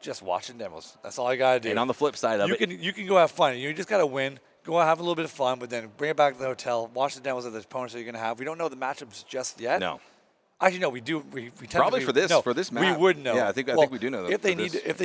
Just watching demos. That's all you got to do. And on the flip side of it, you can go have fun. You just got to win. Go out, have a little bit of fun, but then bring it back to the hotel. Watch the demos of the opponents that you're going to have. We don't know the matchups just yet. No. Actually, no, we do. We tend probably to, for this match. We would know. Yeah, I think we do know. If they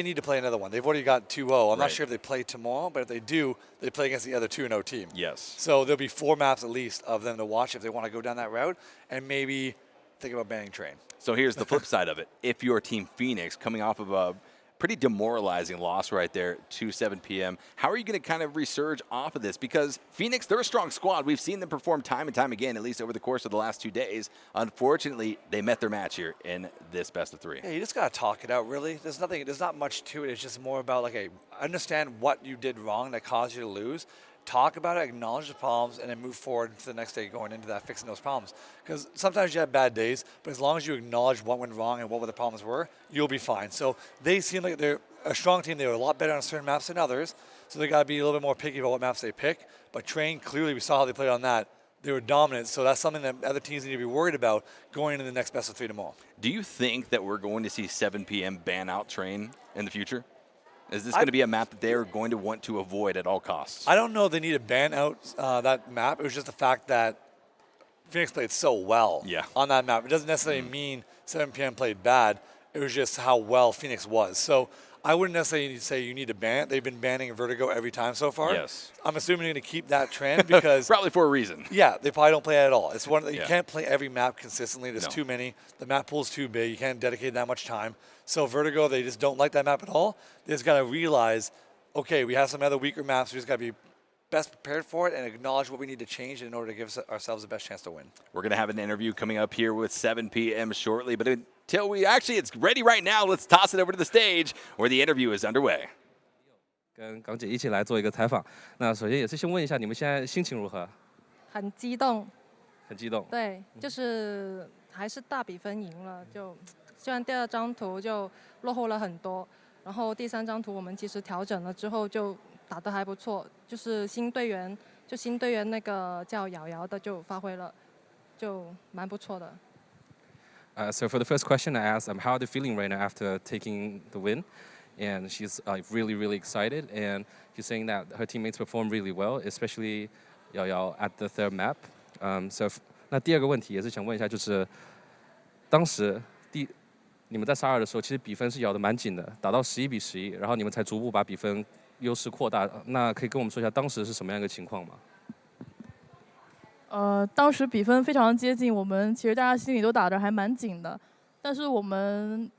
need to play another one, they've already got 2-0. I'm not Right. sure if they play tomorrow, but if they do, they play against the other 2-0 team. Yes. So there'll be 4 maps at least of them to watch if they want to go down that route, and maybe think about banning Train. So here's the flip side of it. If you're Team Phoenix coming off of a pretty demoralizing loss right there to 7PM, how are you going to kind of resurge off of this? Because Phoenix, they're a strong squad. We've seen them perform time and time again, at least over the course of the last 2 days. Unfortunately, they met their match here in this best of 3. Yeah, you just got to talk it out, really. There's not much to it. It's just more about, like, understand what you did wrong that caused you to lose. Talk about it, acknowledge the problems, and then move forward to the next day going into that, fixing those problems. Because sometimes you have bad days, but as long as you acknowledge what went wrong and what the problems were, you'll be fine. So they seem like they're a strong team. They were a lot better on certain maps than others, so they got to be a little bit more picky about what maps they pick. But Train, clearly, we saw how they played on that. They were dominant, so that's something that other teams need to be worried about going into the next best of 3 tomorrow. Do you think that we're going to see 7PM ban out Train in the future? Is this going to be a map that they're going to want to avoid at all costs? I don't know if they need to ban out that map. It was just the fact that Phoenix played so well on that map. It doesn't necessarily mean 7PM played bad. It was just how well Phoenix was. So I wouldn't necessarily say you need to ban it. They've been banning Vertigo every time so far. Yes. I'm assuming they're going to keep that trend because probably for a reason. Yeah, they probably don't play it at all. It's one you can't play every map consistently. There's too many. The map pool's too big. You can't dedicate that much time. So Vertigo, they just don't like that map at all. They just got to realize, okay, we have some other weaker maps. We just got to be best prepared for it and acknowledge what we need to change in order to give ourselves the best chance to win. We're going to have an interview coming up here with 7PM shortly, but until it's ready right now. Let's toss it over to the stage where the interview is underway. 跟港姐一起来做一个采访。那首先也是先问一下你们现在心情如何？很激动。很激动。对，就是还是大比分赢了，就虽然第2张图就落后了很多，然后第3张图我们其实调整了之后就打得还不错，就是新队员那个叫瑶瑶的就发挥了，就蛮不错的。So for the first question, I asked, how are they feeling right now after taking the win? And she's really, really excited. And she's saying that her teammates performed really well, especially Yao Yao at the 3rd map.那第2个问题也是想问一下，就是当时你们在杀2的时候，其实比分是咬得蛮紧的，打到11-11，然后你们才逐步把比分优势扩大。那可以跟我们说一下当时是什么样一个情况吗？当时比分非常接近，我们其实大家心里都打着还蛮紧的。但是我们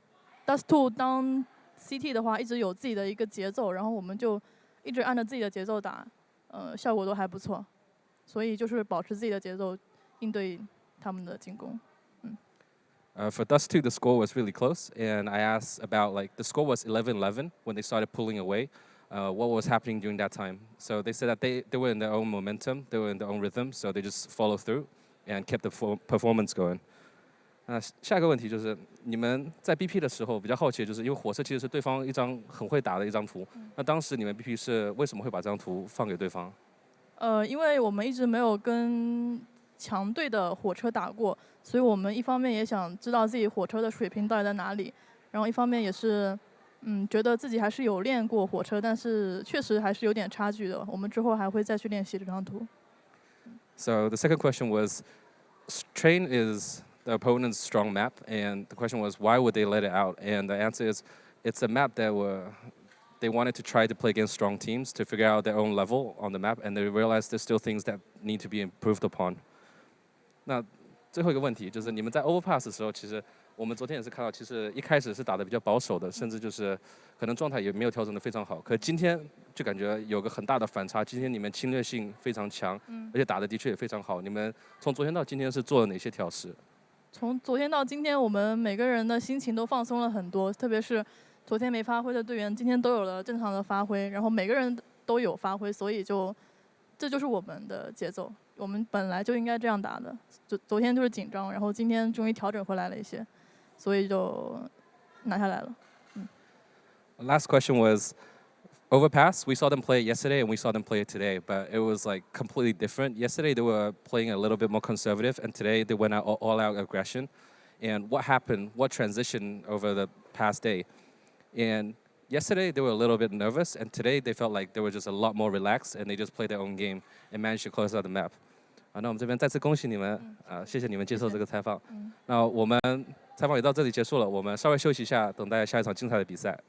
Dust2 当 CT 的话，一直有自己的一个节奏，然后我们就一直按照自己的节奏打，效果都还不错。所以就是保持自己的节奏，应对他们的进攻。For Dust2, the score was really close, and I asked about the score was 11-11 when they started pulling away. What was happening during that time? So they said that they were in their own momentum, they were in their own rhythm, so they just followed through and kept the performance going. 下一个问题就是你们在 BP 的时候比较好奇，就是因为火车其实是对方一张很会打的一张图，那当时你们 BP 是为什么会把这张图放给对方？因为我们一直没有跟强队的火车打过，所以我们一方面也想知道自己火车的水平到底在哪里，然后一方面也是觉得自己还是有练过火车，但是确实还是有点差距的。我们之后还会再去练习这张图。So the second question was, Train is the opponent's strong map, and the question was why would they let it out? And the answer is, it's a map that they wanted to try to play against strong teams to figure out their own level on the map, and they realized there's still things that need to be improved upon. 那最后一个问题就是你们在 Overpass 的时候，其实我们昨天也是看到，其实一开始是打得比较保守的，甚至就是可能状态也没有调整得非常好。可今天就感觉有个很大的反差，今天你们侵略性非常强，而且打得的确也非常好。你们从昨天到今天是做了哪些调试？从昨天到今天，我们每个人的心情都放松了很多，特别是昨天没发挥的队员，今天都有了正常的发挥，然后每个人都有发挥，所以这就是我们的节奏。我们本来就应该这样打的，昨天就是紧张，然后今天终于调整回来了一些，所以就拿下来了。Last question was Overpass. We saw them play it yesterday and we saw them play it today, but it was like completely different. Yesterday they were playing a little bit more conservative, and today they went out all out aggression. And what happened? What transitioned over the past day? And yesterday they were a little bit nervous, and today they felt like they were just a lot more relaxed, and they just played their own game and managed to close out the map. 那我们这边再次恭喜你们，谢谢你们接受这个采访。那我们采访也到这里结束了，我们稍微休息一下，等待下一场精彩的比赛。